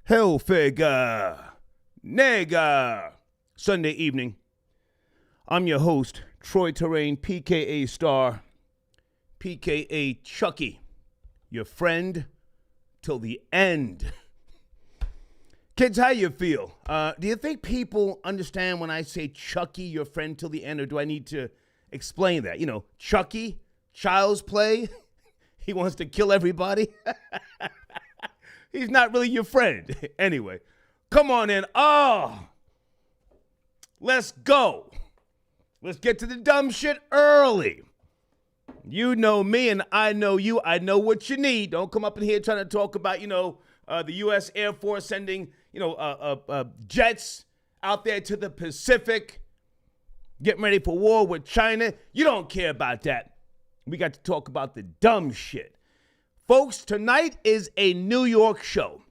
Hellfigure, nigga. Sunday evening. I'm your host, Troy Terrain, PKA Star, PKA Chucky, your friend till the end. Kids, how you feel? Do you think people understand when I say Chucky, your friend till the end, or do I need to explain that? You know, Chucky, child's play, he wants to kill everybody. He's not really your friend. Anyway, come on in. Let's go. Let's get to the dumb shit early. You know me and I know you. I know what you need. Don't come up in here trying to talk about, the U.S. Air Force sending, jets out there to the Pacific, getting ready for war with China. You don't care about that. We got to talk about the dumb shit. Folks, tonight is a New York show.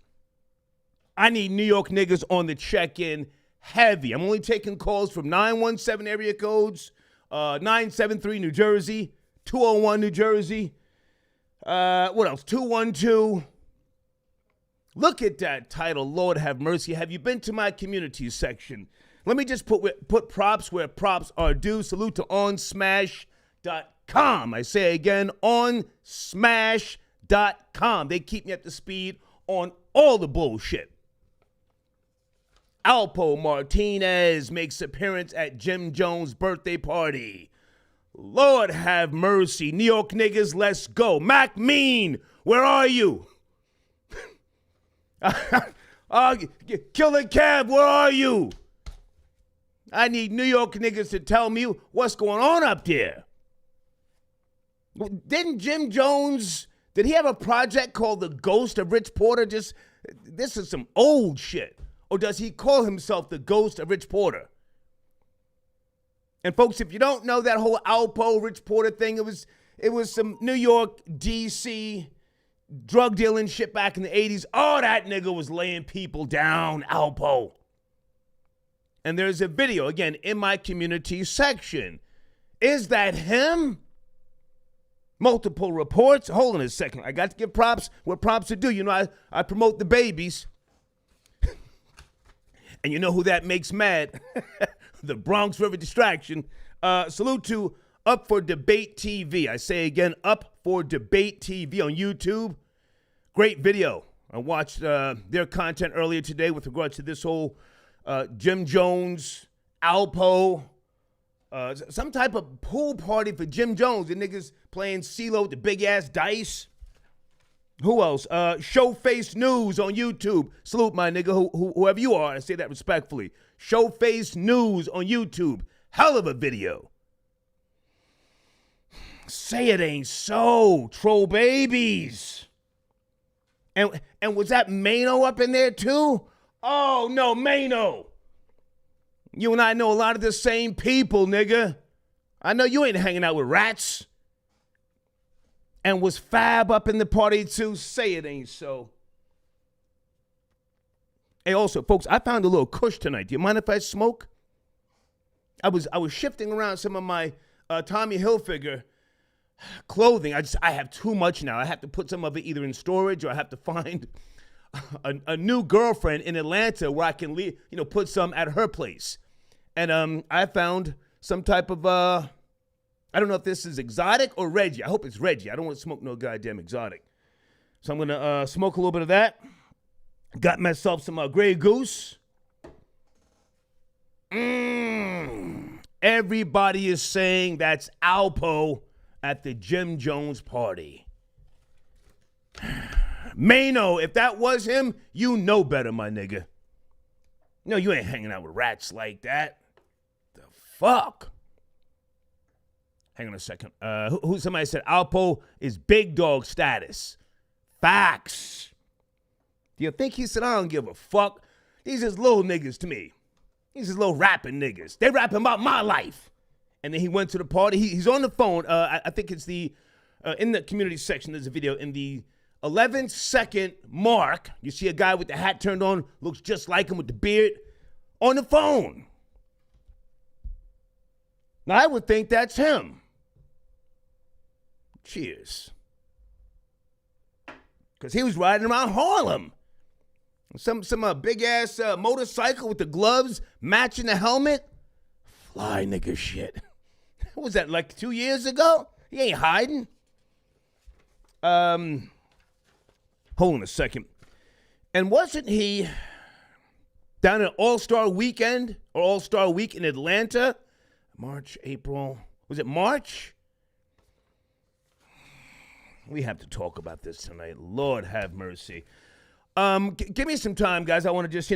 I need New York niggas on the check-in heavy. I'm only taking calls from 917 area codes, 973 New Jersey, 201 New Jersey. What else? 212. Look at that title, Lord have mercy. Have you been to my community section? Let me just put props where props are due. Salute to onsmash.com. I say again, onsmash.com. They keep me up to speed on all the bullshit. Alpo Martinez makes appearance at Jim Jones' birthday party. Lord have mercy. New York niggas, let's go. Mac Mean, where are you? Killer Cab, where are you? I need New York niggas to tell me what's going on up there. Didn't Jim Jones, did he have a project called The Ghost of Rich Porter? This is some old shit. Or does he call himself the Ghost of Rich Porter? And folks, if you don't know that whole Alpo Rich Porter thing, it was some New York, D.C. drug dealing shit back in the 80s. Oh, that nigga was laying people down, Alpo. And there's a video, again, in my community section. Is that him? Multiple reports. Hold on a second. I got to give props where props are due. You know, I promote the babies. And you know who that makes mad? The Bronx River Distraction. Salute to Up for Debate TV. I say again, Up for Debate TV on YouTube. Great video. I watched their content earlier today with regards to this whole Jim Jones, Alpo, some type of pool party for Jim Jones. The niggas playing CeeLo with the big-ass dice. Who else? Showface News on YouTube. Salute, my nigga, whoever you are. I say that respectfully. Showface News on YouTube. Hell of a video. Say it ain't so. Troll babies. And was that Mano up in there too? Oh, no, Mano. You and I know a lot of the same people, nigga. I know you ain't hanging out with rats. And was Fab up in the party too? Say it ain't so. Hey, also, folks, I found a little kush tonight. Do you mind if I smoke? I was shifting around some of my Tommy Hilfiger clothing. I have too much now. I have to put some of it either in storage or I have to find a new girlfriend in Atlanta where I can put some at her place. And I found some type of I don't know if this is exotic or Reggie. I hope it's Reggie. I don't want to smoke no goddamn exotic. So I'm going to smoke a little bit of that. Got myself some Grey Goose. Everybody is saying that's Alpo at the Jim Jones party. Mano, if that was him, you know better, my nigga. No, you ain't hanging out with rats like that. The fuck? Hang on a second. Somebody said Alpo is big dog status. Facts. Do you think he said, I don't give a fuck? These is little niggas to me. These is little rapping niggas. They rapping about my life. And then he went to the party. He's on the phone. I think it's in the community section, there's a video. In the 11-second mark, you see a guy with the hat turned on, looks just like him with the beard, on the phone. Now, I would think that's him. Cheers. Because he was riding around Harlem. Some big ass motorcycle with the gloves matching the helmet. Fly nigga shit. What was that, like 2 years ago? He ain't hiding. Hold on a second. And wasn't he down at All-Star Weekend or All-Star Week in Atlanta? March, April. Was it March? We have to talk about this tonight. Lord have mercy. Give me some time, guys. I want to just,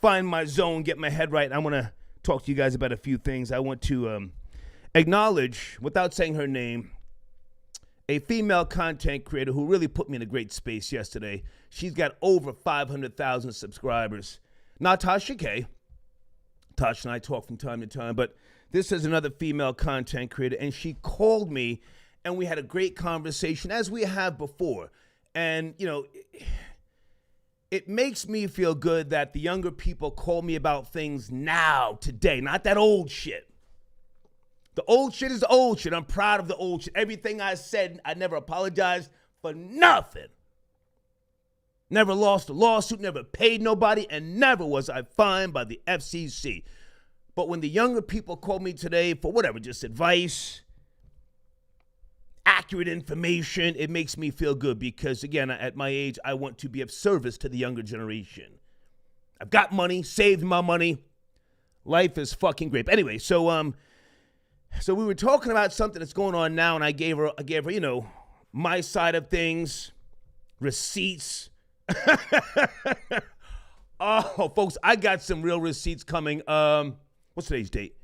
find my zone, get my head right. I want to talk to you guys about a few things. I want to acknowledge, without saying her name, a female content creator who really put me in a great space yesterday. She's got over 500,000 subscribers. Natasha K. Tasha and I talk from time to time, but this is another female content creator, and she called me, and we had a great conversation, as we have before. And, it makes me feel good that the younger people call me about things now, today, not that old shit. The old shit is the old shit. I'm proud of the old shit. Everything I said, I never apologized for nothing. Never lost a lawsuit, never paid nobody, and never was I fined by the FCC. But when the younger people call me today for whatever, just advice, accurate information, it makes me feel good because, again, at my age, I want to be of service to the younger generation. I've got money, saved my money. Life is fucking great. But anyway, so we were talking about something that's going on now, and I gave her, my side of things, receipts. Oh, folks, I got some real receipts coming. What's today's date?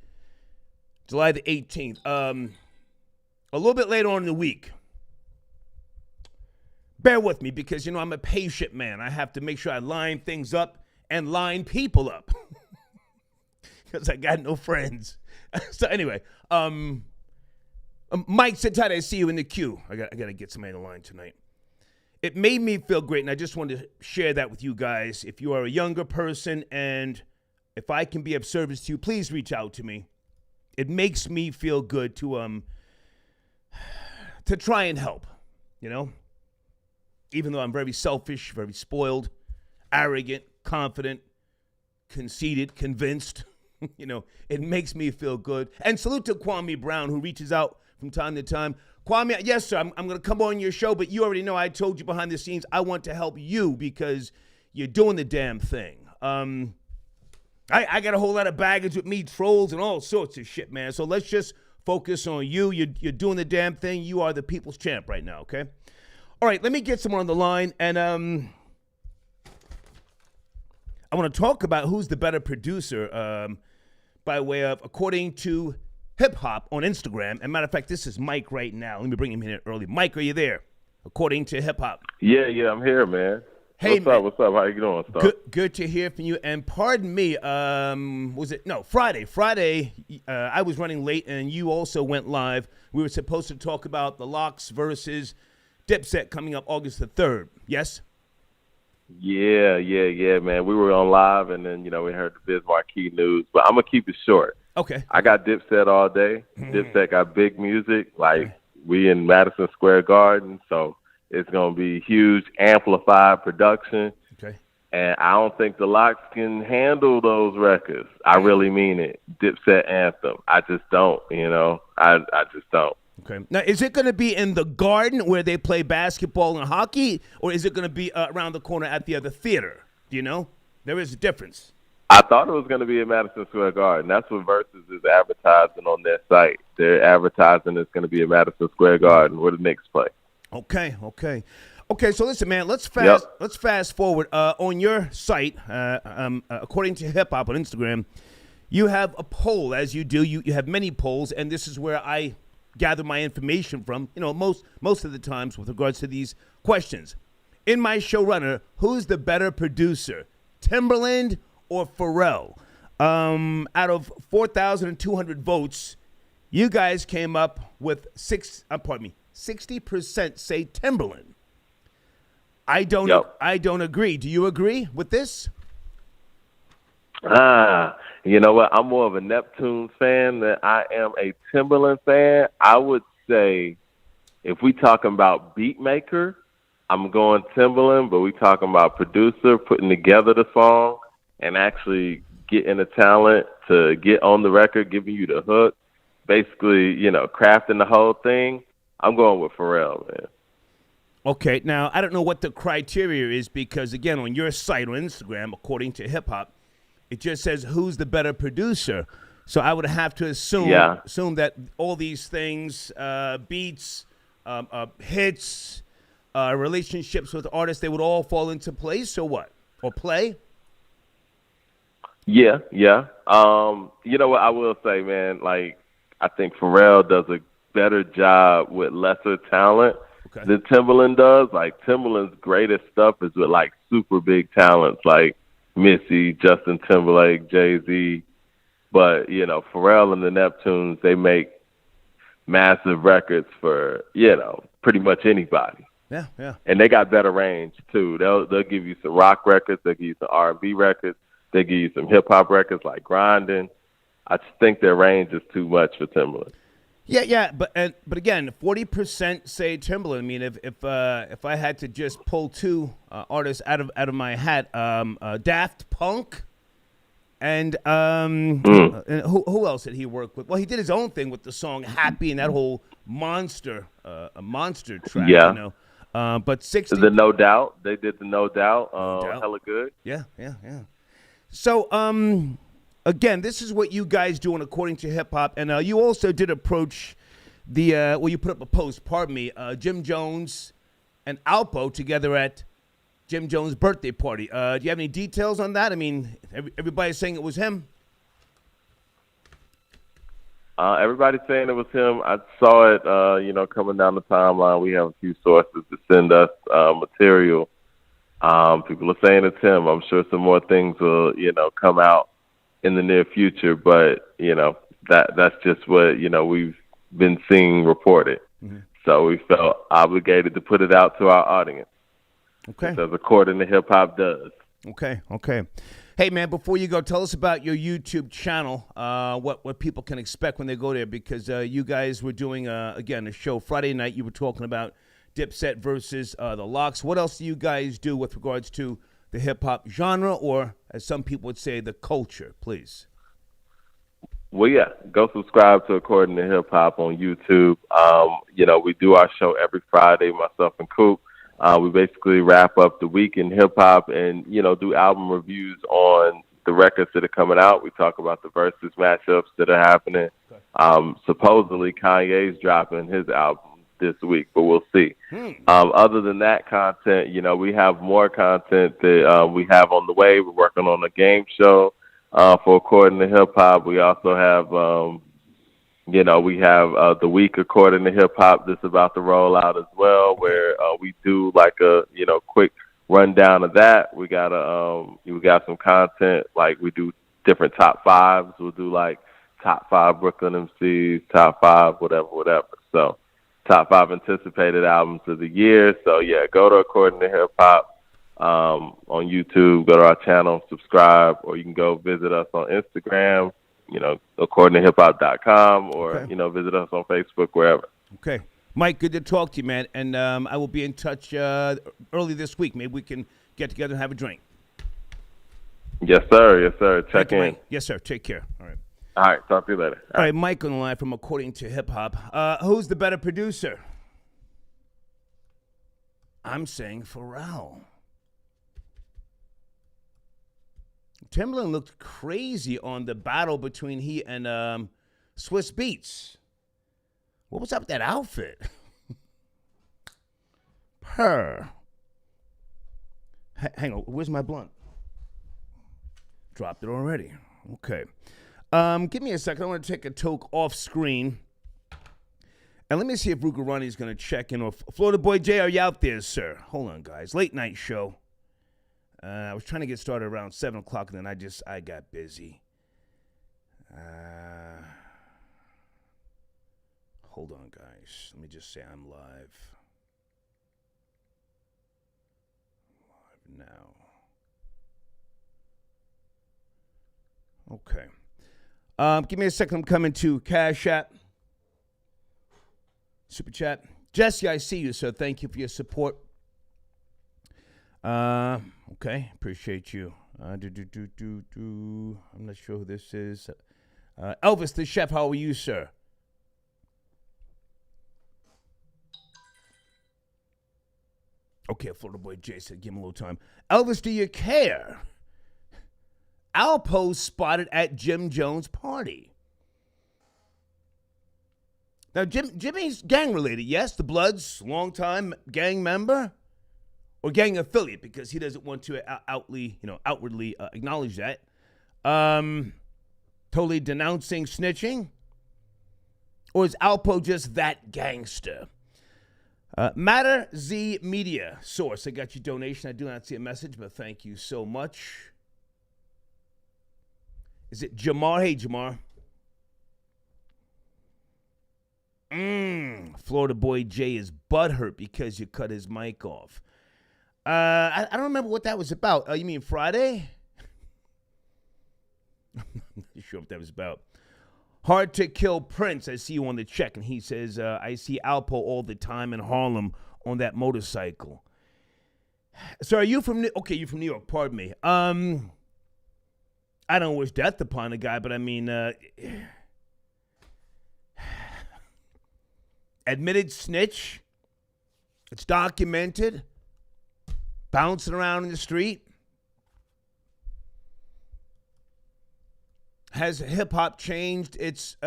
July the 18th. A little bit later on in the week. Bear with me because, I'm a patient man. I have to make sure I line things up and line people up because I got no friends. So anyway, Mike, sit tight. I see you in the queue. I got to get somebody in the line tonight. It made me feel great, and I just wanted to share that with you guys. If you are a younger person and if I can be of service to you, please reach out to me. It makes me feel good to try and help, Even though I'm very selfish, very spoiled, arrogant, confident, conceited, convinced, it makes me feel good. And salute to Kwame Brown, who reaches out from time to time. Kwame, yes, sir, I'm going to come on your show, but you already know I told you behind the scenes I want to help you because you're doing the damn thing. I got a whole lot of baggage with me, trolls and all sorts of shit, man. So let's just focus on you. You're doing the damn thing. You are the people's champ right now, okay? All right, let me get someone on the line, and I want to talk about who's the better producer by way of, according to Hip Hop on Instagram. And matter of fact, this is Mike right now. Let me bring him in early. Mike, are you there? According to Hip Hop. Yeah, I'm here, man. Hey, what's up? How you doing, Star? Good to hear from you. And pardon me, Friday. Friday, I was running late, and you also went live. We were supposed to talk about the Locks versus Dipset coming up August the 3rd. Yes? Yeah, man. We were on live, and then, we heard the Biz Marquee news. But I'm going to keep it short. Okay. I got Dipset all day. Dipset got big music. We in Madison Square Garden, so it's going to be huge, amplified production. Okay. And I don't think the Locks can handle those records. I really mean it. Dipset Anthem. I just don't, I just don't. Okay. Now, is it going to be in the Garden where they play basketball and hockey, or is it going to be around the corner at the other theater? Do you know? There is a difference. I thought it was going to be in Madison Square Garden. That's what Versus is advertising on their site. They're advertising it's going to be in Madison Square Garden where the Knicks play. Okay. So listen, man. Let's fast forward. On your site, according to Hip Hop on Instagram, you have a poll, as you do. You have many polls, and this is where I gather my information from. Most of the times with regards to these questions. In my showrunner, who's the better producer, Timberland or Pharrell? Out of 4,200 votes, you guys came up with 60% say Timberland. I don't agree. Do you agree with this? You know what? I'm more of a Neptunes fan than I am a Timberland fan. I would say if we talking about beat maker, I'm going Timberland, but we talking about producer putting together the song and actually getting the talent to get on the record, giving you the hook, basically, crafting the whole thing. I'm going with Pharrell, man. Okay, now I don't know what the criteria is because, again, on your site on Instagram, according to Hip Hop, it just says who's the better producer. So I would have to assume that all these things, beats, hits, relationships with artists, they would all fall into place or what? Or play? Yeah. You know what I will say, man? Like, I think Pharrell does a better job with lesser talent than Timberland does. Like, Timberland's greatest stuff is with, like, super big talents like Missy, Justin Timberlake, Jay-Z. But, Pharrell and the Neptunes, they make massive records for, pretty much anybody. Yeah. And they got better range, too. They'll give you some rock records. They'll give you some R&B records. They give you some hip-hop records like Grindin'. I just think their range is too much for Timberland. Yeah, but again, 40% say Timberland. I mean, if I had to just pull two artists out of my hat, Daft Punk, and who else did he work with? Well, he did his own thing with the song "Happy" and that whole monster track. Yeah. But 60. The No Doubt, they did the No Doubt, hella good. Yeah. So, again, this is what you guys do, and according to Hip Hop, and you also did approach the you put up a post. Pardon me, Jim Jones and Alpo together at Jim Jones' birthday party. Do you have any details on that? I mean, everybody's saying it was him. Everybody's saying it was him. I saw it, coming down the timeline. We have a few sources to send us material. People are saying it's him. I'm sure some more things will, come out in the near future. But, that's just what, we've been seeing reported. Mm-hmm. So we felt obligated to put it out to our audience. Okay. Because according to Hip Hop does. Okay. Hey, man, before you go, tell us about your YouTube channel, what people can expect when they go there, because you guys were doing, again, a show Friday night. You were talking about Dipset versus the Lox. What else do you guys do with regards to the hip-hop genre, or, as some people would say, the culture, please? Well, yeah, go subscribe to According to Hip Hop on YouTube. We do our show every Friday, myself and Coop. We basically wrap up the week in hip-hop and, do album reviews on the records that are coming out. We talk about the versus matchups that are happening. Supposedly, Kanye's dropping his album this week, but we'll see. Other than that content, we have more content that we have on the way. We're working on a game show for According to Hip Hop. We also have, we have the week According to Hip Hop that's about to roll out as well, where we do like a quick rundown of that. We got some content, like we do different top fives. We'll do like top 5 Brooklyn MCs, top 5 whatever. So top 5 anticipated albums of the year. So yeah, go to According to Hip Hop on YouTube. Go to our channel, subscribe, or you can go visit us on Instagram. According to hiphop.com, or, visit us on Facebook, wherever. Okay. Mike, good to talk to you, man. And I will be in touch early this week. Maybe we can get together and have a drink. Yes, sir. Check in. Mike. Yes, sir. Take care. All right. Talk to you later. All right. Mike on the line from According to Hip Hop. Who's the better producer? I'm saying Pharrell. Timberland looked crazy on the battle between he and Swiss Beats. What was up with that outfit? Hang on, where's my blunt? Dropped it already. Okay. Give me a second. I want to take a toke off screen. And let me see if Rugarani's going to check in. Or Florida Boy J, are you out there, sir? Hold on, guys. Late night show. I was trying to get started around 7 o'clock, and then I got busy. Hold on, guys. Let me just say I'm live. Live now. Okay. Give me a second. I'm coming to Cash App. Super Chat. Jesse, I see you, sir. Thank you for your support. Okay, appreciate you. I'm not sure who this is. Elvis the chef, how are you, sir? Okay, Florida boy Jay said, give him a little time. Elvis, do you care? Alpo spotted at Jim Jones' party. Now, Jimmy's gang-related, yes. The Bloods, longtime gang member or gang affiliate, because he doesn't want to outwardly acknowledge that. Totally denouncing snitching? Or is Alpo just that gangster? Matter Z Media source. I got your donation. I do not see a message, but thank you so much. Is it Jamar? Hey, Jamar. Florida boy Jay is butthurt because you cut his mic off. I don't remember what that was about. You mean Friday? I'm not sure what that was about. Hard to kill Prince. I see you on the check. And he says, I see Alpo all the time in Harlem on that motorcycle. So are you from, okay, you're from New York. Pardon me. I don't wish death upon a guy, but I mean, admitted snitch. It's documented. Bouncing around in the street. Has hip-hop changed its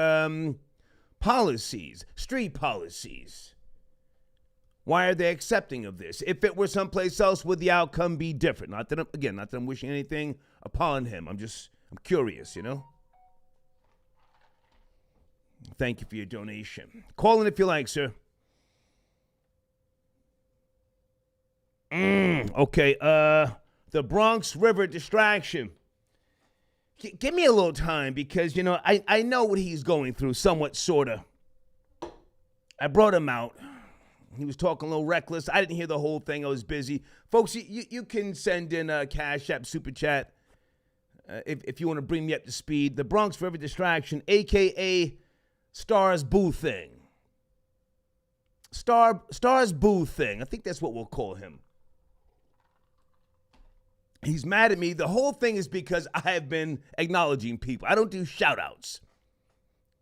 policies, street policies? Why are they accepting of this? If it were someplace else, would the outcome be different? Not that I'm wishing anything upon him. I'm curious, you know? Thank you for your donation. Call in if you like, sir. Okay, the Bronx River distraction. Give me a little time because, you know, I know what he's going through, somewhat, sort of. I brought him out. He was talking a little reckless. I didn't hear the whole thing. I was busy. Folks, you can send in a Cash App Super Chat if you want to bring me up to speed. The Bronx River distraction, a.k.a. Stars Boo Thing. Stars Boo Thing. I think that's what we'll call him. He's mad at me. The whole thing is because I have been acknowledging people. I don't do shout-outs.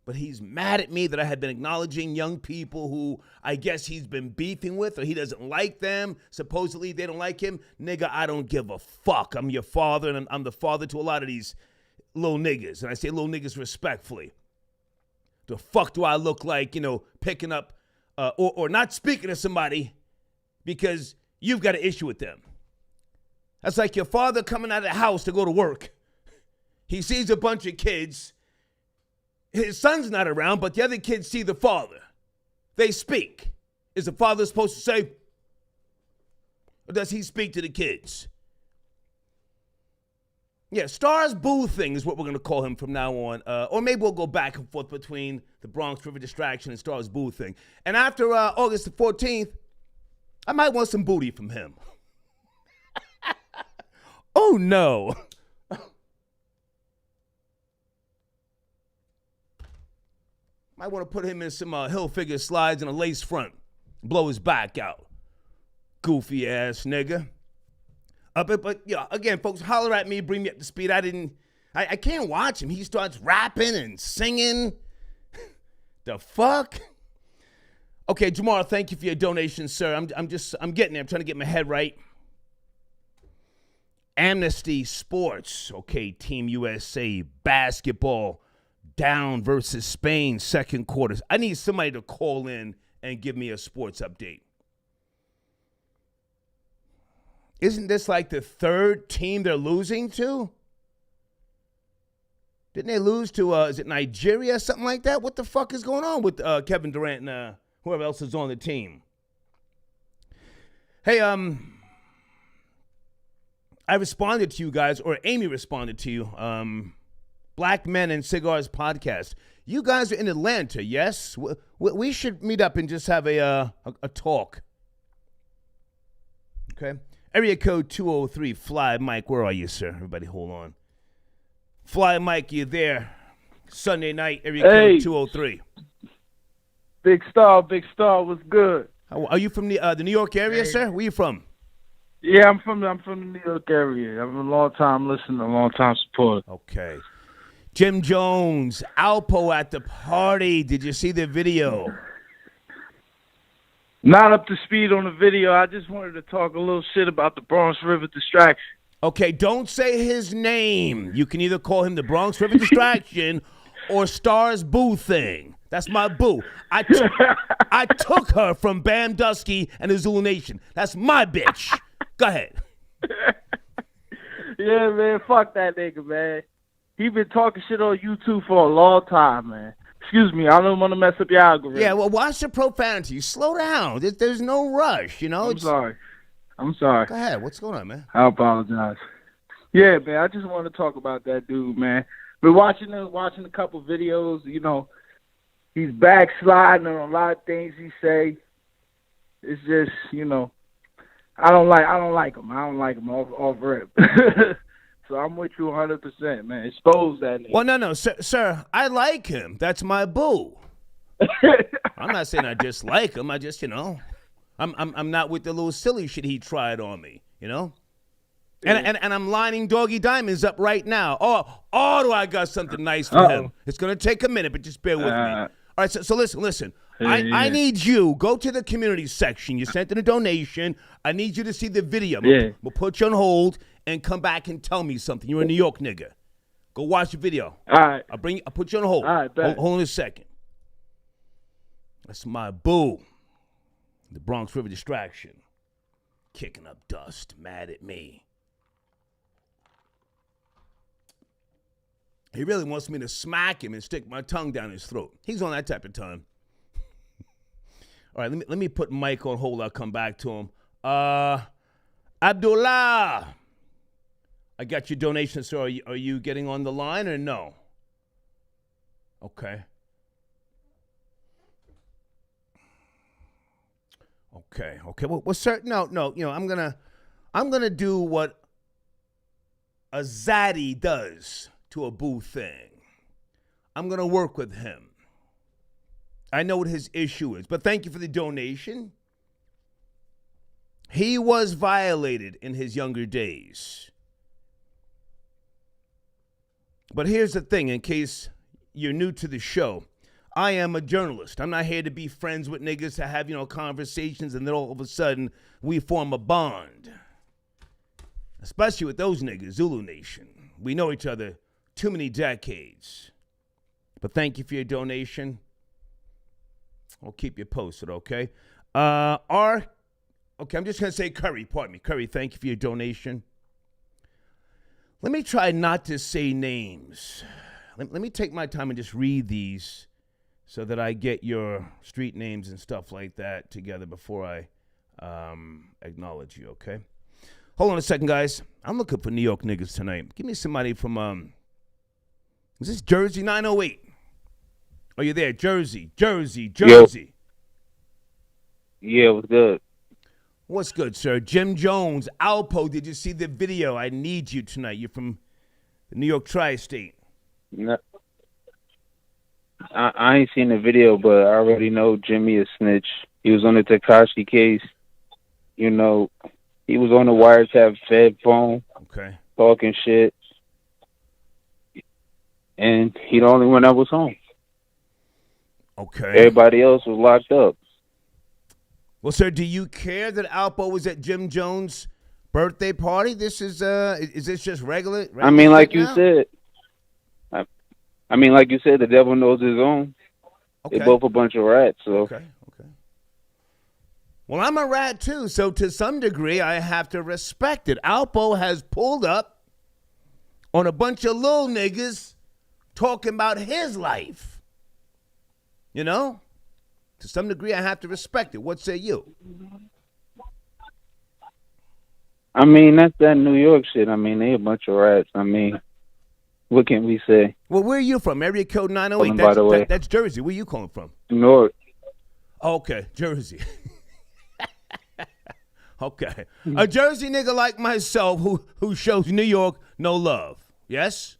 But he's mad at me that I have been acknowledging young people who I guess he's been beefing with or he doesn't like them. Supposedly they don't like him. Nigga, I don't give a fuck. I'm your father, and I'm the father to a lot of these little niggas. And I say little niggas respectfully. The fuck do I look like, you know, picking up or not speaking to somebody because you've got an issue with them? That's like your father coming out of the house to go to work. He sees a bunch of kids. His son's not around, but the other kids see the father. They speak. Is the father supposed to say, or does he speak to the kids? Yeah, Stars Boo Thing is what we're going to call him from now on. Or maybe we'll go back and forth between the Bronx River distraction and Stars Boo Thing. And after August the 14th, I might want some booty from him. Oh, no. Might want to put him in some Hilfiger slides and a lace front. Blow his back out. Goofy ass nigga. But yeah, again, folks, holler at me, bring me up to speed. I can't watch him. He starts rapping and singing. The fuck? Okay, Jamal, thank you for your donation, sir. I'm getting there. I'm trying to get my head right. Amnesty Sports. Okay, Team USA basketball down versus Spain second quarters. I need somebody to call in and give me a sports update. Isn't this like the third team they're losing to? Didn't they lose to, is it Nigeria, something like that? What the fuck is going on with Kevin Durant and whoever else is on the team? Hey, I responded to you guys, or Amy responded to you, Black Men and Cigars podcast. You guys are in Atlanta, yes? We should meet up and just have a talk. Okay? Area code 203, Fly Mike. Where are you, sir? Everybody hold on. Fly Mike, you there? Sunday night, area code 203. Big Star, what's good? Are you from the New York area, sir? Where you from? Yeah, I'm from the New York area. I'm a long time listener, a long time supporter. Okay. Jim Jones, Alpo at the party. Did you see the video? Not up to speed on the video. I just wanted to talk a little shit about the Bronx River distraction. Okay, don't say his name. You can either call him the Bronx River Distraction or Stars Boo Thing. That's my boo. I took her from Bam Dusky and the Zulu Nation. That's my bitch. Go ahead. Yeah, man. Fuck that nigga, man. He been talking shit on YouTube for a long time, man. Excuse me, I don't want to mess up your algorithm. Yeah, well, watch the profanity. Slow down. There's no rush, you know? I'm sorry. Go ahead. What's going on, man? I apologize. Yeah, man, I just want to talk about that dude, man. Been watching a couple videos, you know. He's backsliding on a lot of things he say. It's just, you know, I don't like him. I don't like him off rip. So I'm with you 100%, man. Expose that nigga. Well, no, sir, I like him. That's my boo. I'm not saying I dislike him. I just, you know, I'm not with the little silly shit he tried on me, you know? And I'm lining Doggy Diamonds up right now. Oh, do I got something nice for him. It's going to take a minute, but just bear with me. All right, so listen. I need you. Go to the community section. You sent in a donation. I need you to see the video. We'll put you on hold and come back and tell me something. You're a New York nigga. Go watch the video. All right. I'll put you on hold. All right, bet. Hold on a second. That's my boo. The Bronx River Distraction. Kicking up dust. Mad at me. He really wants me to smack him and stick my tongue down his throat. He's on that type of time. All right, let me put Mike on hold. I'll come back to him. Abdullah, I got your donation, sir. Are you getting on the line or no? Okay. Well, sir, no. You know, I'm gonna do what a zaddy does to a boo thing. I'm gonna work with him. I know what his issue is, but thank you for the donation. He was violated in his younger days. But here's the thing, in case you're new to the show, I am a journalist. I'm not here to be friends with niggas to have, you know, conversations and then all of a sudden we form a bond. Especially with those niggas, Zulu Nation. We know each other too many decades. But thank you for your donation. I'll keep you posted, okay? Okay, I'm just going to say Curry, pardon me. Curry, thank you for your donation. Let me try not to say names. Let me take my time and just read these so that I get your street names and stuff like that together before I acknowledge you, okay? Hold on a second, guys. I'm looking for New York niggas tonight. Give me somebody from, is this Jersey 908? Oh, you're there, Jersey. Yo. Yeah, what's good? What's good, sir? Jim Jones, Alpo, did you see the video? I need you tonight. You're from the New York Tri-State. No, I ain't seen the video, but I already know Jimmy is snitch. He was on the Tekashi case. You know, he was on the wiretap Fed phone. Okay. Talking shit. And he the only one that was home. Okay. Everybody else was locked up. Well, sir, do you care that Alpo was at Jim Jones' birthday party? This is this just regular I mean, like you now? said. I mean, like you said, the devil knows his own. Okay. They both a bunch of rats. So. Okay. Well, I'm a rat too, so to some degree, I have to respect it. Alpo has pulled up on a bunch of little niggas talking about his life. You know? To some degree, I have to respect it. What say you? I mean, that's that New York shit. I mean, they a bunch of rats. I mean, what can we say? Well, where are you from? Area code 908. By the way. That's Jersey. Where you calling from? North. Okay, Jersey. Okay. A Jersey nigga like myself who shows New York no love. Yes?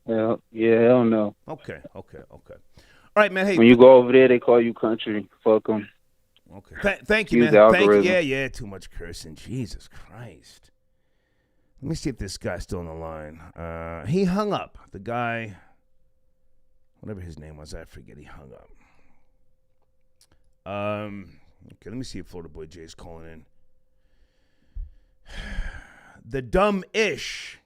Yeah, hell no. Okay. All right, man. Hey, when you go over there, they call you country. Fuck them. Okay. Thank you, Use man. the Thank you. algorithm. Yeah. Too much cursing. Jesus Christ. Let me see if this guy's still on the line. He hung up. The guy, whatever his name was, I forget. He hung up. Okay, let me see if Florida Boy Jay's calling in. The dumb-ish.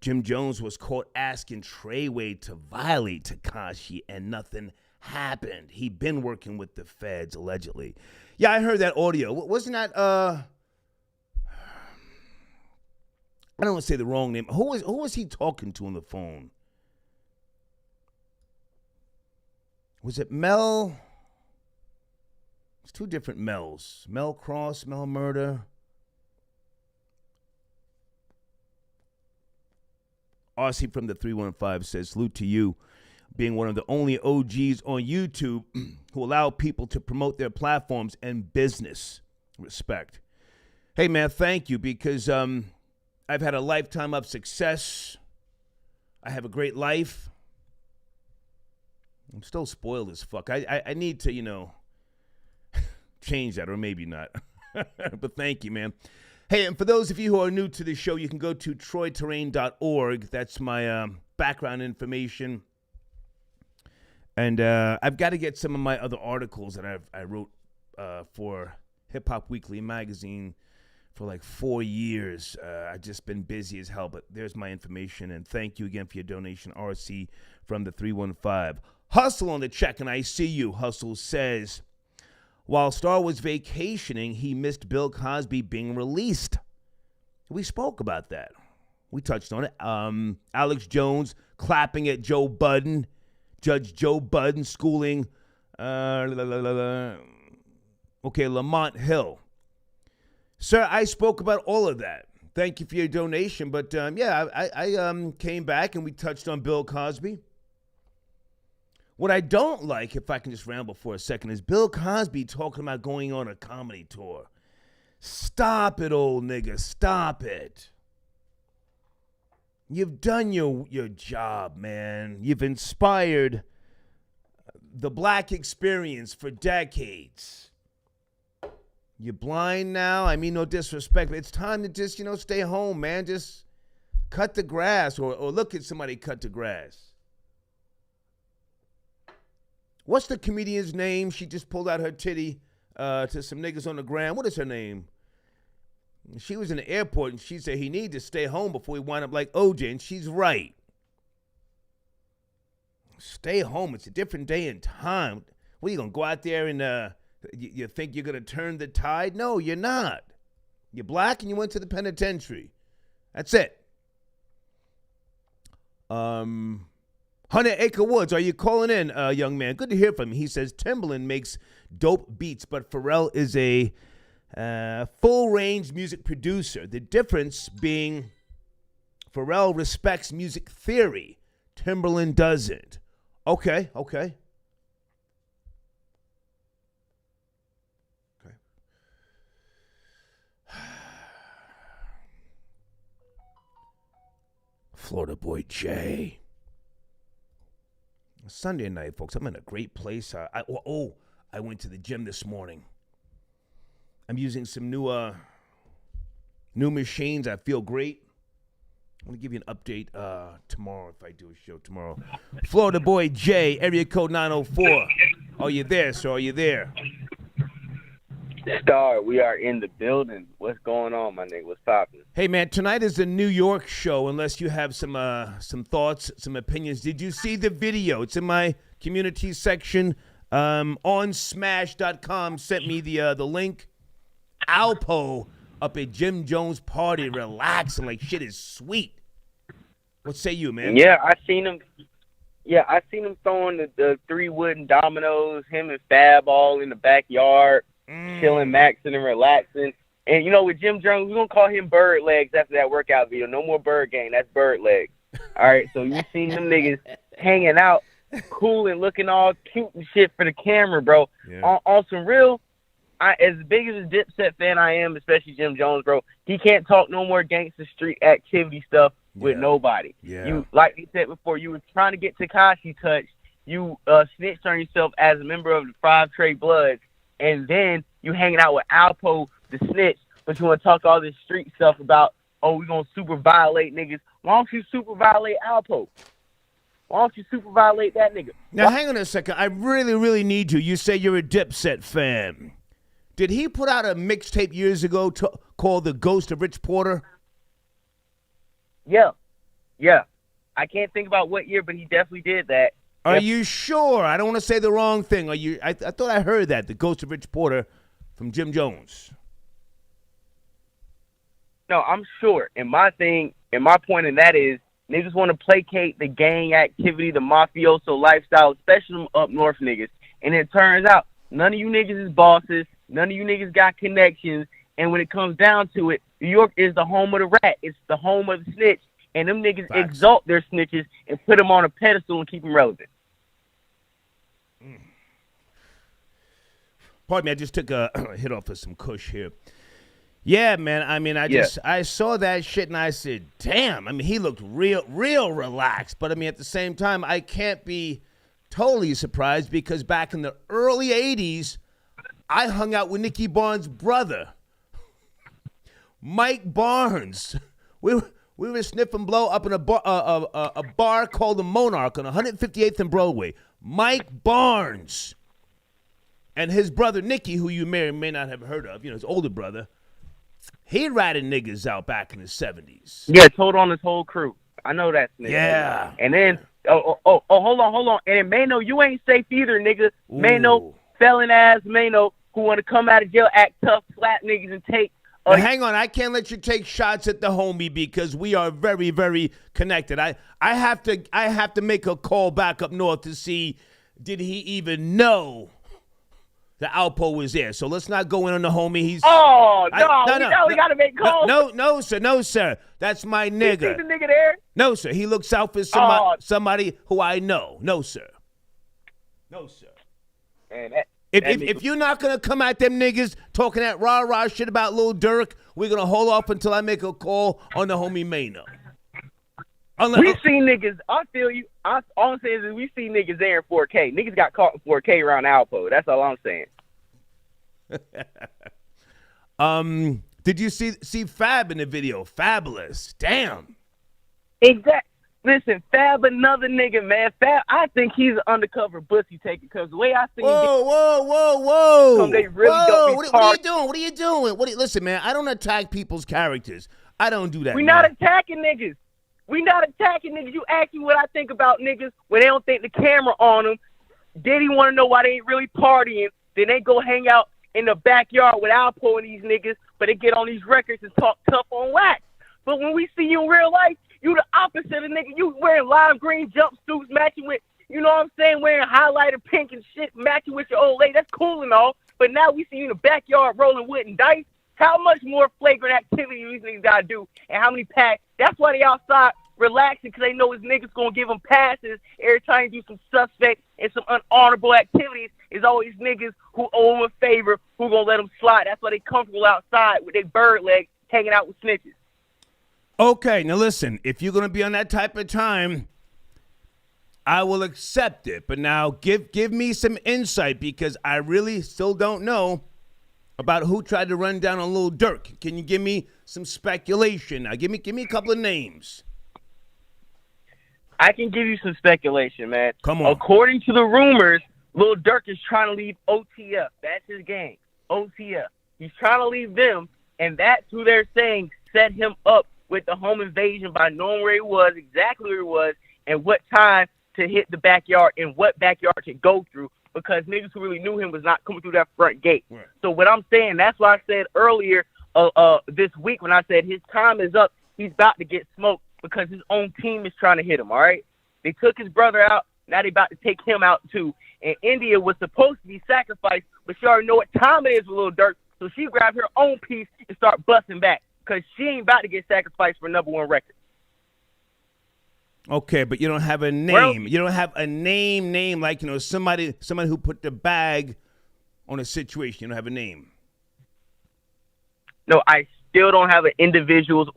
Jim Jones was caught asking Treyway to violate Tekashi and nothing happened. He'd been working with the feds, allegedly. Yeah, I heard that audio. Wasn't that, I don't want to say the wrong name. Who was he talking to on the phone? Was it Mel? It's two different Mels. Mel Cross, Mel Murder. RC from the 315 says, salute to you, being one of the only OGs on YouTube who allow people to promote their platforms and business. Respect. Hey, man, thank you, because I've had a lifetime of success. I have a great life. I'm still spoiled as fuck. I need to, change that, or maybe not. But thank you, man. Hey, and for those of you who are new to the show, you can go to troyterrain.org. That's my background information. And I've got to get some of my other articles that I wrote for Hip Hop Weekly magazine for like 4 years. I've just been busy as hell, but there's my information. And thank you again for your donation, RC from the 315. Hustle on the check, and I see you. Hustle says, while Star was vacationing, he missed Bill Cosby being released. We spoke about that. We touched on it. Alex Jones clapping at Joe Budden. Judge Joe Budden schooling. Lamont Hill. Sir, I spoke about all of that. Thank you for your donation. But, I came back and we touched on Bill Cosby. What I don't like, if I can just ramble for a second, is Bill Cosby talking about going on a comedy tour. Stop it, old nigga. Stop it. You've done your job, man. You've inspired the black experience for decades. You're blind now. I mean, no disrespect, but it's time to just, stay home, man. Just cut the grass or look at somebody cut the grass. What's the comedian's name? She just pulled out her titty to some niggas on the ground. What is her name? She was in the airport, and she said he needed to stay home before he wind up like OJ, and she's right. Stay home. It's a different day and time. What, are you going to go out there and you think you're going to turn the tide? No, you're not. You're black, and you went to the penitentiary. That's it. 100 Acre Woods, are you calling in, young man? Good to hear from you. He says Timbaland makes dope beats, but Pharrell is a full-range music producer. The difference being Pharrell respects music theory. Timbaland doesn't. Okay. Florida Boy Jay. Sunday night, folks. I'm in a great place. I went to the gym this morning. I'm using some new machines. I feel great. I'm going to give you an update tomorrow if I do a show tomorrow. Florida Boy Jay, area code 904. Are you there, sir? Are you there? Star, we are in the building. What's going on, my nigga? What's poppin'? Hey, man, tonight is the New York show, unless you have some thoughts, some opinions. Did you see the video? It's in my community section on smash.com. Sent me the link. Alpo up at Jim Jones' party, relaxing like shit is sweet. What say you, man? Yeah, I seen him. Yeah, I seen him throwing the 3 wooden dominoes, him and Fab all in the backyard. Chilling, maxing, and relaxing. And, with Jim Jones, we're going to call him Bird Legs after that workout video. No more Bird Gang. That's Bird Legs. All right, so you seen them niggas hanging out, cool and looking all cute and shit for the camera, bro. Yeah. On some real, as big as a Dipset fan I am, especially Jim Jones, bro, he can't talk no more gangster street activity stuff with nobody. Yeah. You, like he said before, you were trying to get Tekashi touched. you snitched on yourself as a member of the Five Trey Bloods, and then you hanging out with Alpo, the snitch, but you want to talk all this street stuff about, oh, we're going to super violate niggas. Why don't you super violate Alpo? Why don't you super violate that nigga? Now, hang on a second. I really, really need you. You say you're a Dipset fan. Did he put out a mixtape years ago called The Ghost of Rich Porter? Yeah. I can't think about what year, but he definitely did that. Are you sure? I don't want to say the wrong thing. Are you? I thought I heard that, The Ghost of Rich Porter from Jim Jones. No, I'm sure. And my point in that is, niggas want to placate the gang activity, the mafioso lifestyle, especially up north niggas. And it turns out none of you niggas is bosses. None of you niggas got connections. And when it comes down to it, New York is the home of the rat. It's the home of the snitch. And them niggas exalt their snitches and put them on a pedestal and keep them relevant. Pardon me, I just took a hit off of some kush here. Yeah, man. I mean, I saw that shit and I said, damn. I mean, he looked real relaxed. But I mean, at the same time, I can't be totally surprised because back in the early 80s, I hung out with Nicky Barnes' brother, Mike Barnes. We were sniffing blow up in a bar called the Monarch on 158th and Broadway. Mike Barnes and his brother Nicky, who you may or may not have heard of, his older brother, he ratted niggas out back in the 70s. Yeah, told on his whole crew. I know that nigga. Yeah. And then, hold on. And Mano, you ain't safe either, nigga. Ooh. Mano, felon ass Mano, who want to come out of jail, act tough, slap niggas, and take. Now, hang on, I can't let you take shots at the homie because we are very, very connected. I have to make a call back up north to see did he even know that Alpo was there. So let's not go in on the homie. We got to make calls. No, sir. That's my nigga. You see the nigga there? No, sir. He looks out for somebody who I know. No, sir. Man, if you're not going to come at them niggas talking that rah-rah shit about Lil Durk, we're going to hold off until I make a call on the homie Mano. We see niggas, I feel you. All I'm saying is we see niggas there in 4K. Niggas got caught in 4K around Alpo. That's all I'm saying. Did you see Fab in the video? Fabulous. Damn. Exactly. Listen, Fab another nigga, man. Fab, I think he's an undercover pussy taker because the way I see Whoa. They really don't be what are you doing? What are you doing? Listen, man, I don't attack people's characters. I don't do that. We're not attacking niggas. You ask me what I think about niggas when they don't think the camera on them. Diddy want to know why they ain't really partying. Then they go hang out in the backyard with Alpo and these niggas, but they get on these records and talk tough on wax. But when we see you in real life, you the opposite of nigga. You wearing lime green jumpsuits matching with, you know what I'm saying, wearing highlighter pink and shit matching with your old lady. That's cool and all. But now we see you in the backyard rolling wood and dice. How much more flagrant activity these niggas got to do and how many packs? That's why they outside relaxing because they know his niggas going to give them passes every time you do some suspect and some unhonorable activities. Is always niggas who owe them a favor who going to let them slide. That's why they comfortable outside with their bird legs hanging out with snitches. Okay, now listen, if you're going to be on that type of time, I will accept it. But now give me some insight because I really still don't know about who tried to run down on Lil Durk. Can you give me some speculation? Now, give me a couple of names. I can give you some speculation, man. Come on. According to the rumors, Lil Durk is trying to leave OTF. That's his gang, OTF. He's trying to leave them, and that's who they're saying set him up with the home invasion by knowing where he was, exactly where he was, and what time to hit the backyard and what backyard to go through because niggas who really knew him was not coming through that front gate. Right. So what I'm saying, that's why I said earlier this week when I said his time is up, he's about to get smoked because his own team is trying to hit him, all right? They took his brother out. Now they about to take him out too. And India was supposed to be sacrificed, but she already know what time it is with Lil Durk, so she grabbed her own piece and start busting back because she ain't about to get sacrificed for #1 record. Okay, but you don't have a name. You don't have a name like, somebody who put the bag on a situation. You don't have a name. No, I still don't have an individual's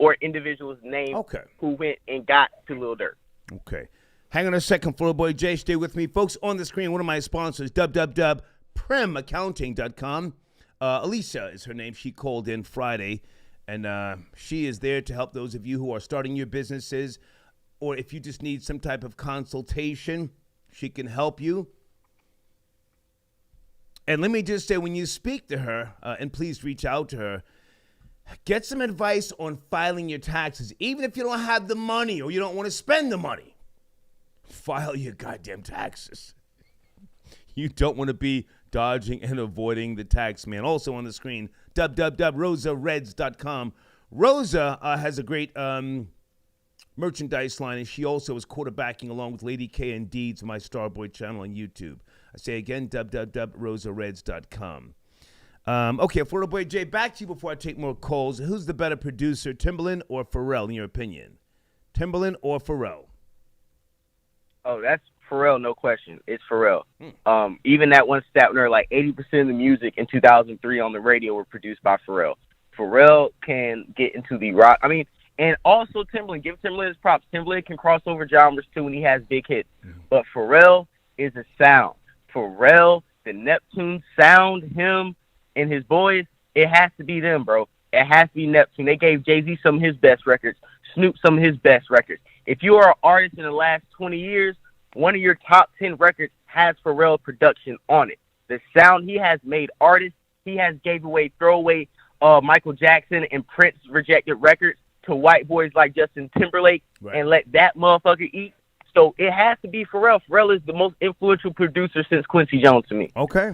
name okay. who went and got to Lil Durk. Okay. Hang on a second, Florida Boy J. Stay with me. Folks, on the screen, one of my sponsors, www.primaccounting.com. Alicia is her name. She called in Friday, and she is there to help those of you who are starting your businesses, or if you just need some type of consultation, she can help you. And let me just say, when you speak to her, and please reach out to her, get some advice on filing your taxes. Even if you don't have the money or you don't want to spend the money, file your goddamn taxes. You don't want to be dodging and avoiding the tax man. Also on the screen, www.rosareds.com. Rosa has a great merchandise line, and she also is quarterbacking along with Lady K and Deeds, my Starboy channel on YouTube. I say again, www.rosareds.com. Okay, Florida Boy J, back to you before I take more calls. Who's the better producer, Timbaland or Pharrell, in your opinion? Timbaland or Pharrell? Oh, that's Pharrell, no question. It's Pharrell. Even that one stat where like 80% of the music in 2003 on the radio were produced by Pharrell. Pharrell can get into the rock. I mean, and also Timbaland. Give Timbaland his props. Timbaland can cross over genres too when he has big hits. But Pharrell is a sound. Pharrell, the Neptune sound, him and his boys, it has to be them, bro. It has to be Neptune. They gave Jay-Z some of his best records, Snoop some of his best records. If you are an artist in the last 20 years, one of your top 10 records has Pharrell production on it. The sound he has made artists, he has gave away throwaway Michael Jackson and Prince rejected records to white boys like Justin Timberlake, right, and let that motherfucker eat. So it has to be Pharrell. Pharrell is the most influential producer since Quincy Jones to me. Okay.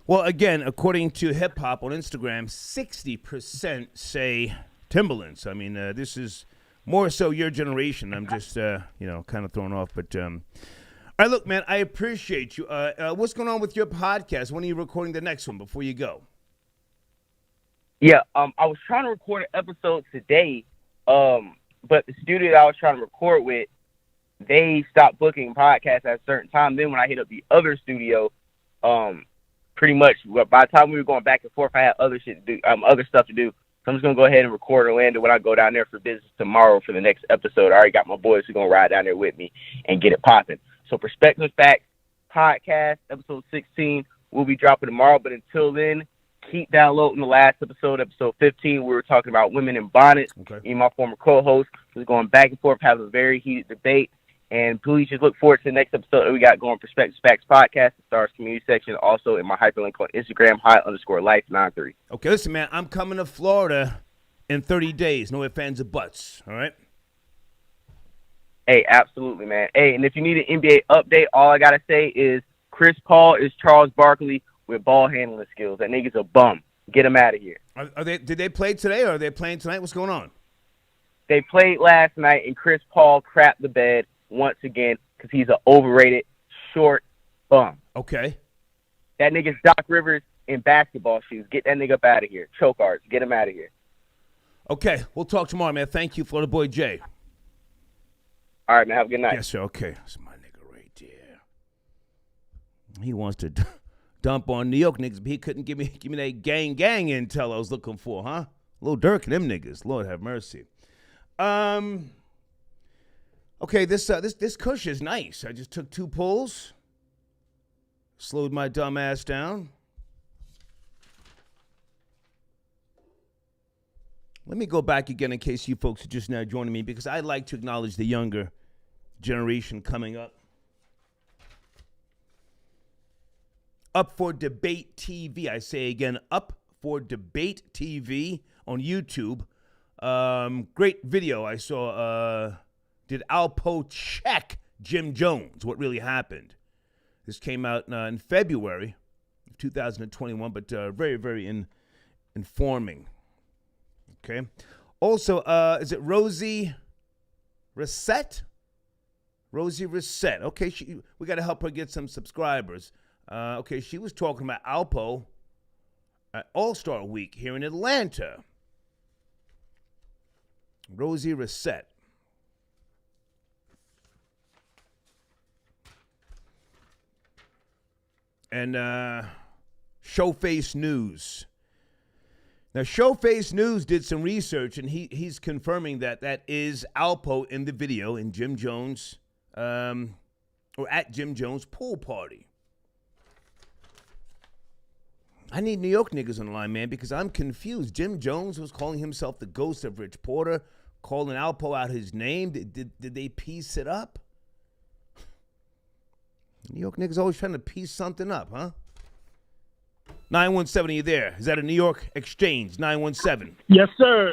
Well, again, according to Hip Hop on Instagram, 60% say Timbaland. I mean, this is more so your generation. I'm just, kind of thrown off. But, all right, look, man, I appreciate you. What's going on with your podcast? When are you recording the next one before you go? Yeah, I was trying to record an episode today, but the studio that I was trying to record with, they stopped booking podcasts at a certain time. Then when I hit up the other studio, pretty much by the time we were going back and forth, I had other stuff to do. So I'm just going to go ahead and record Orlando when I go down there for business tomorrow for the next episode. I already got my boys who are going to ride down there with me and get it popping. So Perspective Facts podcast, episode 16, will be dropping tomorrow. But until then, keep downloading the last episode, episode 15. We were talking about women in bonnets. Okay. Me and my former co-host was going back and forth, having a very heated debate. And please just look forward to the next episode that we got going, Perspective Facts Podcast, the Stars Community section, also in my hyperlink on Instagram, _life93. Okay, listen, man, I'm coming to Florida in 30 days. No ifs, ands, or buts, all right? Hey, absolutely, man. Hey, and if you need an NBA update, all I got to say is Chris Paul is Charles Barkley with ball handling skills. That nigga's a bum. Get him out of here. Did they play today, or are they playing tonight? What's going on? They played last night, and Chris Paul crapped the bed once again because he's an overrated, short bum. Okay. That nigga's Doc Rivers in basketball shoes. Get that nigga up out of here. Choke arts. Get him out of here. Okay. We'll talk tomorrow, man. Thank you, Florida Boy J. All right, man. Have a good night. Yes, sir. Okay. That's my nigga right there. He wants to dump on New York niggas, but he couldn't give me that gang intel I was looking for, huh? Lil Durk and them niggas. Lord have mercy. Okay, this Kush is nice. I just took 2 pulls, slowed my dumb ass down. Let me go back again in case you folks are just now joining me, because I like to acknowledge the younger generation coming up. Up for Debate TV. I say again, Up for Debate TV on YouTube. Great video I saw. Did Alpo check Jim Jones? What really happened? This came out in February of 2021, but very, very informing. Okay. Also, is it Rosie Reset? Rosie Reset. Okay, we got to help her get some subscribers. Okay, she was talking about Alpo at All-Star Week here in Atlanta. Rosie Reset. And Showface News. Now, Showface News did some research, and he's confirming that is Alpo in the video, in Jim Jones' or at Jim Jones' pool party. I need New York niggas on the line, man, because I'm confused. Jim Jones was calling himself the ghost of Rich Porter, calling Alpo out his name. Did they piece it up? New York niggas always trying to piece something up, huh? 917, are you there? Is that a New York exchange? 917. Yes, sir.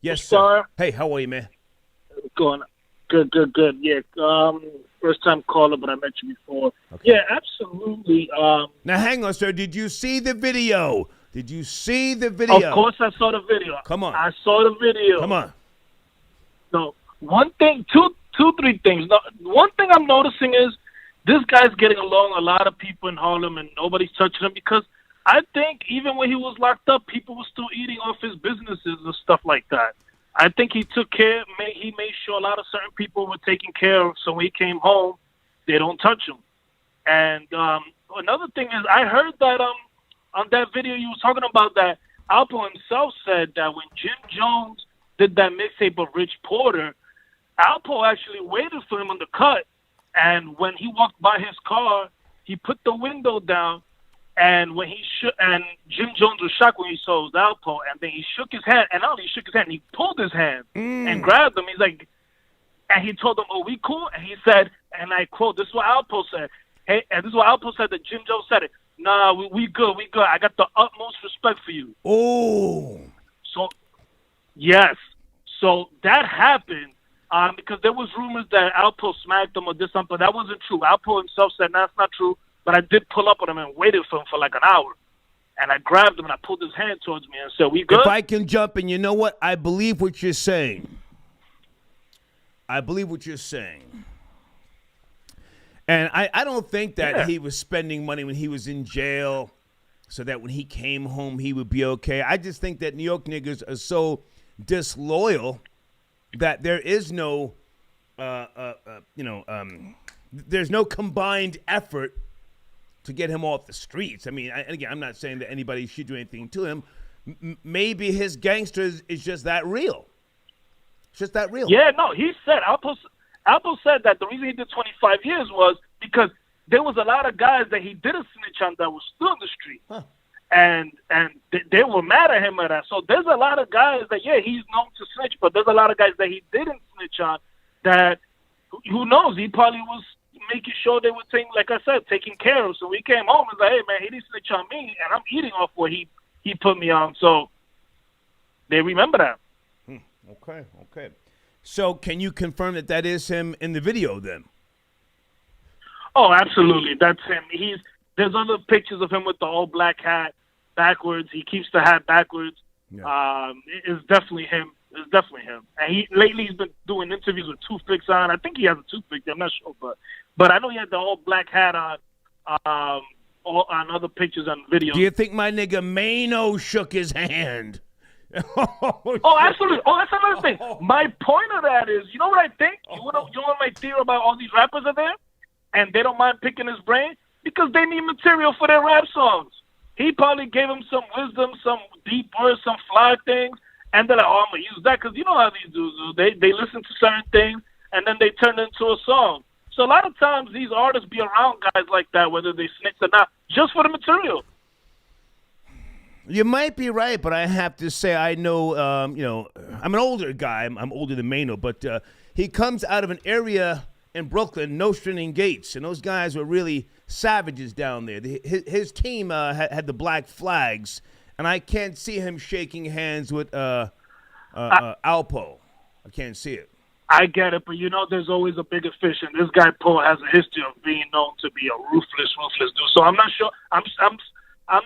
Yes, sir. sir. Hey, how are you, man? Going good. Yeah. First time caller, but I met you before. Okay. Yeah, absolutely. Now, hang on, sir. Did you see the video? Did you see the video? Of course, I saw the video. Come on. I saw the video. Come on. No, one thing, three things. No, one thing I'm noticing is this guy's getting along a lot of people in Harlem, and nobody's touching him because I think even when he was locked up, people were still eating off his businesses and stuff like that. I think he took care. He made sure a lot of certain people were taken care of, so when he came home, they don't touch him. And another thing is, I heard that on that video you was talking about that Alpo himself said that when Jim Jones did that mixtape of Rich Porter, Alpo actually waited for him on the cut, and when he walked by his car, he put the window down. And when and Jim Jones was shocked when he saw it was Alpo, and then he shook his hand, and not only he shook his hand, he pulled his hand and grabbed him. He's like, and he told him, "Oh, we cool?" And he said, and I quote, "This is what Alpo said." Hey, and this is what Alpo said that Jim Jones said it. Nah, we good. I got the utmost respect for you. Oh. So, yes. So that happened because there was rumors that Alpo smacked him or did something, but that wasn't true. Alpo himself said, "No, that's not true." But I did pull up on him and waited for him for like an hour. And I grabbed him and I pulled his hand towards me and said, "We good?" If I can jump in, you know what? I believe what you're saying. And I don't think that he was spending money when he was in jail so that when he came home he would be okay. I just think that New York niggas are so disloyal that there is no, there's no combined effort to get him off the streets. I mean, again, I'm not saying that anybody should do anything to him. Maybe his gangster is just that real. It's just that real. Yeah, no, he said, Alpo said that the reason he did 25 years was because there was a lot of guys that he didn't snitch on that were still in the street. Huh. And they were mad at him at that. So there's a lot of guys that, he's known to snitch, but there's a lot of guys that he didn't snitch on that, who knows, he probably was making sure they were taking care of. So we came home and was like, "Hey man, he didn't snitch on me, and I'm eating off what he put me on." So they remember that. Okay. So can you confirm that is him in the video then? Oh, absolutely, that's him. There's other pictures of him with the old black hat backwards. He keeps the hat backwards. Yeah. It's definitely him. And lately he's been doing interviews with toothpicks on. I think he has a toothpick there. I'm not sure, but I know he had the old black hat on other pictures and videos. Do you think my nigga Mano shook his hand? Oh, absolutely. Oh, that's another thing. My point of that is, you know what I think? You know what my theory about all these rappers are there? And they don't mind picking his brain? Because they need material for their rap songs. He probably gave him some wisdom, some deep words, some fly things. And they're like, "Oh, I'm going to use that," because you know how these dudes do. They listen to certain things, and then they turn it into a song. So a lot of times these artists be around guys like that, whether they snitch or not, just for the material. You might be right, but I have to say I know, I'm an older guy. I'm older than Mano, but he comes out of an area in Brooklyn, Nostrand and Gates, and those guys were really savages down there. His team had the black flags, and I can't see him shaking hands with Alpo. I can't see it. I get it, but there's always a bigger fish, and this guy Paul has a history of being known to be a ruthless dude. So I'm not sure. I'm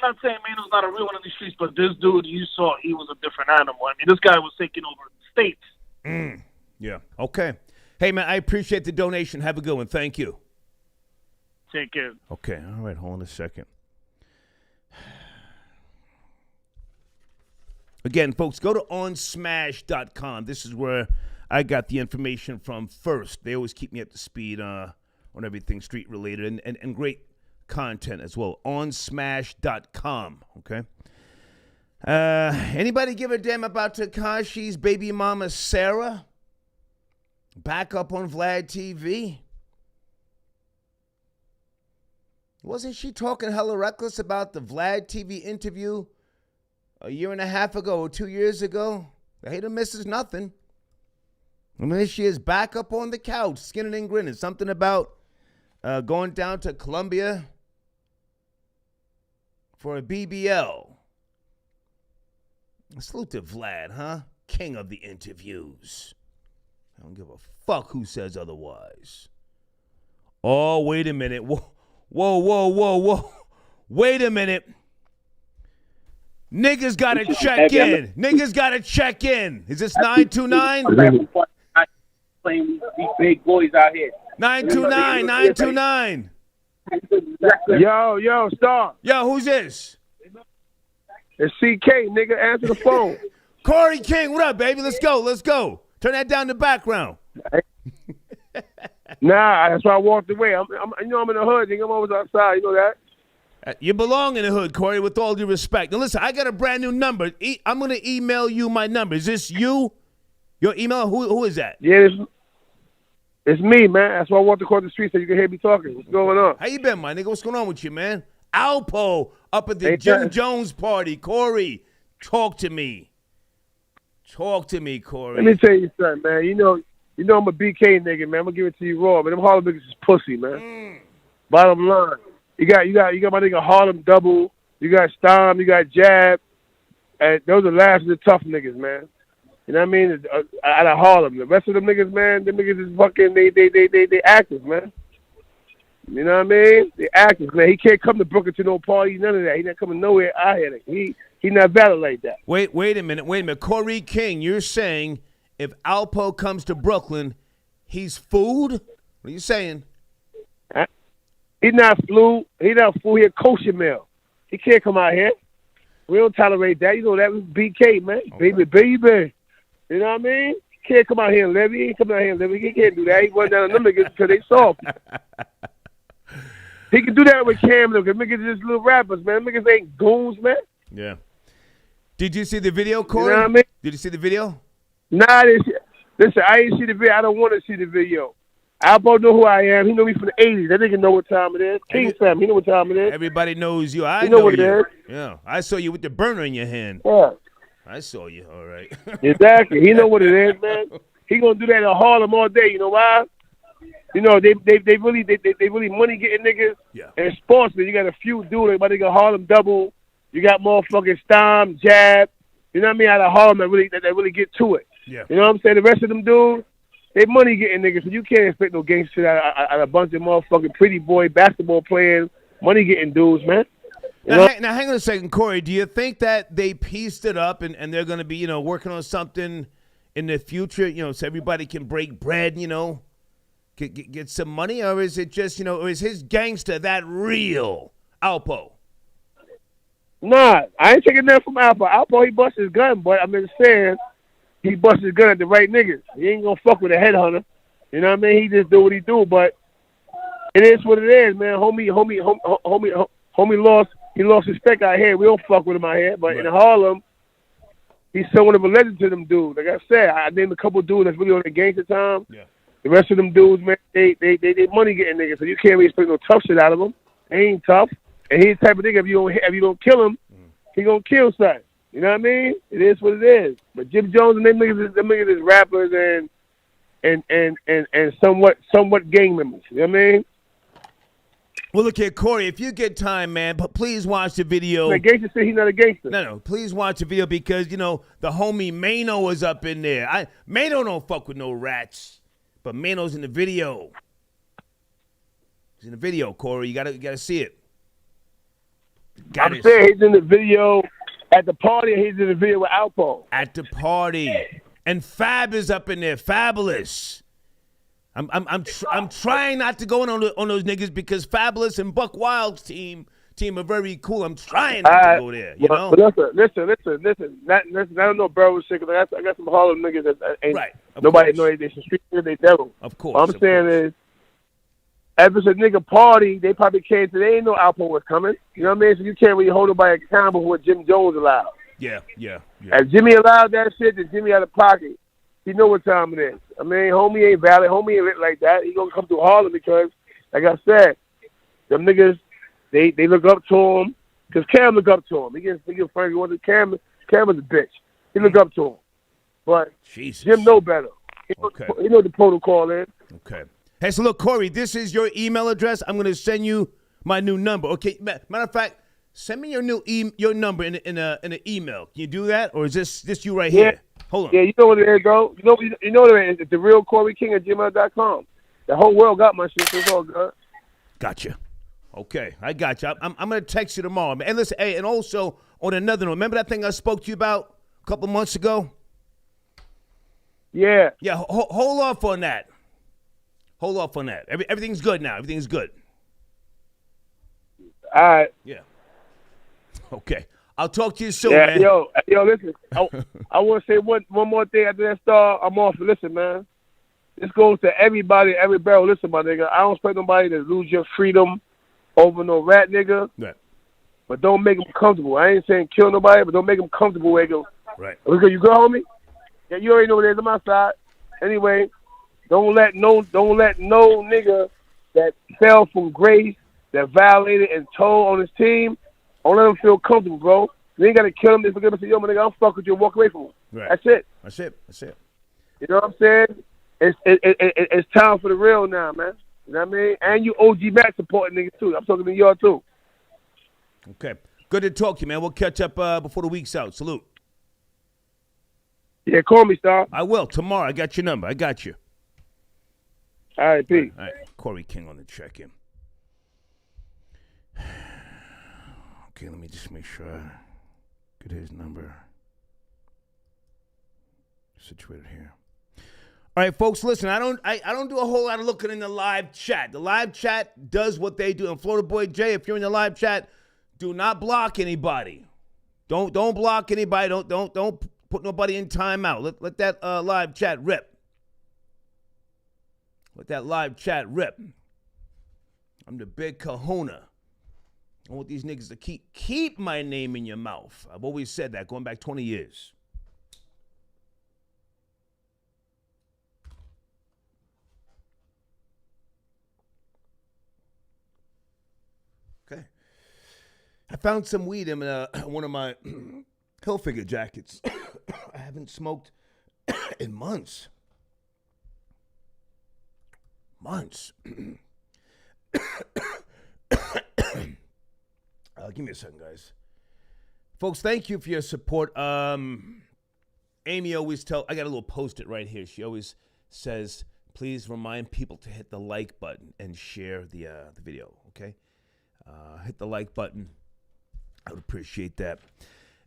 not saying Mano's not a real one in the streets, but this dude you saw, he was a different animal. I mean, this guy was taking over the states. Yeah. Okay. Hey man, I appreciate the donation. Have a good one. Thank you. Take care. Okay. All right. Hold on a second. Again, folks, go to onsmash.com. This is where I got the information from first. They always keep me up to speed on everything street related and great content as well. Onsmash.com. Okay. Anybody give a damn about Tekashi's baby mama Sarah? Back up on Vlad TV. Wasn't she talking hella reckless about the Vlad TV interview a year and a half ago or 2 years ago? The hater misses nothing. And there she is back up on the couch, skinning and grinning. Something about going down to Colombia for a BBL. Salute to Vlad, huh? King of the interviews. I don't give a fuck who says otherwise. Oh, wait a minute. Whoa. Wait a minute. Niggas gotta check in. Niggas gotta check in. Is this 929? Playing these big boys out here. 929. Yo, Star. Yo, who's this? It's CK, nigga. Answer the phone. Corey King, what up, baby? Let's go. Turn that down in the background. Nah, that's why I walked away. I'm in the hood, nigga. I'm always outside. You know that? You belong in the hood, Corey, with all due respect. Now, listen, I got a brand new number. I'm going to email you my number. Is this you? Your email? Who is that? Yeah, it's me, man. That's why I walked across the street so you can hear me talking. What's going on? How you been, my nigga? What's going on with you, man? Alpo up at the Jim Jones party. Corey, talk to me. Talk to me, Corey. Let me tell you something, man. You know I'm a BK nigga, man. I'm gonna give it to you raw, but them Harlem niggas is pussy, man. Bottom line, you got my nigga Harlem Double. You got Stom. You got Jab. And those are the last of the tough niggas, man. You know what I mean? Out of Harlem, the rest of them niggas, man, them niggas is fucking. They actors, man. You know what I mean? They actors, man. He can't come to Brooklyn to no party, none of that. He not coming nowhere out here. He not valid like that. Wait a minute. Corey King, you're saying if Alpo comes to Brooklyn, he's food? What are you saying? He not food. He a kosher meal. He can't come out here. We don't tolerate that. You know that was BK, man. Okay. Baby. You know what I mean? He can't come out here and live. He ain't coming out here and live. He can't do that. He went down on them niggas because they soft. He can do that with Cam, because niggas just little rappers, man. Niggas ain't goons, man. Yeah. Did you see the video, Corey? You know what I mean? Did you see the video? Nah, listen, I ain't see the video. I don't want to see the video. Alpo know who I am. He know me from the 80s. That nigga know what time it is. King Sam, he know what time it is. Everybody knows you. I know what you. it is. Yeah, I saw you with the burner in your hand. Yeah. I saw you. All right. Exactly. He know what it is, man. He gonna do that in Harlem all day. You know why? You know they really money getting niggas. Yeah. And sportsmen, you got a few dudes like my nigga Harlem Double. You got motherfucking Stom, Jab. You know what I mean? Out of Harlem that really get to it. Yeah. You know what I'm saying? The rest of them dudes, they money getting niggas, so you can't expect no gangster shit out of a bunch of motherfucking pretty boy basketball playing, money getting dudes, man. Now hang on a second, Corey. Do you think that they pieced it up and they're going to be, working on something in the future, so everybody can break bread, get some money? Or is it just, or is his gangster that real, Alpo? Nah, I ain't taking nothing from Alpo. Alpo, he bust his gun, but I'm just saying he bust his gun at the right niggas. He ain't going to fuck with a headhunter. You know what I mean? He just do what he do, but it is what it is, man. Homie lost. He lost respect out here. We don't fuck with him out here. But in Harlem, he's somewhat of a legend to them dudes. Like I said, I named a couple dudes that's really on the gangster time. Yeah. The rest of them dudes, man, they money getting niggas. So you can't really expect no tough shit out of them. They ain't tough. And he's the type of nigga, if you don't kill him, he gonna kill something. You know what I mean? It is what it is. But Jim Jones and them niggas is rappers and somewhat gang members. You know what I mean? Well, look here, Corey, if you get time, man, but please watch the video. The gangster said he's not a gangster. No, please watch the video because, the homie Mano is up in there. Mano don't fuck with no rats, but Mano's in the video. He's in the video, Corey. You gotta see it. I'm saying he's in the video at the party, and he's in the video with Alpo. At the party. And Fab is up in there. Fabulous. I'm trying not to go on those niggas because Fabulous and Buck Wild's team are very cool. I'm trying not to go there, you know? But listen. I don't know Burrow shit because I got some Harlem niggas that ain't nobody know they some street niggas, they devil. Of course. What I'm saying is, if it's a nigga party, they probably came to. They ain't know Alpo was coming. You know what I mean? So you can't really hold nobody accountable for what Jim Jones allowed. Yeah. If Jimmy allowed that shit, then Jimmy out of pocket. He know what time it is. I mean, homie ain't valid. Homie ain't lit like that. He gonna come through Harlem because, like I said, them niggas, they look up to him. Because Cam look up to him. He gets Frankie one. Cam is a bitch. He look up to him. But Jesus. Jim know better. He know what the protocol is. Okay. Hey, so look, Corey, this is your email address. I'm going to send you my new number. Okay. Matter of fact, send me your new your number in an email. Can you do that, or is this you right here? Hold on. Yeah, you know what it is, though. You know what it is. It's the real Corey King at gmail.com. The whole world got my shit, so it's all good. Gotcha. Okay, I got you. I'm going to text you tomorrow. And listen, hey, and also on another note, remember that thing I spoke to you about a couple months ago? Yeah. Yeah, hold off on that. Hold off on that. Everything's good now. Everything's good. All right. Yeah. Okay. I'll talk to you soon, Yeah, man. yo, listen. I want to say one more thing after that star. I'm off. Listen, man. This goes to everybody, every barrel. Listen, my nigga. I don't expect nobody to lose your freedom over no rat nigga. Right. But don't make them comfortable. I ain't saying kill nobody, but don't make them comfortable where they go. Right. Okay, you good, homie? Yeah, you already know what it is on my side. Anyway, don't let no nigga that fell from grace, that violated and told on his team, don't let him feel comfortable, bro. You ain't got to kill him. Just look at him and say, yo, my nigga, I'm fuck with you and walk away from him. Right. That's it. That's it. You know what I'm saying? It's time for the real now, man. You know what I mean? And you OG Mac supporting niggas, too. I'm talking to y'all, too. Okay. Good to talk to you, man. We'll catch up before the week's out. Salute. Yeah, call me, Star. I will. Tomorrow. I got your number. I got you. All right, peace. All right. Corey King on the check-in. Okay, let me just make sure I get his number situated here. All right, folks, listen, I don't do a whole lot of looking in the live chat. The live chat does what they do. And Florida Boy Jay, if you're in the live chat, do not block anybody. Don't block anybody. Don't put nobody in timeout. Let that live chat rip. Let that live chat rip. I'm the big kahuna. I want these niggas to keep my name in your mouth. I've always said that, going back 20 years. Okay. I found some weed in one of my Hilfiger jackets. I haven't smoked in months. Give me a second, guys. Folks, thank you for your support. Amy always I got a little post-it right here. She always says, please remind people to hit the like button and share the video, okay? Hit the like button. I would appreciate that.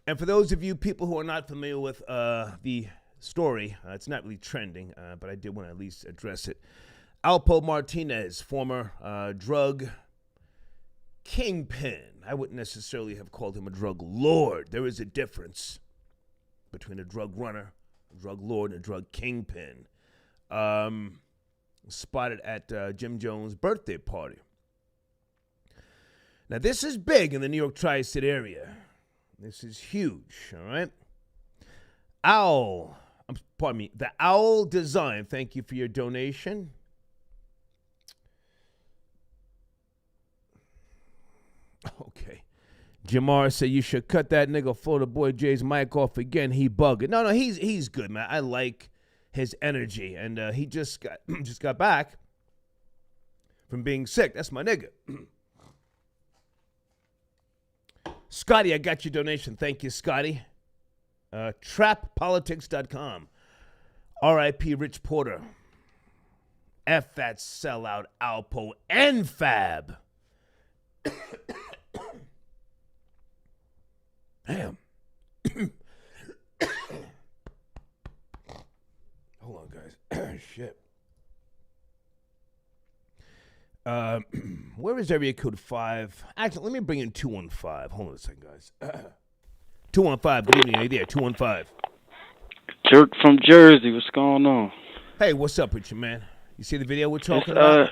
And for those of you people who are not familiar with the story, it's not really trending, but I did want to at least address it. Alpo Martinez, former drug kingpin. I wouldn't necessarily have called him a drug lord. There is a difference between a drug runner, a drug lord, and a drug kingpin. Spotted at Jim Jones' birthday party. Now, this is big in the New York Tri-State area. This is huge, all right? The Owl Design, thank you for your donation. Okay. Jamar said you should cut that nigga Florida Boy Jay's mic off again. He bugging. No, he's good, man. I like his energy, and he just got back from being sick. That's my nigga. Scotty, I got your donation. Thank you, Scotty. Trappolitics.com. R.I.P. Rich Porter. F that sellout Alpo and Fab. Damn. Hold on, guys. Shit. Where is area code 5? Actually, let me bring in 215. Hold on a second, guys. 215. Good evening. Are you there? 215. Jerk from Jersey. What's going on? Hey, what's up with you, man? You see the video we're talking about?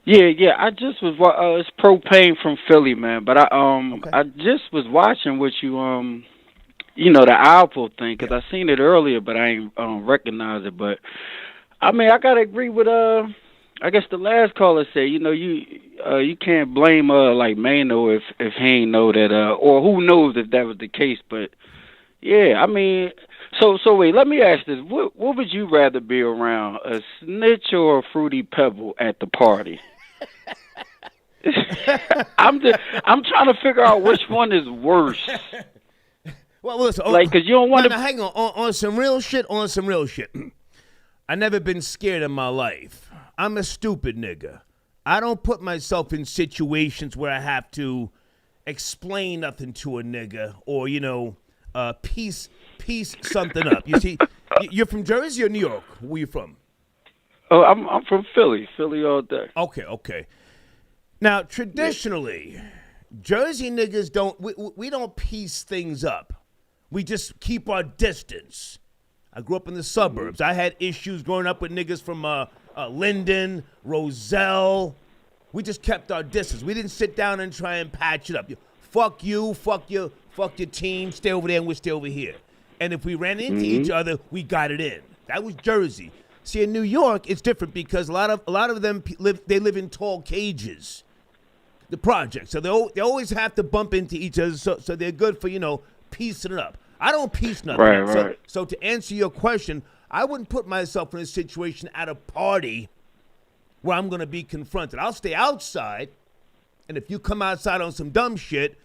Yeah. I just was it's Propane from Philly, man. But I Okay. I just was watching what you the Alpo thing, because I seen it earlier, but I ain't recognize it. But I mean, I gotta agree with I guess the last caller said, you can't blame like Mano if he ain't know that or who knows if that was the case. But yeah, I mean, so wait, let me ask this: what would you rather be around, a snitch or a fruity pebble at the party? I'm trying to figure out which one is worse. Well, listen, like, cause you don't want to. No, hang on some real shit. On some real shit. I never been scared in my life. I'm a stupid nigga. I don't put myself in situations where I have to explain nothing to a nigga or piece something up. You see, you're from Jersey or New York? Where you from? Oh, I'm from Philly all day. Okay. Now, traditionally, Jersey niggas we don't piece things up. We just keep our distance. I grew up in the suburbs. I had issues growing up with niggas from Linden, Roselle. We just kept our distance. We didn't sit down and try and patch it up. Fuck you, fuck your team, stay over there and we'll stay over here. And if we ran into each other, we got it in. That was Jersey. See, in New York, it's different because a lot of them live in tall cages, the projects. So they always have to bump into each other. So they're good for piecing it up. I don't piece nothing up. Right. So to answer your question, I wouldn't put myself in a situation at a party where I'm going to be confronted. I'll stay outside, and if you come outside on some dumb shit,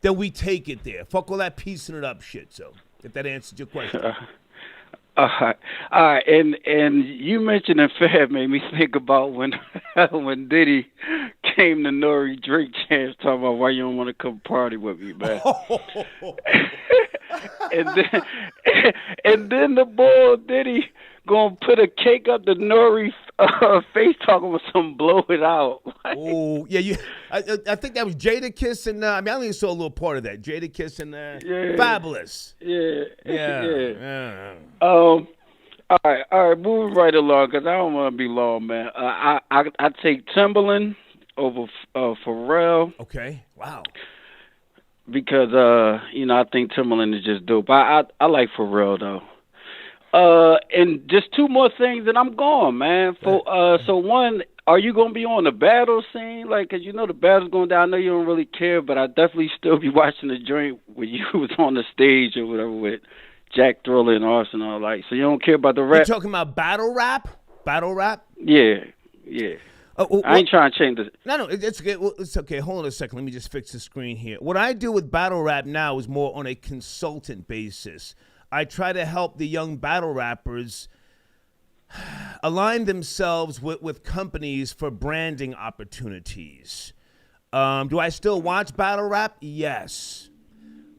then we take it there. Fuck all that piecing it up shit. So if that answers your question. All right, and you mentioning Fab made me think about when Diddy came to Nori Drake Chance talking about why you don't want to come party with me, man. and then the boy Diddy gonna put a cake up the Nori face talking about some blow it out. Oh yeah, I think that was Jadakiss and I only saw a little part of that. Jadakiss and Fabulous. Yeah. All right, moving right along because I don't want to be long, man. I take Timberland over Pharrell. Okay. Wow. Because I think Timberland is just dope. I like Pharrell though. And just two more things, and I'm gone, man. So one, are you gonna be on the battle scene? Like, cause the battle's going down. I know you don't really care, but I definitely still be watching the joint when you was on the stage or whatever with Jack Thriller and Arsenal. Like, so you don't care about the rap? You talking about battle rap? Battle rap? Yeah. I ain't trying to change this. No, it's okay. Well, it's okay. Hold on a second. Let me just fix the screen here. What I do with battle rap now is more on a consultant basis. I try to help the young battle rappers align themselves with companies for branding opportunities. Do I still watch battle rap? Yes.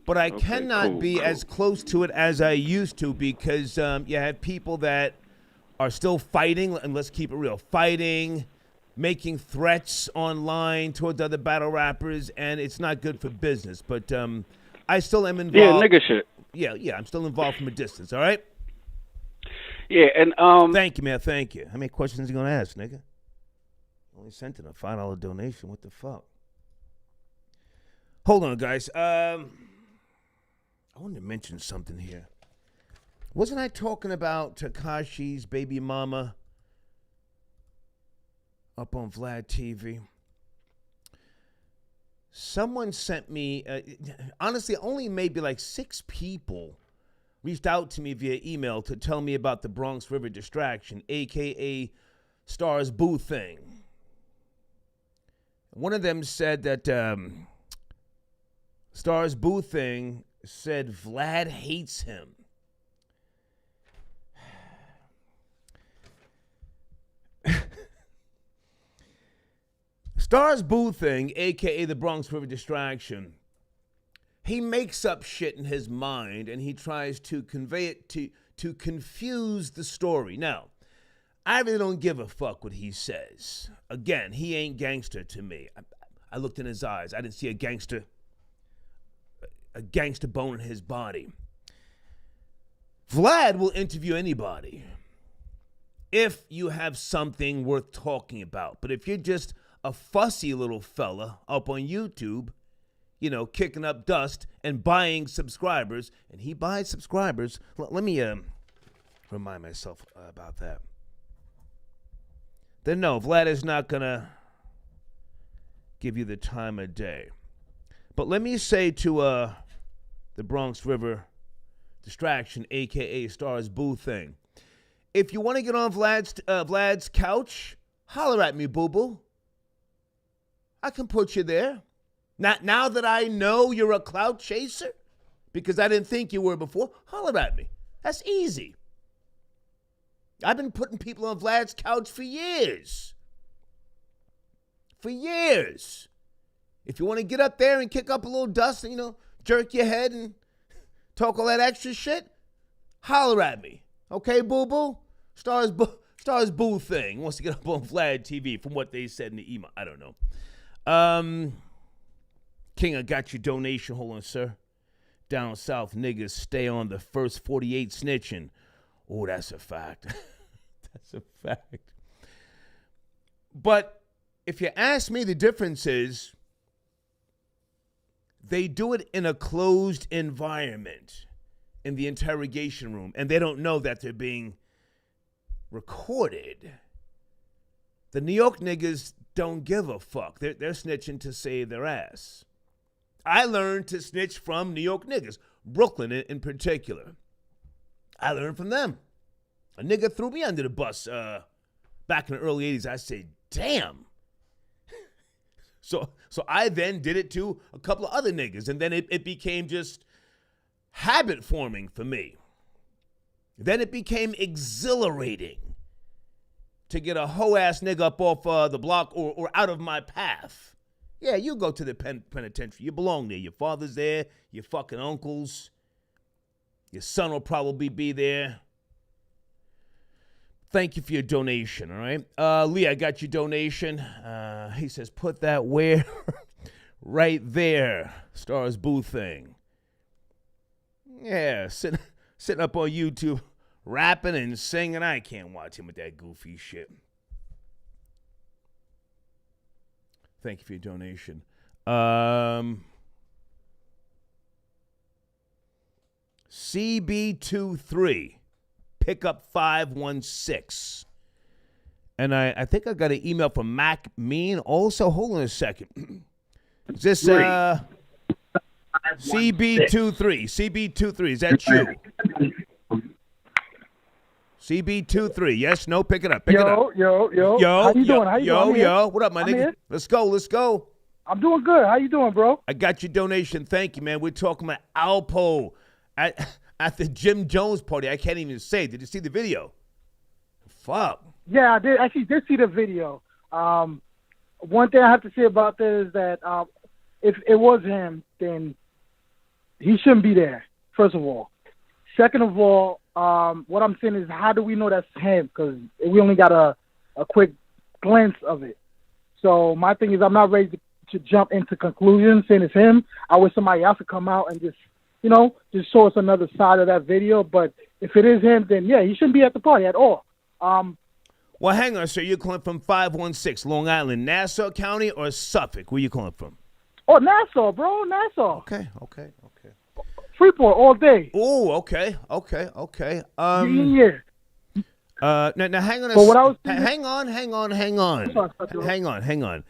But I cannot be as close to it as I used to because you have people that are still fighting, and let's keep it real, fighting, making threats online towards other battle rappers, and it's not good for business. But I still am involved. Yeah, nigga shit. Yeah, I'm still involved from a distance, all right? Yeah, and Thank you, man, thank you. How many questions are you going to ask, nigga? Only sent in a $5 donation. What the fuck? Hold on, guys. I wanted to mention something here. Wasn't I talking about Tekashi's baby mama up on Vlad TV? Someone sent me, honestly, only maybe like 6 people reached out to me via email to tell me about the Bronx River distraction, a.k.a. Stars Boo thing. One of them said that Stars Boo thing said Vlad hates him. Stars Boo thing, a.k.a. the Bronx River distraction, he makes up shit in his mind and he tries to convey it to confuse the story. Now, I really don't give a fuck what he says. Again, he ain't gangster to me. I looked in his eyes. I didn't see a gangster bone in his body. Vlad will interview anybody if you have something worth talking about. But if you're just a fussy little fella up on YouTube, kicking up dust and buying subscribers, and he buys subscribers. Let me remind myself about that. Then no, Vlad is not going to give you the time of day. But let me say to the Bronx River Distraction, a.k.a. Stars Boo thing, if you want to get on Vlad's couch, holler at me, boo-boo. I can put you there. Now that I know you're a clout chaser, because I didn't think you were before, holler at me. That's easy. I've been putting people on Vlad's couch for years. For years. If you want to get up there and kick up a little dust and, jerk your head and talk all that extra shit, holler at me. Okay, boo-boo? Stars Boo thing wants to get up on Vlad TV from what they said in the email. I don't know. King, I got your donation. Hold on, sir. Down south niggas stay on the first 48 snitching. Oh, that's a fact. That's a fact. But if you ask me, the difference is they do it in a closed environment in the interrogation room, and they don't know that they're being recorded. The New York niggas don't give a fuck. They're snitching to save their ass. I learned to snitch from New York niggas, Brooklyn in particular. I learned from them. A nigga threw me under the bus back in the early 80s. I said, damn. So I then did it to a couple of other niggas, and then it became just habit forming for me. Then it became exhilarating to get a hoe-ass nigga up off the block or out of my path. Yeah, you go to the penitentiary. You belong there. Your father's there. Your fucking uncles. Your son will probably be there. Thank you for your donation, all right? Lee, I got your donation. He says, put that where? Right there. Stars Boo thing. Yeah, sitting up on YouTube, rapping and singing. I can't watch him with that goofy shit. Thank you for your donation. CB23, pickup 516. And I think I got an email from Mac Mean. Also, hold on a second. Is this CB23? CB23, is that you? CB23, yes, no, pick it up, pick it up. Yo. How you doing? How you doing? Yo, what up, my nigga? Here. Let's go. I'm doing good. How you doing, bro? I got your donation. Thank you, man. We're talking about Alpo at the Jim Jones party. I can't even say. Did you see the video? Fuck. Yeah, I did. Actually, did see the video. One thing I have to say about this is that if it was him, then he shouldn't be there, first of all. Second of all, what I'm saying is, how do we know that's him? Because we only got a quick glance of it. So my thing is, I'm not ready to jump into conclusions saying it's him. I wish somebody else would come out and just show us another side of that video. But if it is him, then yeah, he shouldn't be at the party at all. Well, hang on, sir. You're calling from 516 Long Island, Nassau County or Suffolk? Where you calling from? Oh, Nassau, bro, Nassau. Okay. Freeport all day. Oh, okay. Yeah. Now hang on. But what I was Hang on.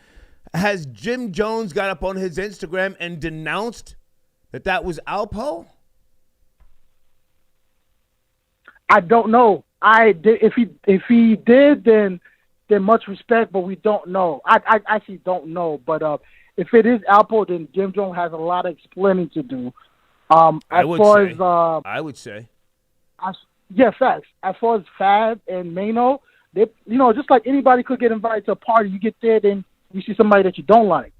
Has Jim Jones got up on his Instagram and denounced that was Alpo? I don't know. If he did, then much respect, but we don't know. I actually don't know. But if it is Alpo, then Jim Jones has a lot of explaining to do. I would say. Yeah, facts. As far as Fab and Mano, they, just like anybody could get invited to a party, you get there, then you see somebody that you don't like.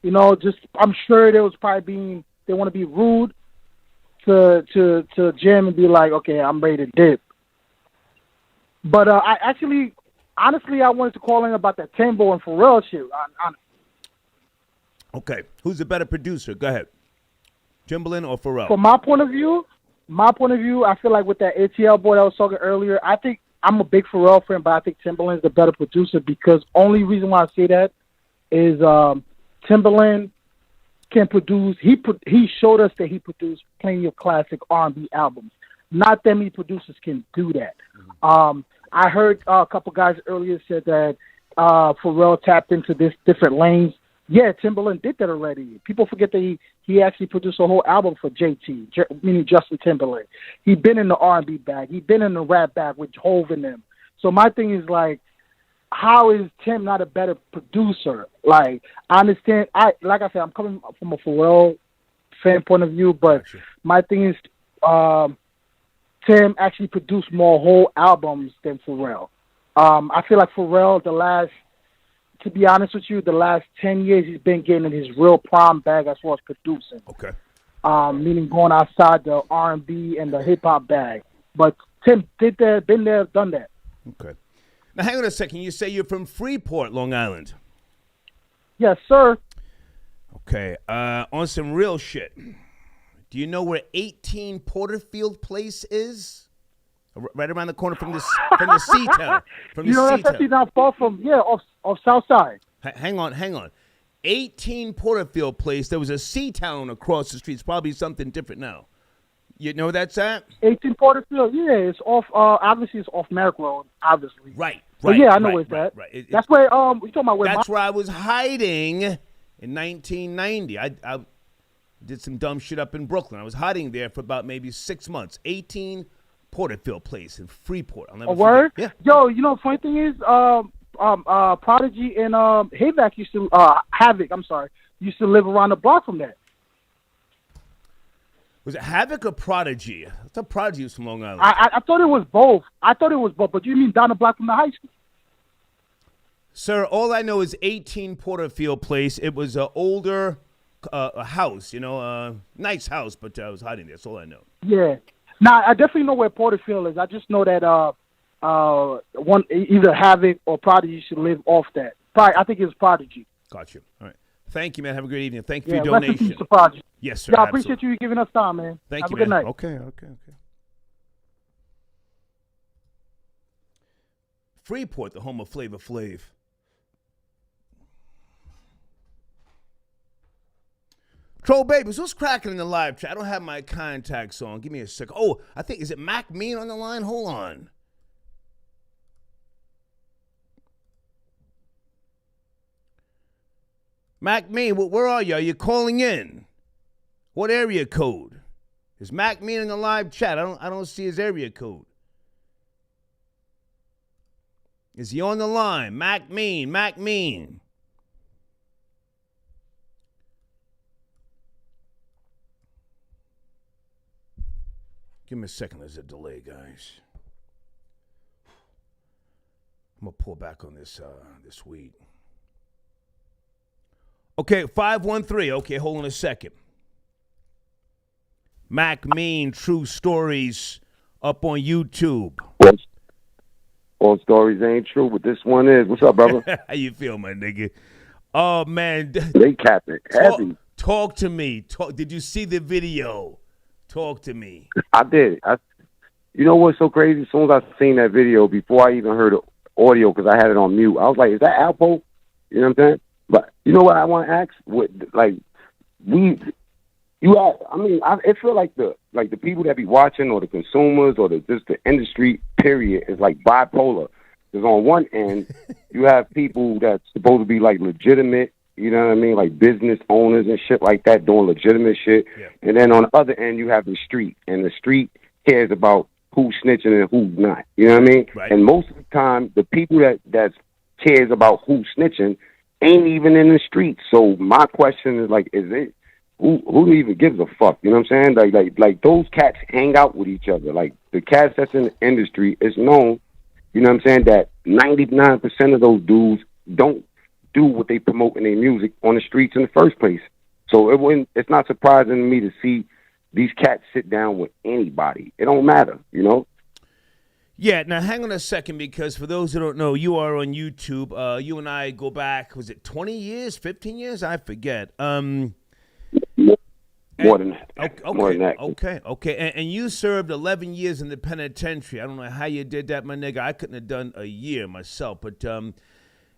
I'm sure they want to be rude to Jim and be like, okay, I'm ready to dip. But honestly, I wanted to call in about that Timbo and Pharrell shit. Okay, who's the better producer? Go ahead. Timbaland or Pharrell? From my point of view, I feel like with that ATL boy that I was talking earlier, I think I'm a big Pharrell fan, but I think Timbaland's the better producer because only reason why I say that is Timbaland can produce. He showed us that he produced plenty of classic R&B albums. Not that many producers can do that. I heard a couple guys earlier said that Pharrell tapped into this different lanes. Yeah, Timbaland did that already. People forget that he actually produced a whole album for JT, meaning Justin Timberlake. He'd been in the R&B bag. He'd been in the rap bag with Hov in them. So my thing is, like, how is Tim not a better producer? Like, I understand. Like I said, I'm coming from a Pharrell fan point of view, but my thing is Tim actually produced more whole albums than Pharrell. I feel like Pharrell, to be honest with you, the last 10 years he's been getting in his real prime bag as far as producing. Okay. Meaning going outside the R&B and the hip-hop bag. But Tim did that, been there, done that. Okay. Now, hang on a second. You say you're from Freeport, Long Island. Yes, sir. Okay. On some real shit. Do you know where 18 Porterfield Place is? Right around the corner from the Sea-Town. That's actually not far from, off South Side. Hang on. 18 Porterfield Place. There was a Sea-Town across the street. It's probably something different now. You know where that's at? 18 Porterfield, yeah. It's off, obviously it's off Merrick Road, obviously. Right. But yeah, I know where it's at. Right. That's where, you talking about where that's where I was hiding in 1990. I did some dumb shit up in Brooklyn. I was hiding there for about maybe 6 months. 18 Porterfield Place in Freeport. I'll never forget. Word? Yeah. Yo, you know, funny thing is, Prodigy and Havoc used to used to live around the block from that. Was it Havoc or Prodigy? I thought Prodigy was from Long Island. I thought it was both. But you mean down the block from the high school? Sir, all I know is 18 Porterfield Place. It was an older house, nice house, but I was hiding there. That's all I know. Yeah. Now, I definitely know where Porterfield is. I just know that one either Havoc or Prodigy should live off that. I think it's Prodigy. Got you. All right. Thank you, man. Have a great evening. Thank you for your rest in donation. peace to Prodigy. Yes, sir. Yeah, I appreciate you giving us time, man. Thank Have you, a good man. night. Okay. Freeport, the home of Flavor Flav. Troll Babies, what's cracking in the live chat? I don't have my contacts on. Give me a sec. Oh, I think, is it Mac Mean on the line? Hold on. Mac Mean, where are you? Are you calling in? What area code? Is Mac Mean in the live chat? I don't see his area code. Is he on the line? Mac Mean. Give me a second. There's a delay, guys. I'm going to pull back on this weed. Okay, 513. Okay, hold on a second. Mac Mean, True Stories, up on YouTube. All stories ain't true, but this one is. What's up, brother? How you feel, my nigga? Oh, man. They capping heavy. Talk to me. Did you see the video? Talk to me. I did. You know what's so crazy? As soon as I seen that video, before I even heard the audio, because I had it on mute, I was like, is that Alpo? You know what I'm saying? But you know what I want to ask? I feel like the people that be watching, or the consumers, or just the industry, period, is like bipolar. Because on one end, you have people that's supposed to be like legitimate, you know what I mean, like business owners and shit like that, doing legitimate shit. Yeah. And then on the other end, you have the street, and the street cares about who's snitching and who's not. You know what I mean? Right. And most of the time, the people that cares about who's snitching ain't even in the streets. So my question is like, is it who even gives a fuck? You know what I'm saying? Like those cats hang out with each other. Like the cats that's in the industry, it's known, you know what I'm saying, that 99% of those dudes don't do what they promote in their music on the streets in the first place. So it's not surprising to me to see these cats sit down with anybody. It don't matter, you know? Yeah, now hang on a second, because for those who don't know, you are on YouTube. You and I go back, was it 20 years, 15 years? I forget. More than that. Okay, More than that. Okay. And you served 11 years in the penitentiary. I don't know how you did that, my nigga. I couldn't have done a year myself, but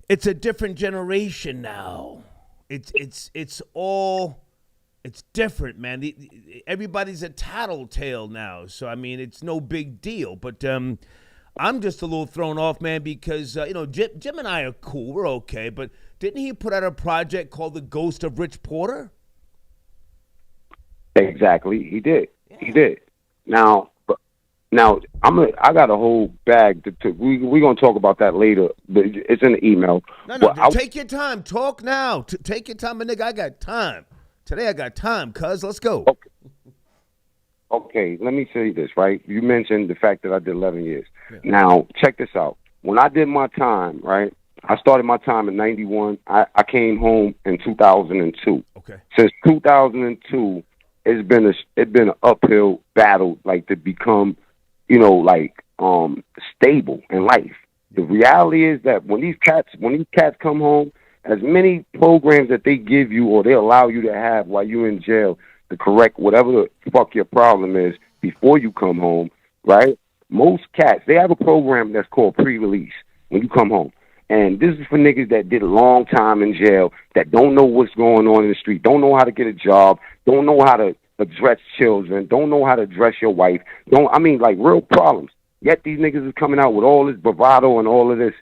it's a different generation now. It's all it's different, man. Everybody's a tattletale now, so I mean, it's no big deal. But I'm just a little thrown off, man, because Jim and I are cool, we're okay. But didn't he put out a project called The Ghost of Rich Porter? Exactly, he did. Yeah. He did. Now I got a whole bag. We're gonna talk about that later. But it's in the email. No, take your time. Talk now. Take your time, my nigga. I got time. Today I got time, cuz. Let's go. Okay, let me say this, right? You mentioned the fact that I did 11 years. Yeah. Now, check this out. When I did my time, right, I started my time in 91. I came home in 2002. Okay. Since 2002, it's been an uphill battle, like, to become, stable in life. The reality is that when these cats come home, as many programs that they give you or they allow you to have while you're in jail to correct whatever the fuck your problem is before you come home, right? Most cats, they have a program that's called pre-release when you come home. And this is for niggas that did a long time in jail, that don't know what's going on in the street, don't know how to get a job, don't know how to address children, don't know how to address your wife, real problems. Yet these niggas is coming out with all this bravado and all of this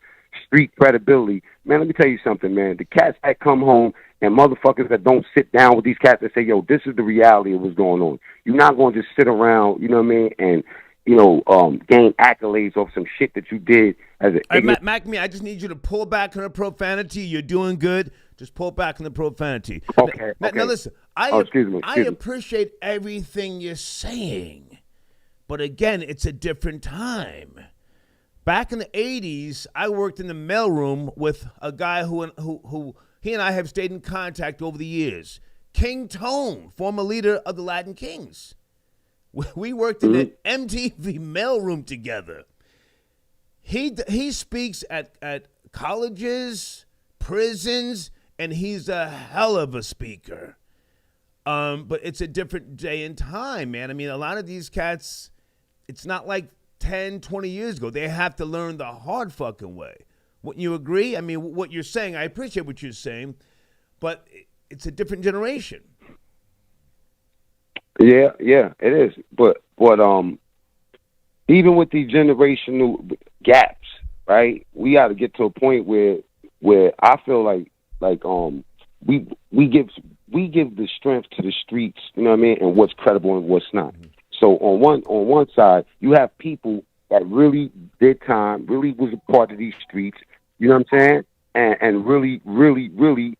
street credibility. Man, let me tell you something, man. The cats that come home and motherfuckers that don't sit down with these cats and say, yo, this is the reality of what's going on. You're not going to just sit around, you know what I mean, and, gain accolades off some shit that you did as a... Mac, I just need you to pull back on the profanity. You're doing good. Just pull back on the profanity. Okay. Now listen, I appreciate everything you're saying. But again, it's a different time. Back in the 80s, I worked in the mailroom with a guy who he and I have stayed in contact over the years. King Tone, former leader of the Latin Kings. We worked in the MTV mailroom together. He speaks at colleges, prisons, and he's a hell of a speaker. But it's a different day and time, man. I mean, a lot of these cats, it's not like 10, 20 years ago. They have to learn the hard fucking way. Wouldn't you agree? I mean, what you're saying, I appreciate what you're saying, but it's a different generation. Yeah, it is. But even with these generational gaps, right? We got to get to a point where I feel like we give the strength to the streets, you know what I mean, and what's credible and what's not. Mm-hmm. So on one side, you have people that really did time, really was a part of these streets, you know what I'm saying, and really, really, really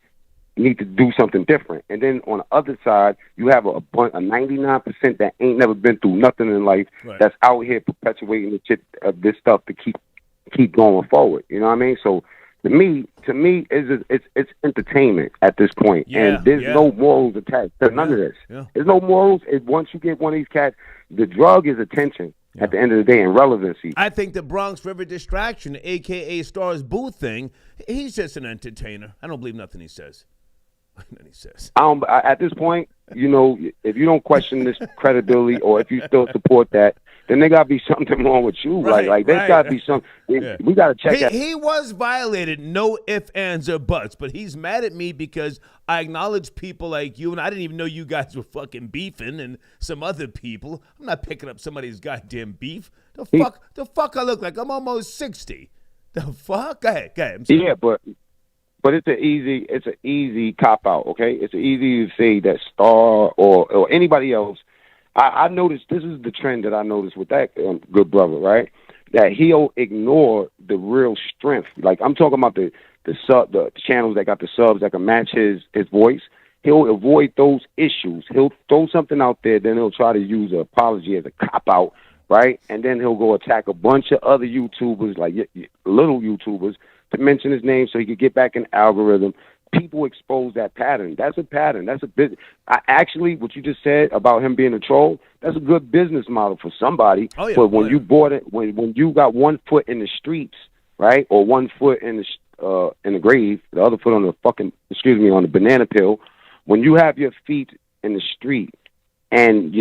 need to do something different. And then on the other side, you have a 99% that ain't never been through nothing in life, right, that's out here perpetuating the shit of this stuff to keep going forward. You know what I mean? So to me, it's entertainment at this point, and there's no morals attached to none of this. Yeah. There's no morals. Once you get one of these cats, the drug is attention at the end of the day and relevancy. I think the Bronx River Distraction, a.k.a. Stars Booth thing, he's just an entertainer. I don't believe nothing he says. He says. At this point, if you don't question this credibility or if you still support that, then there got to be something wrong with you. Right, there's got to be some. We got to check that. He was violated, no ifs, ands, or buts, but he's mad at me because I acknowledge people like you, and I didn't even know you guys were fucking beefing and some other people. I'm not picking up somebody's goddamn beef. The fuck I look like? I'm almost 60. The fuck? Go ahead. Yeah, but it's an easy cop out, okay? It's easy to say that Star or anybody else. I noticed, this is the trend that I noticed with that good brother, right? That he'll ignore the real strength. Like, I'm talking about the channels that got the subs that can match his voice. He'll avoid those issues. He'll throw something out there, then he'll try to use an apology as a cop out, right? And then he'll go attack a bunch of other YouTubers, like little YouTubers, to mention his name so he could get back in the algorithm. People expose that pattern. That's a pattern. That's a business. Actually, what you just said about him being a troll, that's a good business model for somebody. Oh, yeah. But when you bought it, when you got 1 foot in the streets, right, or 1 foot in the grave, the other foot on the banana peel, when you have your feet in the street and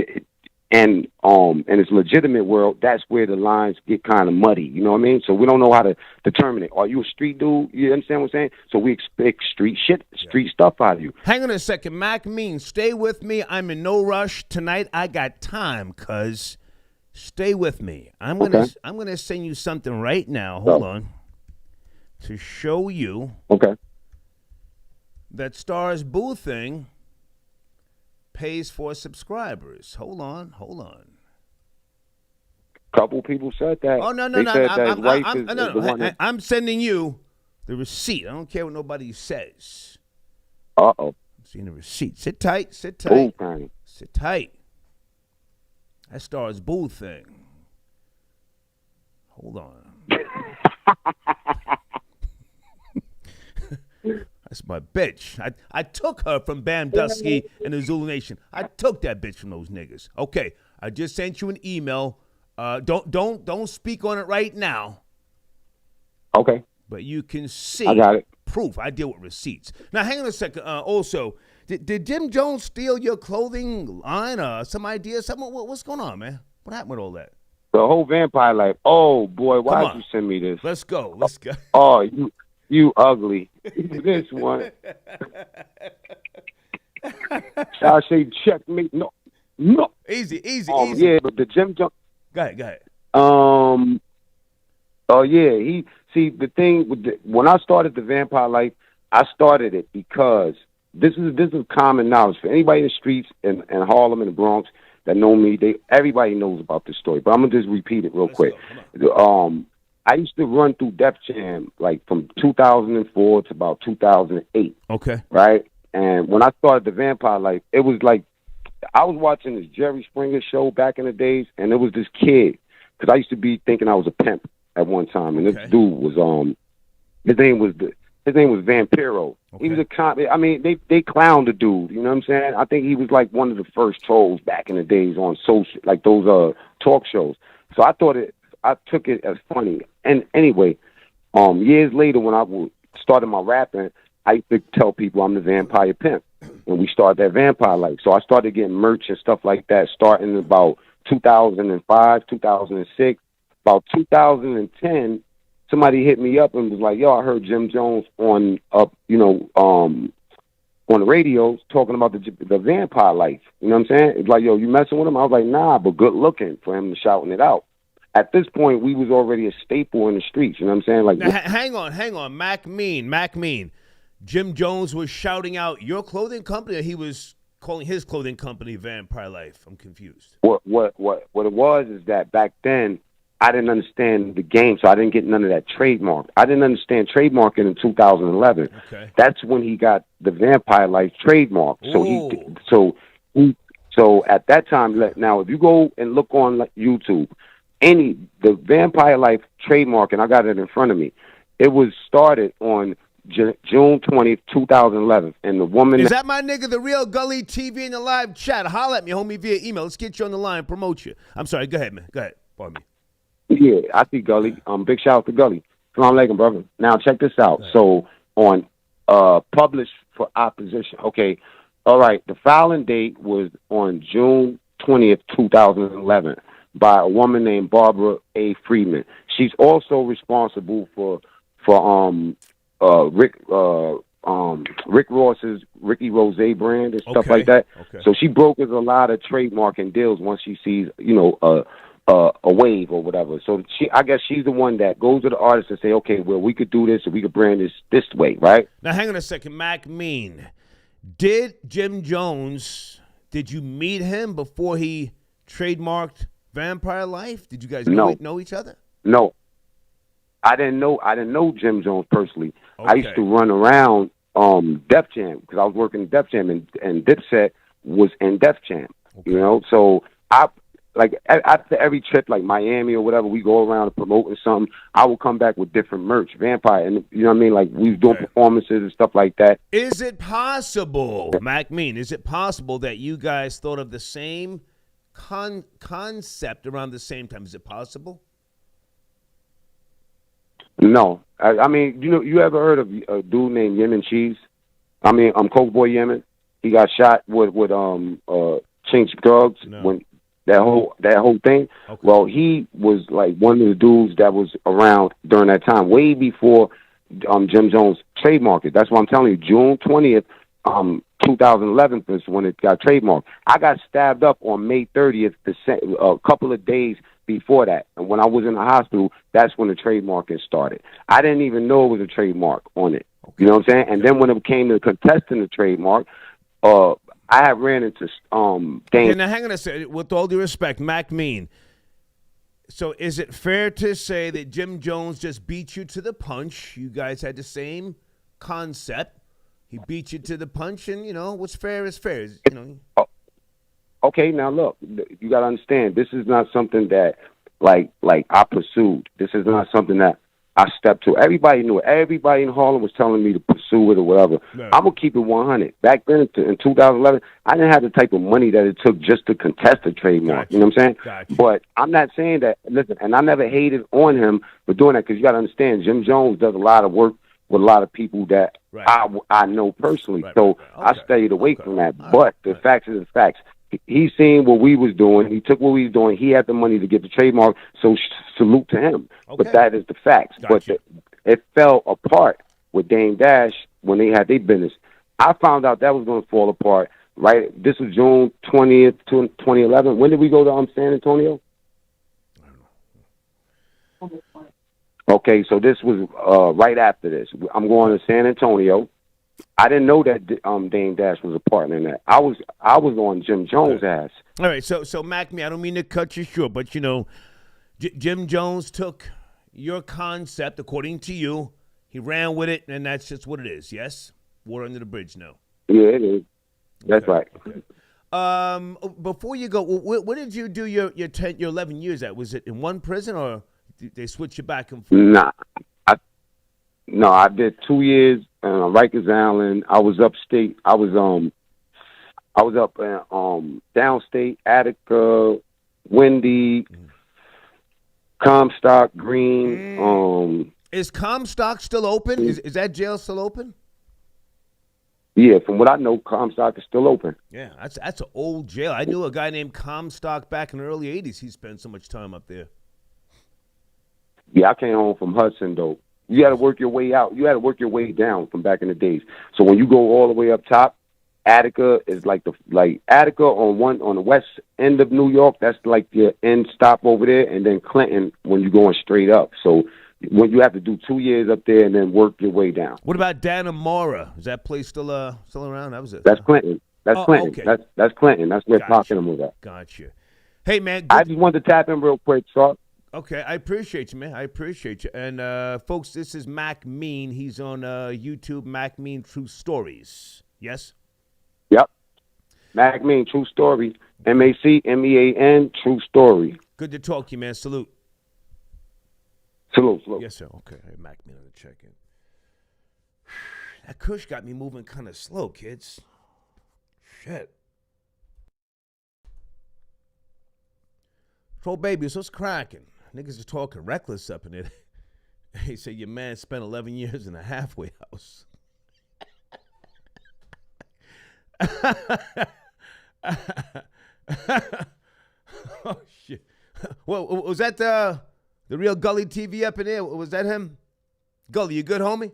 and it's legitimate world, that's where the lines get kind of muddy. You know what I mean? So we don't know how to determine it. Are you a street dude? You understand what I'm saying? So we expect street stuff out of you. Hang on a second, Mac Mean. Stay with me. I'm in no rush tonight. I got time, cuz. Stay with me. I'm gonna send you something right now. Hold on. To show you. Okay. That Stars Boothing pays for subscribers. Hold on. Couple people said that. Oh, no. I'm sending you the receipt. I don't care what nobody says. Uh-oh. I'm seeing the receipt. Sit tight. Ooh, Connie. Sit tight. That Stars Boothing. Hold on. That's my bitch. I took her from Bam Dusky and the Zulu Nation. I took that bitch from those niggas. Okay, I just sent you an email. Don't speak on it right now. Okay. But you can see. I got it. Proof. I deal with receipts. Now, hang on a second. Also, did Jim Jones steal your clothing line? Some idea? What's going on, man? What happened with all that? The whole vampire life. Oh boy, why did you send me this? Let's go. Oh, you ugly. This one. I say checkmate. No. Easy. Yeah, but the Jim Jones. Go ahead. Oh yeah, the thing with when I started the vampire life, I started it because this is common knowledge for anybody in the streets in Harlem and the Bronx that know me. Everybody knows about this story, but I'm gonna just repeat it real quick. I used to run through Def Jam like from 2004 to about 2008. Okay. Right? And when I started the vampire life, it was like I was watching this Jerry Springer show back in the days, and there was this kid, because I used to be thinking I was a pimp at one time, and this dude was his name was Vampiro. Okay. He was a they clowned the dude. You know what I'm saying? I think he was like one of the first trolls back in the days on social, like those talk shows. So I took it as funny. And anyway, years later when I started my rapping, I used to tell people I'm the vampire pimp. And we started that vampire life. So I started getting merch and stuff like that starting about 2005, 2006. About 2010, somebody hit me up and was like, yo, I heard Jim Jones on the radio talking about the vampire life. You know what I'm saying? It's like, yo, you messing with him? I was like, nah, but good looking for him to shouting it out. At this point, we was already a staple in the streets. You know what I'm saying? Like, now, hang on. Mac Mean. Jim Jones was shouting out your clothing company, or he was calling his clothing company Vampire Life? I'm confused. What it was is that back then I didn't understand the game, so I didn't get none of that trademark. I didn't understand trademarking in 2011. Okay. That's when he got the Vampire Life trademark. So at that time, now if you go and look on YouTube, the Vampire Life trademark, and I got it in front of me, it was started on June 20th, 2011, and the woman... Is that my nigga, the Real Gully TV in the live chat? Holla at me, homie, via email. Let's get you on the line, promote you. I'm sorry, go ahead, man. Go ahead. Pardon me. Yeah, I see Gully. Big shout out to Gully. Salam alaikum, brother. Now, check this out. Right. So, on published for opposition. Okay, all right. The filing date was on June 20th, 2011 by a woman named Barbara A. Freeman. She's also responsible for Rick Ross's Ricky Rose brand and stuff like that. Okay. So she brokers a lot of trademarking deals once she sees, a wave or whatever. So I guess she's the one that goes to the artist and say, okay, well, we could do this and we could brand this way, right? Now, hang on a second, Mac Mean. Did Jim Jones, did you meet him before he trademarked Vampire Life? Did you guys know each other? No. I didn't know Jim Jones personally. Okay. I used to run around Def Jam because I was working in Def Jam and Dipset was in Def Jam. Okay. So after every trip, like Miami or whatever, we go around and promoting something, I will come back with different merch, Vampire, and you know what I mean? Like we was doing performances and stuff like that. Is it possible, Mac Mean, that you guys thought of the same concept around the same time? Is it possible? No. I mean, you ever heard of a dude named Yemen Cheese? I mean, Coke Boy Yemen. He got shot with Chinch drugs when that whole thing. Okay. Well, he was like one of the dudes that was around during that time, way before Jim Jones trademarked it. That's why I'm telling you, June 20th, 2011 is when it got trademarked. I got stabbed up on May 30th, a couple of days before that. And when I was in the hospital, that's when the trademarking started. I didn't even know it was a trademark on it. Okay. You know what I'm saying? And then when it came to contesting the trademark, I had ran into Okay, now hang on a second. With all due respect, Mac Mean. So is it fair to say that Jim Jones just beat you to the punch? You guys had the same concept. He beat you to the punch, and, you know, what's fair is fair. You know. Okay, now look, you got to understand, this is not something that, like I pursued. This is not something that I stepped to. Everybody knew it. Everybody in Harlem was telling me to pursue it or whatever. Right. I'm going to keep it 100. Back then, in 2011, I didn't have the type of money that it took just to contest a trademark. Gotcha. You know what I'm saying? Gotcha. But I'm not saying that, listen, and I never hated on him for doing that, because you got to understand, Jim Jones does a lot of work with a lot of people that I know personally. So I stayed away from that. But the facts is the facts. He seen what we was doing. He took what we was doing. He had the money to get the trademark, so salute to him. Okay. But that is the facts. Gotcha. But it fell apart with Dame Dash when they had their business. I found out that was going to fall apart, right? This was June 20th, 2011. When did we go to San Antonio? Okay, so this was right after this. I'm going to San Antonio. I didn't know that Dame Dash was a partner in that. I was on Jim Jones' ass. All right, so Mac, I don't mean to cut you short, but you know, Jim Jones took your concept, according to you, he ran with it, and that's just what it is. Yes, water under the bridge. No. Yeah, it is. That's right. Okay. Before you go, where did you do your 11 years at? Was it in one prison, or did they switch you back and forth? Nah, I did 2 years. Rikers Island. I was upstate. I was up downstate, Attica, Windy, Comstock, Green. Is Comstock still open? Is that jail still open? Yeah, from what I know, Comstock is still open. Yeah, that's an old jail. I knew a guy named Comstock back in the early 80s. He spent so much time up there. Yeah, I came home from Hudson, though. You got to work your way out. You had to work your way down from back in the days. So when you go all the way up top, Attica is like Attica on the west end of New York. That's like your end stop over there, and then Clinton when you're going straight up. So when you have to do 2 years up there and then work your way down. What about Dannemora? Is that place still around? That was it. That's Clinton. That's Clinton. Okay. That's Clinton. That's where Parkingham was at. Gotcha. Hey man, I just wanted to tap in real quick, Sharp. Okay, I appreciate you, man. I appreciate you. And, folks, this is Mac Mean. He's on YouTube, Mac Mean True Stories. Yes? Yep. Mac Mean True Story. MACMEAN True Story. Good to talk to you, man. Salute. Salute. Yes, sir. Okay. Hey, Mac Mean on the check-in. That Kush got me moving kind of slow, kids. Shit. Troll babies, what's cracking? Niggas is talking reckless up in it. He said your man spent 11 years in a halfway house. Oh, shit. Well, was that the real Gully TV up in there? Was that him? Gully, you good, homie?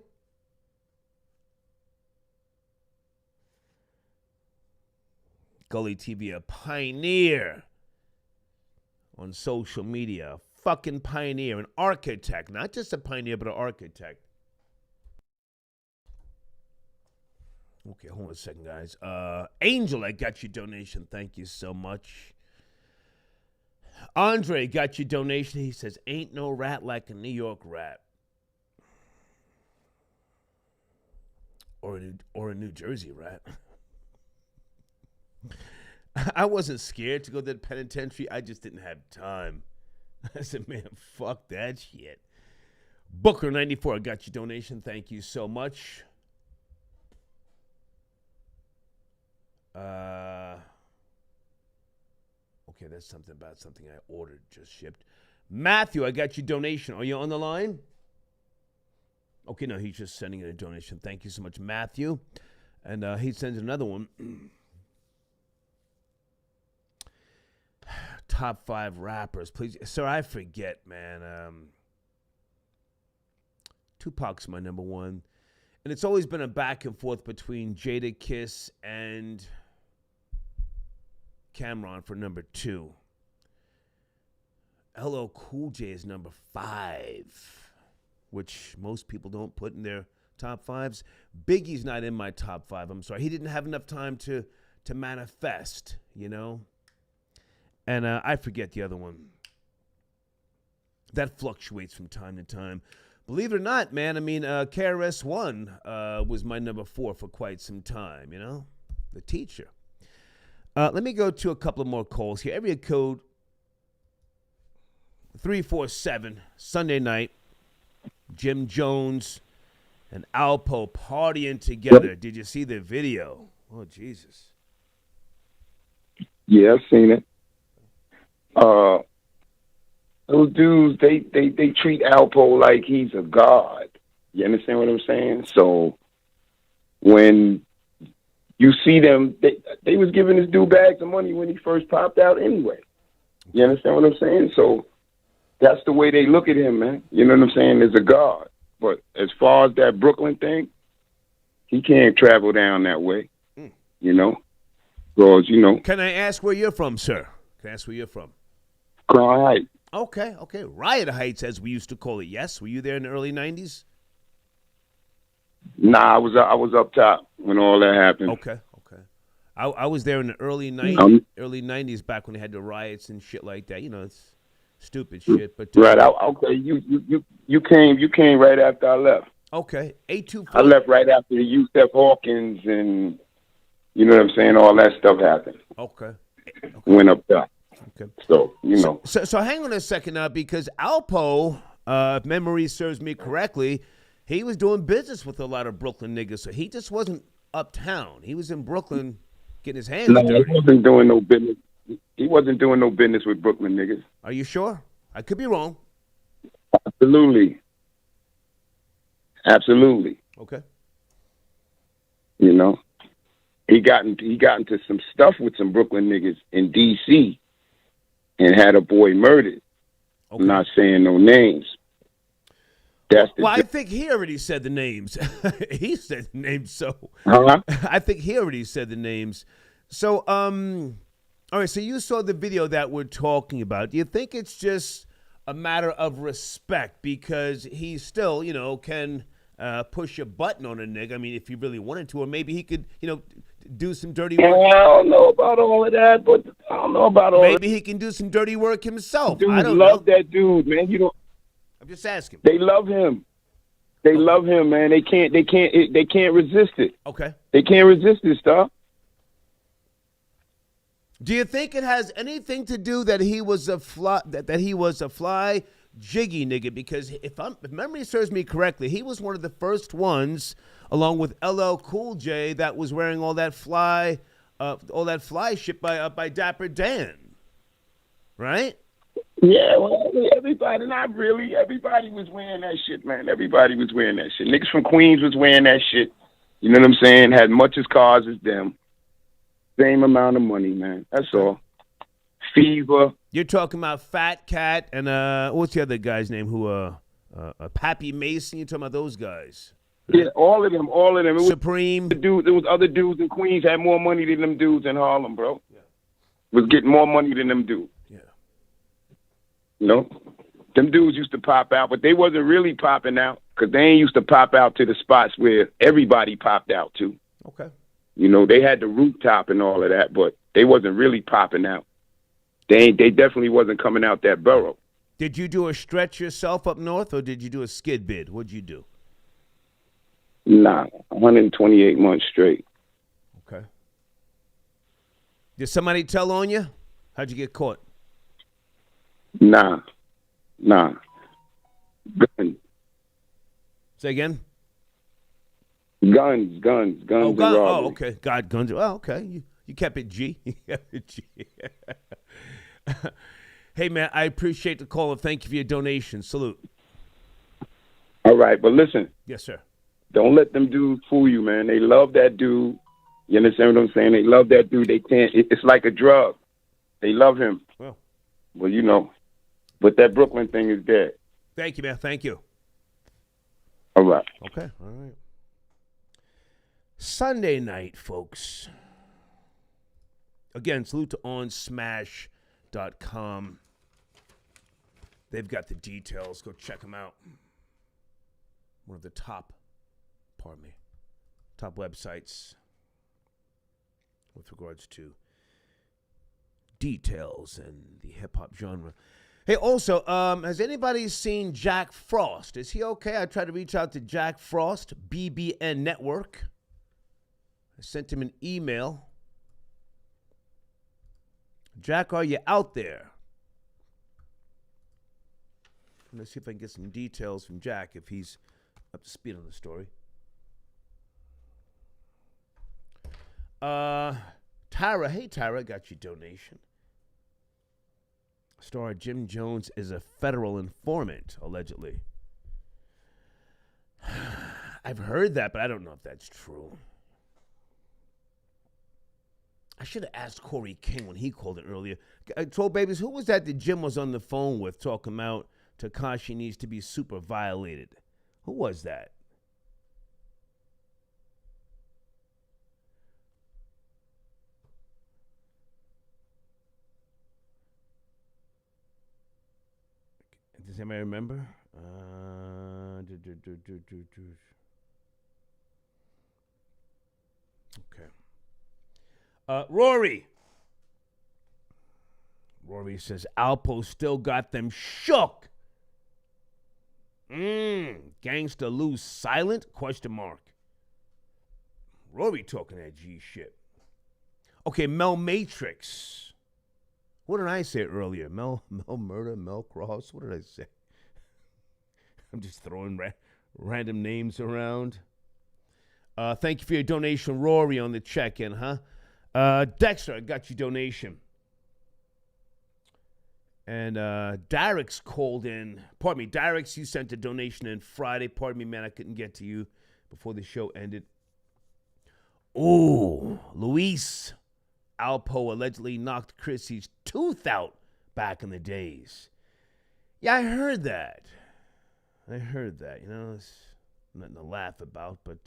Gully TV, a pioneer on social media. Fucking pioneer, an architect. Not just a pioneer, but an architect. Okay, hold on a second, guys. Angel, I got your donation. Thank you so much. Andre got your donation. He says, ain't no rat like a New York rat. Or a New Jersey rat. I wasn't scared to go to the penitentiary. I just didn't have time. I said, man, fuck that shit. Booker94, I got your donation. Thank you so much. Okay, that's something about something I ordered, just shipped. Matthew, I got your donation. Are you on the line? Okay, no, he's just sending in a donation. Thank you so much, Matthew. And he sends another one. top 5 rappers, please. Sir, I forget, man. Tupac's my number 1. And it's always been a back and forth between Jadakiss and Cameron for number 2. LL Cool J is number 5, which most people don't put in their top 5s. Biggie's not in my top 5. I'm sorry. He didn't have enough time to manifest, you know? And I forget the other one. That fluctuates from time to time. Believe it or not, man, I mean, KRS-One was my number 4 for quite some time, you know? The teacher. Let me go to a couple of more calls here. Area code 347, Sunday night. Jim Jones and Alpo partying together. Did you see the video? Oh, Jesus. Yeah, I've seen it. Those dudes, they treat Alpo like he's a god. You understand what I'm saying? So when you see them, they was giving this dude bags of money when he first popped out anyway. You understand what I'm saying? So that's the way they look at him, man. You know what I'm saying? As a god. But as far as that Brooklyn thing, he can't travel down that way. You know? Because, you know. Can I ask where you're from, sir? Can I ask where you're from? Crown Heights. Okay. Riot Heights, as we used to call it. Yes? Were you there in the early 90s? Nah, I was up top when all that happened. Okay. I was there in the early 90s back when they had the riots and shit like that. You know, it's stupid shit. But right. Okay. You came right after I left. Okay. 824. I left right after the Yusef Hawkins and you know what I'm saying. All that stuff happened. Okay. Went up top. Okay. So you know. So hang on a second now, because Alpo, if memory serves me correctly, he was doing business with a lot of Brooklyn niggas. So he just wasn't uptown. He was in Brooklyn getting his hands dirty. He wasn't doing no business. He wasn't doing no business with Brooklyn niggas. Are you sure? I could be wrong. Absolutely. Okay. You know, he got into some stuff with some Brooklyn niggas in D.C. and had a boy murdered. Okay. I'm not saying no names. I think he already said the names. He said the names, so I think he already said the names. So, all right. So you saw the video that we're talking about. Do you think it's just a matter of respect because he still, you know, can push a button on a nigga? I mean, if he really wanted to, or maybe he could, you know, do some dirty work. I don't know about all of that, but I don't know about all. Maybe he can do some dirty work himself. Dude, I don't love know. that dude, man. You don't. I'm just asking. They love him. They love him, man. They can't resist it. Okay. They can't resist this stuff. Do you think it has anything to do that he was a fly, that he was a fly jiggy nigga? Because if memory serves me correctly, he was one of the first ones, along with LL Cool J, that was wearing all that fly shit by Dapper Dan, right? Yeah, well, everybody, not really. Everybody was wearing that shit, man. Everybody was wearing that shit. Niggas from Queens was wearing that shit. You know what I'm saying? Had much as cars as them. Same amount of money, man. That's all. Fever. You're talking about Fat Cat and what's the other guy's name? Who Pappy Mason? You're talking about those guys? Yeah, all of them. It was Supreme. There was other dudes in Queens had more money than them dudes in Harlem, bro. Yeah. Was getting more money than them dudes. Yeah. You know, them dudes used to pop out, but they wasn't really popping out because they ain't used to pop out to the spots where everybody popped out to. Okay. You know, they had the rooftop and all of that, but they wasn't really popping out. They definitely wasn't coming out that borough. Did you do a stretch yourself up north, or did you do a skid bid? What'd you do? Nah, 128 months straight. Okay. Did somebody tell on you? How'd you get caught? Nah. Gun. Say again? Guns. And robbery. Oh, okay. God, guns. Oh, okay. You kept it G. You kept it G. Hey, man, I appreciate the call and thank you for your donation. Salute. All right, but listen. Yes, sir. Don't let them dudes fool you, man. They love that dude. You understand what I'm saying? They love that dude. They can't. It's like a drug. They love him. Well, Well, you know, but that Brooklyn thing is dead. Thank you, man. Thank you. All right. Okay. All right. Sunday night, folks. Again, salute to onsmash.com. They've got the details. Go check them out. One of the top websites with regards to details and the hip-hop genre. Hey, also, has anybody seen Jack Frost? Is he okay? I tried to reach out to Jack Frost, BBN Network. I sent him an email. Jack, are you out there? Let's see if I can get some details from Jack, if he's up to speed on the story. Tyra, hey Tyra, got your donation. Star Jim Jones is a federal informant, allegedly. I've heard that, but I don't know if that's true. I should have asked Corey King when he called it earlier. Troll Babies, who was that Jim was on the phone with talking about Tekashi needs to be super violated? Who was that? Does anybody remember? Okay. Rory. Rory says Alpo still got them shook. Gangsta Lou silent? Question mark. Rory talking that G shit. Okay, Mel Matrix. What did I say earlier? Mel Murder, Mel Cross. What did I say? I'm just throwing random names around. Thank you for your donation, Rory, on the check-in, huh? Dexter, I got your donation. And Dyrex called in. Pardon me, Dyrex, you sent a donation in Friday. Pardon me, man, I couldn't get to you before the show ended. Ooh, Luis Alpo allegedly knocked Chrissy's tooth out back in the days. Yeah, I heard that. You know, it's nothing to laugh about, but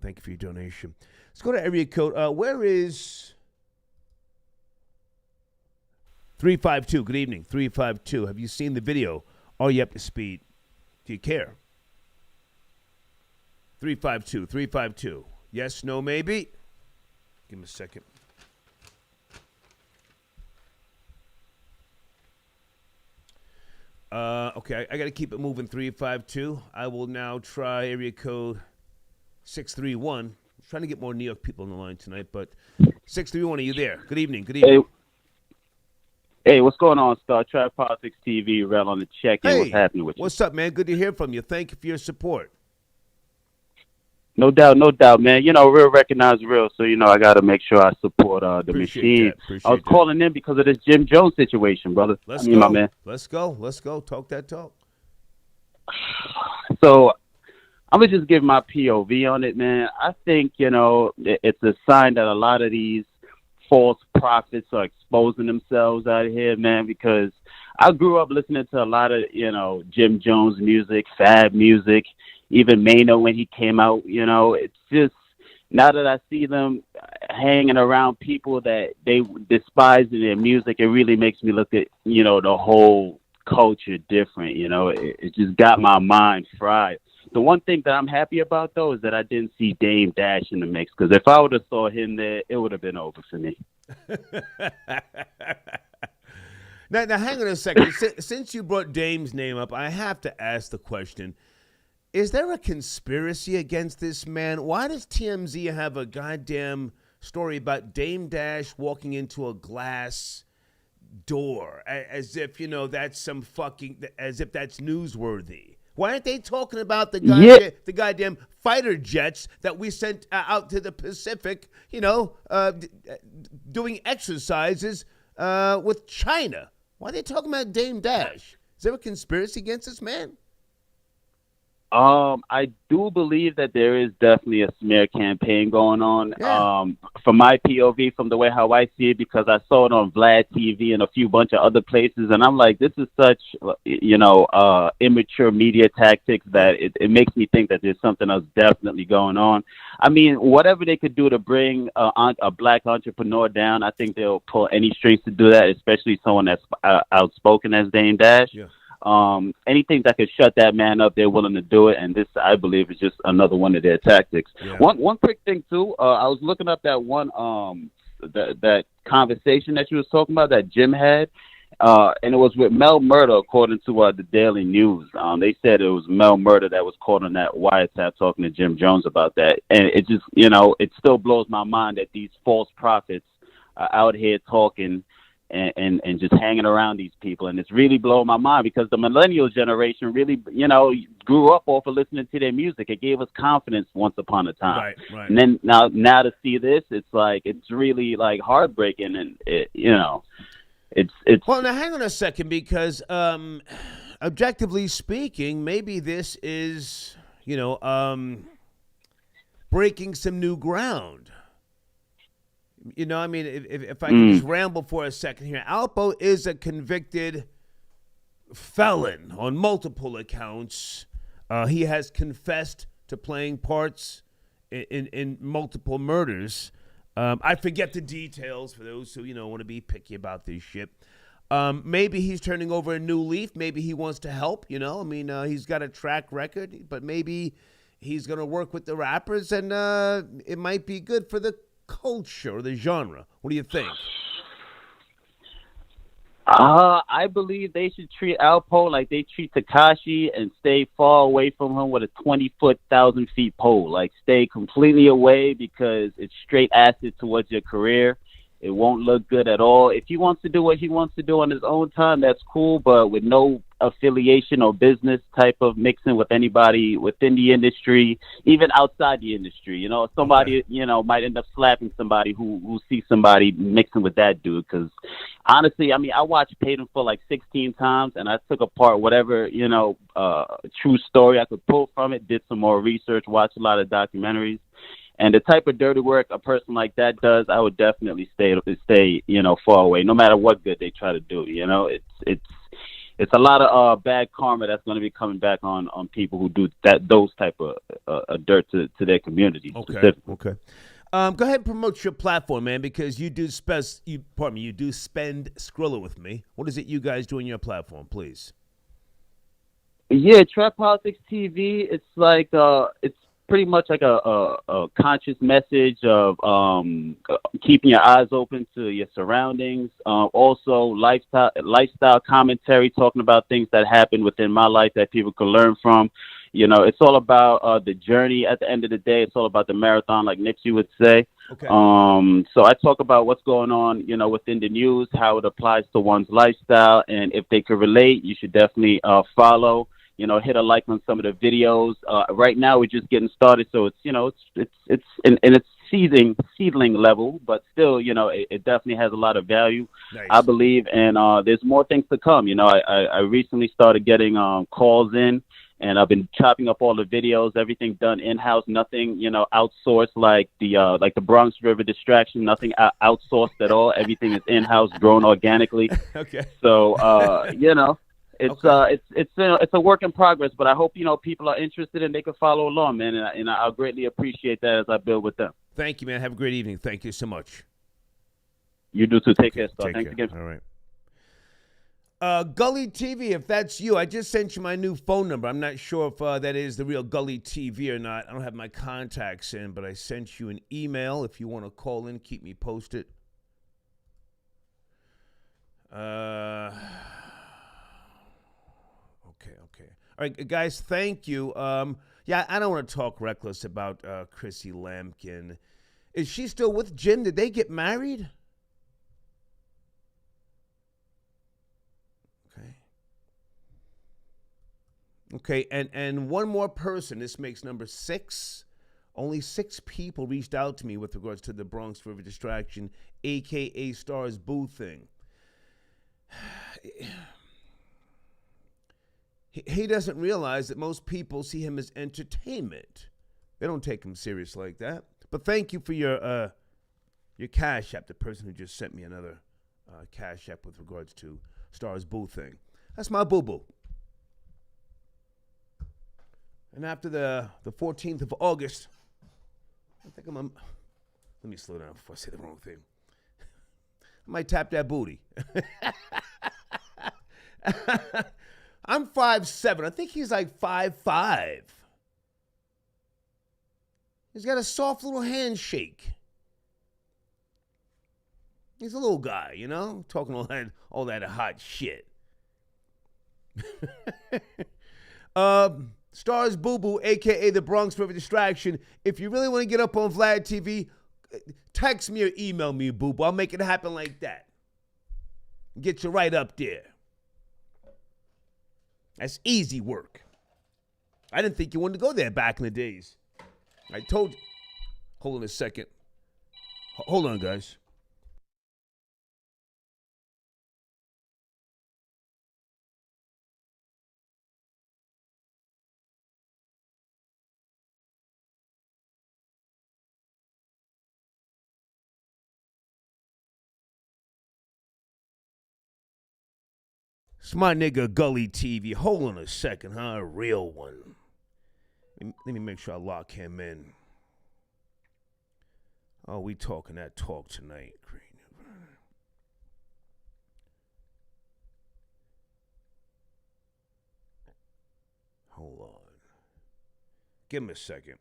thank you for your donation. Let's go to area code. Where is 352? Good evening, 352. Have you seen the video? Are you up to speed? Do you care? 352. Yes, no, maybe? Give me a second. Okay, I got to keep it moving. 352. I will now try area code 631. I'm trying to get more New York people on the line tonight, but 631, are you there? Good evening. Hey, what's going on, Star Trek Politics TV? Rel on the check-in. Hey, what's happening with you? What's up, man? Good to hear from you. Thank you for your support. No doubt, man. You know, real recognize real, so, you know, I got to make sure I support the machine. I was calling in because of this Jim Jones situation, brother. Let's go. My man. Let's go. Talk that talk. So I'm going to just give my POV on it, man. I think, you know, it's a sign that a lot of these false prophets are exposing themselves out here, man, because I grew up listening to a lot of, you know, Jim Jones music, Fab music, even Mano when he came out. You know, it's just, now that I see them hanging around people that they despise in their music, it really makes me look at, you know, the whole culture different. You know, it just got my mind fried. The one thing that I'm happy about, though, is that I didn't see Dame Dash in the mix, because if I would have saw him there, it would have been over for me. Now, hang on a second. Since you brought Dame's name up, I have to ask the question, is there a conspiracy against this man? Why does TMZ have a goddamn story about Dame Dash walking into a glass door as if, you know, that's some fucking, as if that's newsworthy? Why aren't they talking about the goddamn fighter jets that we sent out to the Pacific, you know, doing exercises with China? Why are they talking about Dame Dash? Is there a conspiracy against this man? I do believe that there is definitely a smear campaign going on. Yeah. From my POV, from the way how I see it, because I saw it on Vlad TV and a few bunch of other places, and I'm like, this is such, immature media tactics that it makes me think that there's something else definitely going on. I mean, whatever they could do to bring a black entrepreneur down, I think they'll pull any strings to do that, especially someone that's outspoken as Dame Dash. Yeah. Anything that could shut that man up, they're willing to do it, and this, I believe, is just another one of their tactics. Yeah. One quick thing too, I was looking up that one that conversation that you was talking about that Jim had, and it was with Mel Murder, according to the Daily News. They said it was Mel Murder that was caught on that wiretap talking to Jim Jones about that, and it just, it still blows my mind that these false prophets are out here talking and just hanging around these people, and it's really blowing my mind because the millennial generation really, grew up off of listening to their music. It gave us confidence once upon a time. Right. And then now to see this, it's like it's really like heartbreaking, and it's. Well, now hang on a second, because objectively speaking, maybe this is breaking some new ground. I mean, if I can just ramble for a second here, Alpo is a convicted felon on multiple accounts. He has confessed to playing parts in multiple murders. I forget the details for those who, want to be picky about this shit. Maybe he's turning over a new leaf. Maybe he wants to help, he's got a track record, but maybe he's going to work with the rappers, and it might be good for the culture or the genre. What do you think? I believe they should treat Alpo like they treat Tekashi and stay far away from him with a 20-foot, 1,000-feet pole. Like, stay completely away, because it's straight acid towards your career. It won't look good at all. If he wants to do what he wants to do on his own time, that's cool, but with no affiliation or business type of mixing with anybody within the industry, even outside the industry. Somebody, might end up slapping somebody who sees somebody mixing with that dude. Because honestly, I mean, I watched Paid in Full like 16 times, and I took apart whatever, true story I could pull from it, did some more research, watched a lot of documentaries. And the type of dirty work a person like that does, I would definitely stay, far away, no matter what good they try to do. It's a lot of bad karma that's going to be coming back on people who do those type of dirt to their community. Okay. Go ahead and promote your platform, man, because you do spend Skrilla with me. What is it you guys do on your platform, please? Yeah, Trap Politics TV. It's like it's pretty much like a conscious message of keeping your eyes open to your surroundings. Also, lifestyle commentary, talking about things that happen within my life that people can learn from. It's all about the journey. At the end of the day, it's all about the marathon, like Nipsey would say. Okay. So I talk about what's going on, within the news, how it applies to one's lifestyle, and if they could relate, you should definitely follow. Hit a like on some of the videos. Right now, we're just getting started, so it's in its seedling level, but still, it definitely has a lot of value. Nice. I believe, and there's more things to come. I recently started getting calls in, and I've been chopping up all the videos, everything done in-house, nothing, outsourced like the Bronx River distraction, nothing outsourced at all. Everything is in-house, grown organically. Okay. So, it's a work in progress, but I hope people are interested and they can follow along, man, and I'll greatly appreciate that as I build with them. Thank you, man. Have a great evening. Thank you so much. You do too. Take care, Star. Thanks care. again. All right. Gully TV, if that's you, I just sent you my new phone number. I'm not sure if that is the real Gully TV or not. I don't have my contacts in, but I sent you an email. If you want to call in, keep me posted. Okay. All right, guys, thank you. Yeah, I don't want to talk reckless about Chrissy Lampkin. Is she still with Jim? Did they get married? Okay, and one more person. This makes number 6. Only 6 people reached out to me with regards to the Bronx River distraction, a.k.a. Star's Boo thing. he doesn't realize that most people see him as entertainment. They don't take him serious like that. But thank you for your Cash App, the person who just sent me another Cash App with regards to Stars Boo thing. That's my boo-boo. And after the 14th of August, I think let me slow down before I say the wrong thing. I might tap that booty. I'm 5'7". I think he's like 5'5". He's got a soft little handshake. He's a little guy, you know, talking all that hot shit. Stars Boo Boo, a.k.a. the Bronx River Distraction. If you really want to get up on Vlad TV, text me or email me, Boo Boo. I'll make it happen like that. Get you right up there. That's easy work. I didn't think you wanted to go there back in the days. I told you. Hold on a second. Hold on, guys. It's my nigga Gully TV. Hold on a second, huh? A real one. Let me make sure I lock him in. Oh, we talking that talk tonight. Hold on. Give him a second.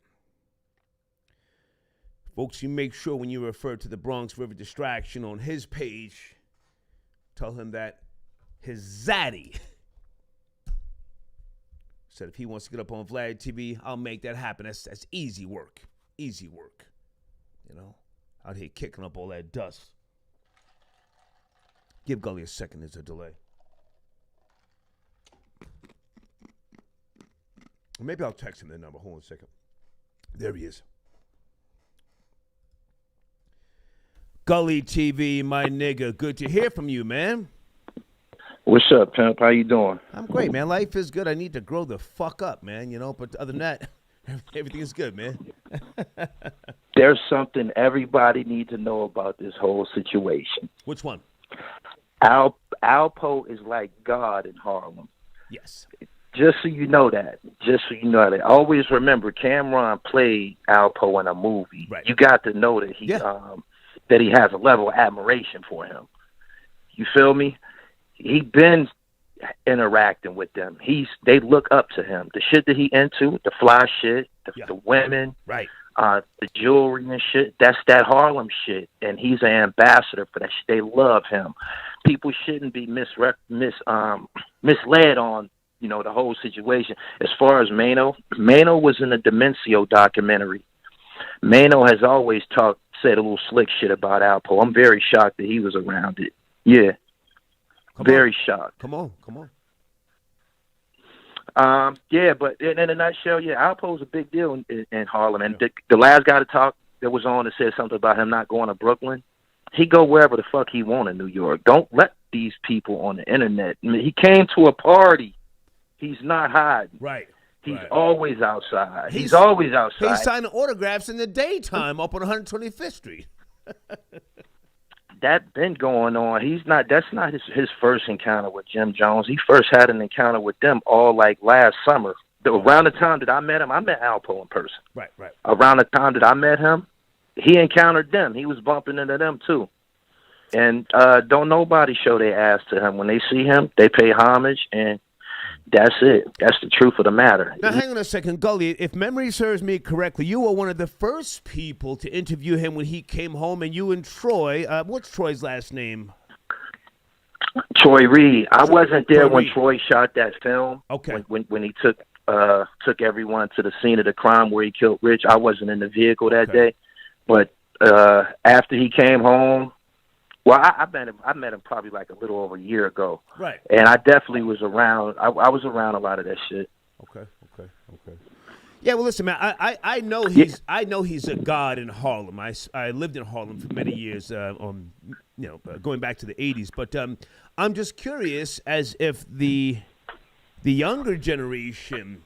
Folks, you make sure when you refer to the Bronx River Distraction on his page, tell him that his zaddy said if he wants to get up on Vlad TV, I'll make that happen. That's easy work. Easy work. You know, out here kicking up all that dust. Give Gully a second. There's a delay. Maybe I'll text him the number. Hold on a second. There he is. Gully TV, my nigga. Good to hear from you, man. What's up, pimp? How you doing? I'm great, man. Life is good. I need to grow the fuck up, man, you know, but other than that, everything is good, man. There's something everybody needs to know about this whole situation. Which one? Alpo is like God in Harlem. Yes. Just so you know that. Just so you know that. Always remember, Cameron played Alpo in a movie. Right. You got to know that he has a level of admiration for him. You feel me? He been interacting with them. They look up to him. The shit that he into, the fly shit, the women, right? The jewelry and shit. That's that Harlem shit, and he's an ambassador for that shit. They love him. People shouldn't be misled on, you know, the whole situation. As far as Mano was in the Demencio documentary. Mano has always said a little slick shit about Alpo. I'm very shocked that he was around it. Yeah. Very shocked. Come on. Yeah, but in a nutshell, yeah, Alpo's a big deal in Harlem. And the last guy to talk that was on that said something about him not going to Brooklyn, he go wherever the fuck he want in New York. Don't let these people on the internet. I mean, he came to a party. He's not hiding. Right. He's always outside. He's always outside. He's signing autographs in the daytime up on 125th Street. That been going on. That's not his first encounter with Jim Jones. He first had an encounter with them all like last summer. Around the time that I met him, I met Alpo in person. Right. Around the time that I met him, he encountered them. He was bumping into them too. And don't nobody show their ass to him. When they see him, they pay homage, and that's it. That's the truth of the matter. Now, hang on a second, Gully. If memory serves me correctly, you were one of the first people to interview him when he came home, and you and Troy, what's Troy's last name? Troy Reed. I wasn't there when Troy shot that film. Okay. When he took everyone to the scene of the crime where he killed Rich. I wasn't in the vehicle that day. But after he came home, well, I met him probably like a little over a year ago. Right. And I definitely was around. I was around a lot of that shit. Okay. Yeah, well, listen, man. I know he's a god in Harlem. I lived in Harlem for many years. Going back to the '80s. But I'm just curious as if the the younger generation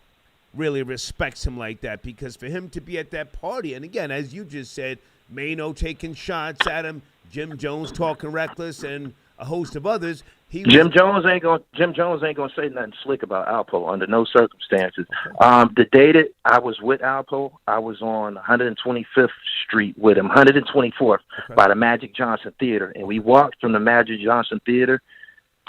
really respects him like that, because for him to be at that party, and again, as you just said, Mano taking shots at him, Jim Jones talking reckless, and a host of others. Jim Jones ain't gonna say nothing slick about Alpo under no circumstances. The day that I was with Alpo, I was on 125th Street with him, 124th by the Magic Johnson Theater, and we walked from the Magic Johnson Theater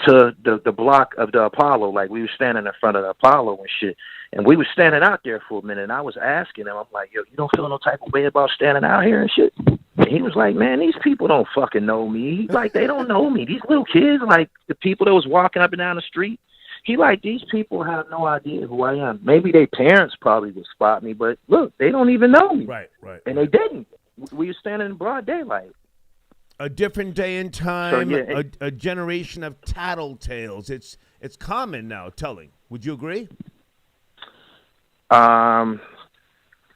to the block of the Apollo. Like, we were standing in front of the Apollo and shit, and we were standing out there for a minute. And I was asking him, I'm like, yo, you don't feel no type of way about standing out here and shit? And he was like, man, these people don't fucking know me. He's like, they don't know me. These little kids, like the people that was walking up and down the street, he like, these people have no idea who I am. Maybe their parents probably would spot me, but look, they don't even know me. Right. And they didn't. We were standing in broad daylight. A different day and time, So, yeah, a generation of tattletales. It's common now, telling. Would you agree?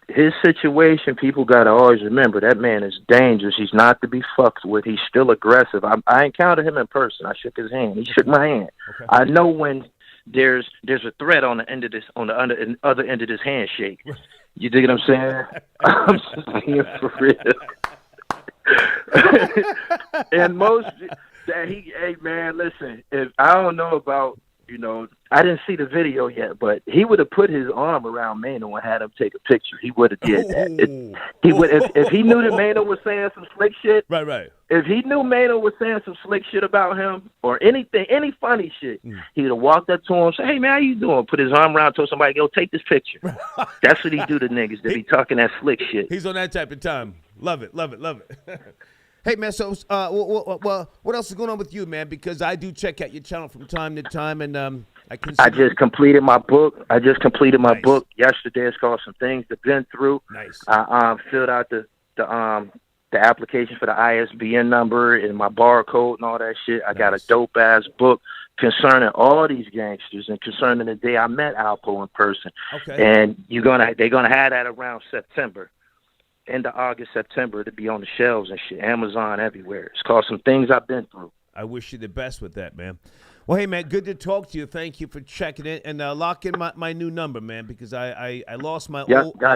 His situation, people got to always remember, that man is dangerous. He's not to be fucked with. He's still aggressive. I encountered him in person. I shook his hand. He shook my hand. Okay. I know when there's a threat on the end of this, on the other end of this handshake. You dig what I'm saying? I'm just being for real. And most that hey man, listen, if I don't know about, I didn't see the video yet, but he would have put his arm around Mano and had him take a picture. He would have did that. He would if he knew that Mano was saying some slick shit. Right. If he knew Mano was saying some slick shit about him or anything, any funny shit, he'd have walked up to him, say, "Hey man, how you doing?" Put his arm around, told somebody, "Go take this picture." That's what he do to niggas that be talking that slick shit. He's on that type of time. Love it. Hey, man, so what else is going on with you, man? Because I do check out your channel from time to time, and I just completed my book. Nice. Book yesterday. It's called Some Things I've Been Through. Nice. I filled out the application for the ISBN number and my barcode and all that shit. I got a dope-ass book concerning all these gangsters and concerning the day I met Alpo in person. Okay. And they're gonna have that around September. End of August, September, to be on the shelves and shit. Amazon, everywhere. It's called Some Things I've Been Through. I wish you the best with that, man. Well, hey, man, good to talk to you. Thank you for checking it. And lock in my new number, man, because I lost my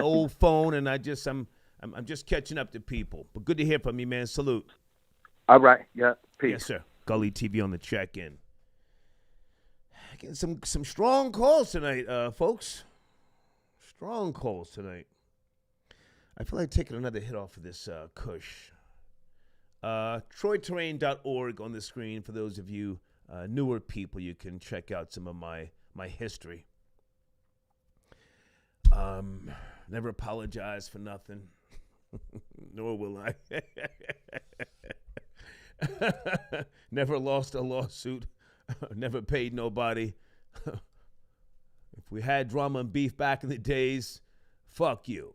old phone, and I'm just catching up to people. But good to hear from you, man. Salute. All right. Yeah. Peace. Yes, sir. Gully TV on the check-in. Getting some strong calls tonight, folks. Strong calls tonight. I feel like taking another hit off of this Kush. TroyTerrain.org on the screen for those of you newer people. You can check out some of my history. Never apologize for nothing, nor will I. Never lost a lawsuit. Never paid nobody. If we had drama and beef back in the days, fuck you.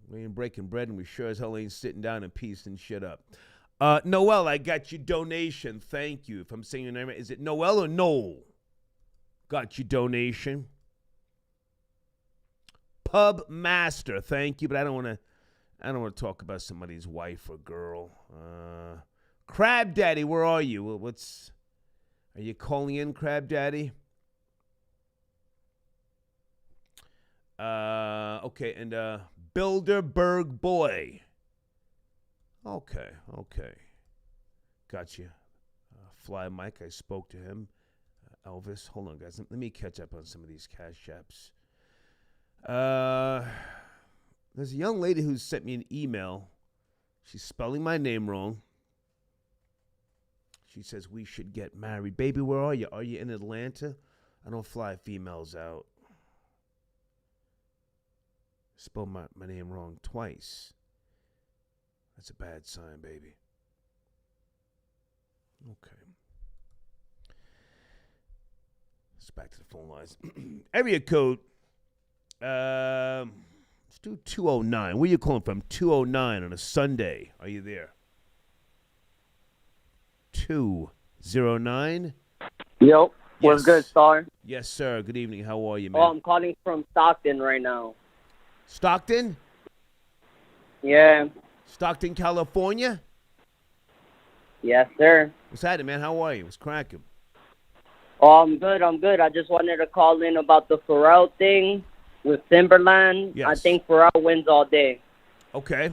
We ain't breaking bread, and we sure as hell ain't sitting down and piecing shit up. Noel, I got your donation. Thank you. If I'm saying your name right, is it Noel or Noel? Got your donation. Pub Master, thank you, but I don't want to talk about somebody's wife or girl. Crab Daddy, where are you? Are you calling in, Crab Daddy? Okay, and Bilderberg Boy. Okay. Got you. Fly Mike, I spoke to him. Elvis, hold on, guys. Let me catch up on some of these cash apps. There's a young lady who sent me an email. She's spelling my name wrong. She says, we should get married. Baby, where are you? Are you in Atlanta? I don't fly females out. Spelled my name wrong twice. That's a bad sign, baby. Okay. Let's back to the phone lines. Area code. Let's do 209. Where are you calling from? 209 on a Sunday. Are you there? 209. Yo, Yes. what's good, Star? Yes, sir. Good evening. How are you, man? Oh, I'm calling from Stockton right now. Stockton? Yeah. Stockton, California? Yes, sir. What's happening, man? How are you? What's cracking? Oh, I'm good. I'm good. I just wanted to call in about the Pharrell thing with Timberland. Yes. I think Pharrell wins all day. Okay.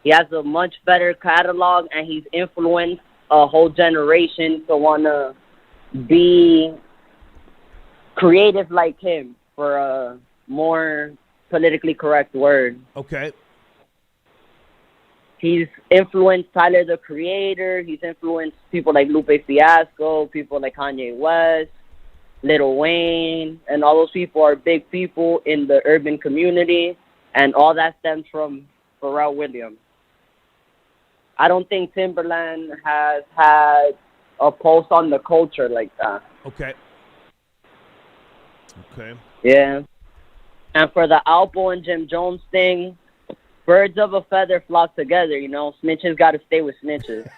He has a much better catalog, and he's influenced a whole generation to want to be creative like him, for a more politically correct word. Okay. He's influenced Tyler, the Creator. He's influenced people like Lupe Fiasco, people like Kanye West, Lil Wayne, and all those people are big people in the urban community, and all that stems from Pharrell Williams. I don't think Timberland has had a pulse on the culture like that. Okay. Okay. Yeah. And for the Alpo and Jim Jones thing, birds of a feather flock together, you know. Snitches got to stay with snitches.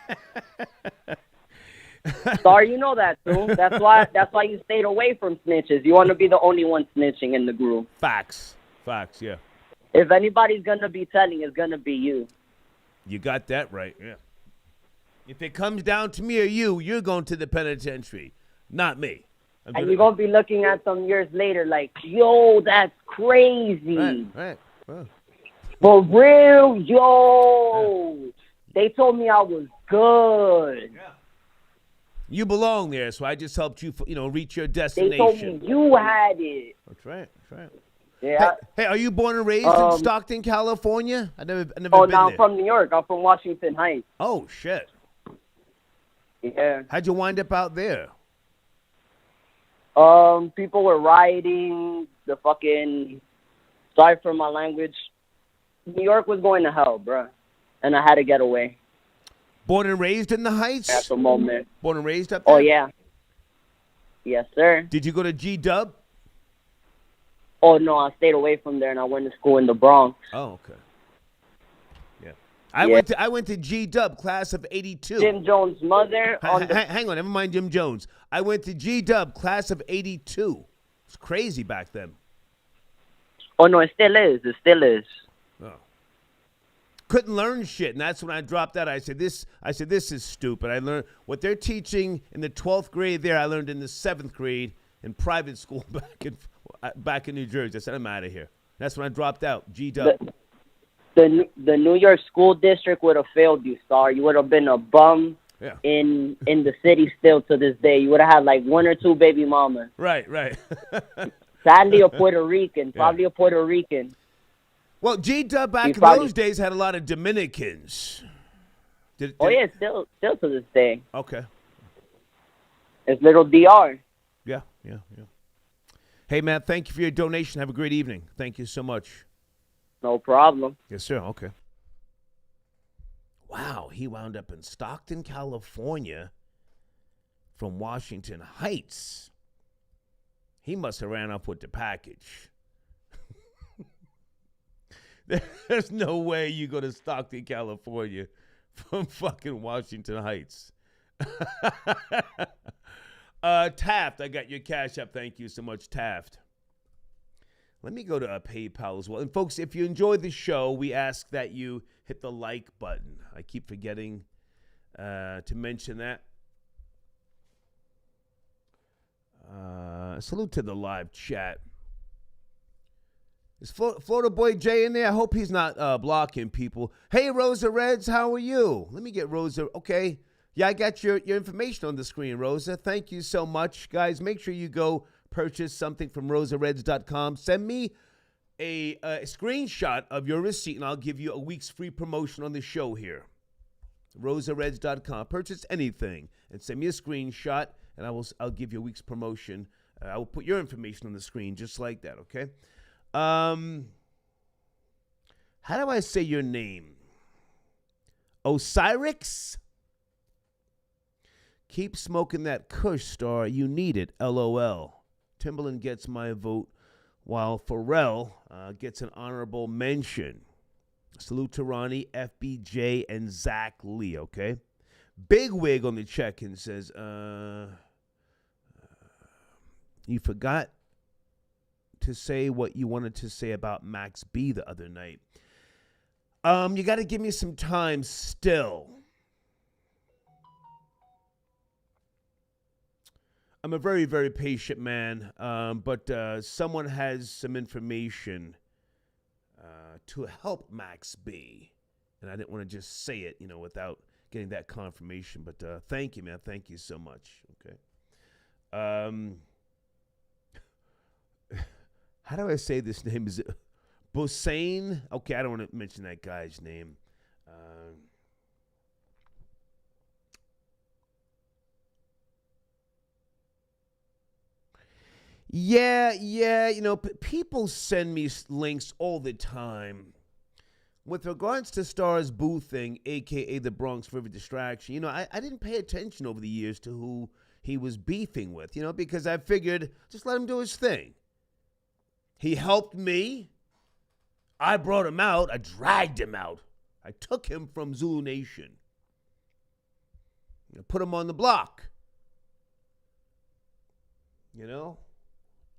Sorry, you know that, too. That's why you stayed away from snitches. You want to be the only one snitching in the group. Facts. Facts, yeah. If anybody's going to be telling, it's going to be you. You got that right, yeah. If it comes down to me or you, you're going to the penitentiary, not me. And you're going to be looking at them years later like, yo, that's crazy. Right. Well. For real, yo. Yeah. They told me I was good. Yeah. You belong there, so I just helped you, reach your destination. They told me you had it. That's right. Yeah. Hey, are you born and raised in Stockton, California? I never been no, there. I'm from New York. I'm from Washington Heights. Oh, shit. Yeah. How'd you wind up out there? People were rioting. Sorry for my language. New York was going to hell, bruh. And I had to get away. Born and raised in the Heights? At the moment. Born and raised up there? Oh, yeah. Yes, sir. Did you go to G-Dub? Oh, no, I stayed away from there, and I went to school in the Bronx. Oh, okay. Yeah. I went to G-Dub, class of 82. Jim Jones' mother. Hang on, never mind Jim Jones. I went to G-Dub, class of 82. It's crazy back then. Oh, no, it still is. It still is. Oh. Couldn't learn shit, and that's when I dropped out. I said, this is stupid. I learned what they're teaching in the 12th grade there, I learned in the 7th grade in private school back in New Jersey. I said, I'm out of here. That's when I dropped out, G-Dub. The New York school district would have failed you, Star. You would have been a bum in the city still to this day. You would have had like one or two baby mamas. Right. Sadly, a Puerto Rican. Probably a Puerto Rican. Well, G-Dub back in those days had a lot of Dominicans. Yeah, still to this day. Okay. It's little DR. Yeah. Hey, man, thank you for your donation. Have a great evening. Thank you so much. No problem. Yes, sir. Okay. Wow, he wound up in Stockton, California from Washington Heights. He must have ran up with the package. There's no way you go to Stockton, California from fucking Washington Heights. Taft, I got your cash up. Thank you so much, Taft. Let me go to PayPal as well. And folks, if you enjoy the show, we ask that you hit the like button. I keep forgetting to mention that. Salute to the live chat. Is Florida Boy Jay in there? I hope he's not blocking people. Hey, Rosa Reds, how are you? Let me get Rosa. Okay. Yeah, I got your information on the screen, Rosa. Thank you so much. Guys, make sure you go purchase something from rosareds.com. Send me a screenshot of your receipt, and I'll give you a week's free promotion on the show here. rosareds.com. Purchase anything and send me a screenshot, and I'll give you a week's promotion. I will put your information on the screen just like that, okay? How do I say your name? Osiris? Keep smoking that Kush, Star. You need it. LOL. Timberland gets my vote, while Pharrell gets an honorable mention. Salute to Ronnie, FBJ, and Zach Lee, okay? Big Wig on the check-in says, you forgot to say what you wanted to say about Max B the other night. You got to give me some time still. I'm a very, very patient man, but someone has some information to help Max B. And I didn't want to just say it, without getting that confirmation. But thank you, man. Thank you so much. Okay. How do I say this name? Is it Bossain? Okay, I don't want to mention that guy's name. Yeah, people send me links all the time. With regards to Star's Boo thing, a.k.a. the Bronx River Distraction, I didn't pay attention over the years to who he was beefing with, because I figured just let him do his thing. He helped me. I brought him out. I dragged him out. I took him from Zulu Nation. I put him on the block.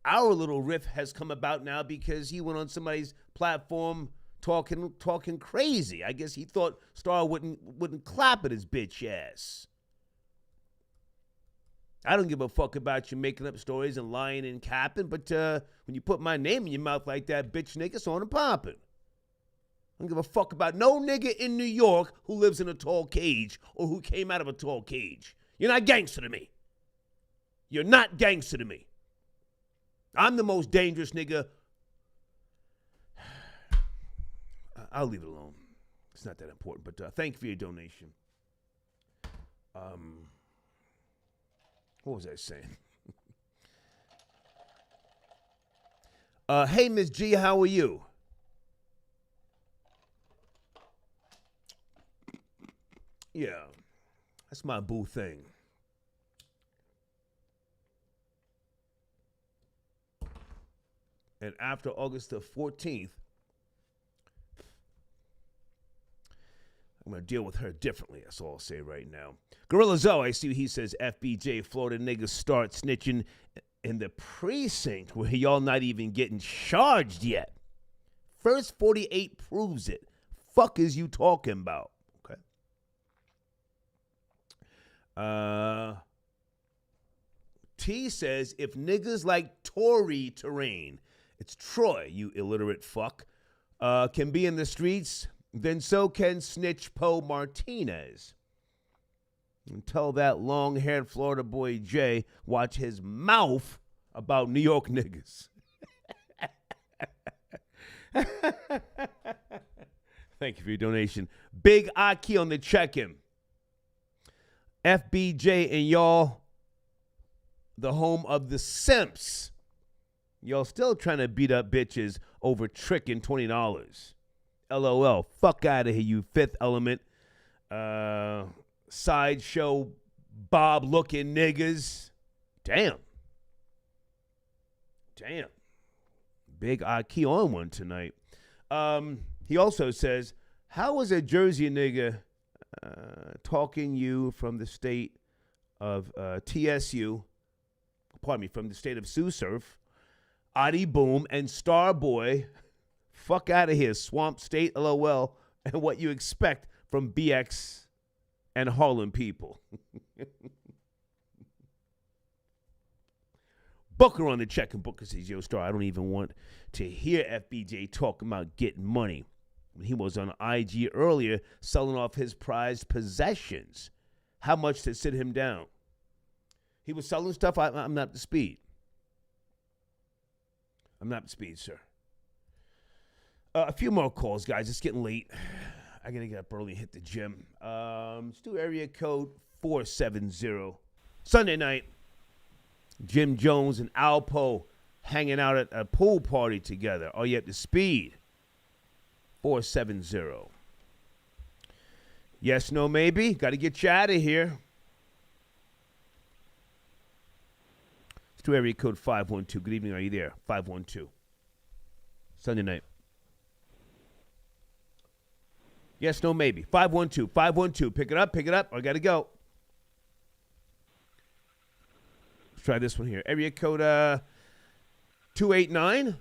Our little riff has come about now because he went on somebody's platform talking crazy. I guess he thought Star wouldn't clap at his bitch ass. I don't give a fuck about you making up stories and lying and capping, but when you put my name in your mouth like that, bitch nigga, it's on and popping. I don't give a fuck about no nigga in New York who lives in a tall cage or who came out of a tall cage. You're not gangster to me. You're not gangster to me. I'm the most dangerous nigga. I'll leave it alone. It's not that important, but thank you for your donation. What was I saying? Hey, Miss G, how are you? Yeah, that's my boo thing. And after August the 14th, I'm going to deal with her differently. That's all I'll say right now. Gorilla Zoe, I see he says FBJ, Florida niggas start snitching in the precinct where y'all not even getting charged yet. First 48 proves it. Fuck is you talking about? Okay. T says, if niggas like Tory Terrain, it's Troy, you illiterate fuck, can be in the streets, then so can Snitch Poe Martinez. And tell that long-haired Florida boy Jay watch his mouth about New York niggas. Thank you for your donation. Big Aki on the check-in. FBJ and y'all, the home of the simps. Y'all still trying to beat up bitches over tricking $20. LOL. Fuck out of here, you Fifth Element. Sideshow Bob looking niggas. Damn. Big Aki on one tonight. He also says, how is a Jersey nigga talking you from the state of TSU, from the state of Sioux Surf, Adi Boom, and Starboy, fuck out of here, Swamp State, LOL, and what you expect from BX and Harlem people. Booker on the check, and Booker says, yo, Star, I don't even want to hear FBJ talking about getting money. When he was on IG earlier selling off his prized possessions. How much to sit him down? He was selling stuff. I'm not up to speed. I'm not up to speed, sir. A few more calls, guys. It's getting late. I got to get up early and hit the gym. Let's do area code 470. Sunday night, Jim Jones and Alpo hanging out at a pool party together. Are you up to speed? 470. Yes, no, maybe. Got to get you out of here. Let's do area code 512. Good evening. Are you there? 512. Sunday night. Yes, no, maybe. 512. 512. Pick it up. I got to go. Let's try this one here. Area code 289.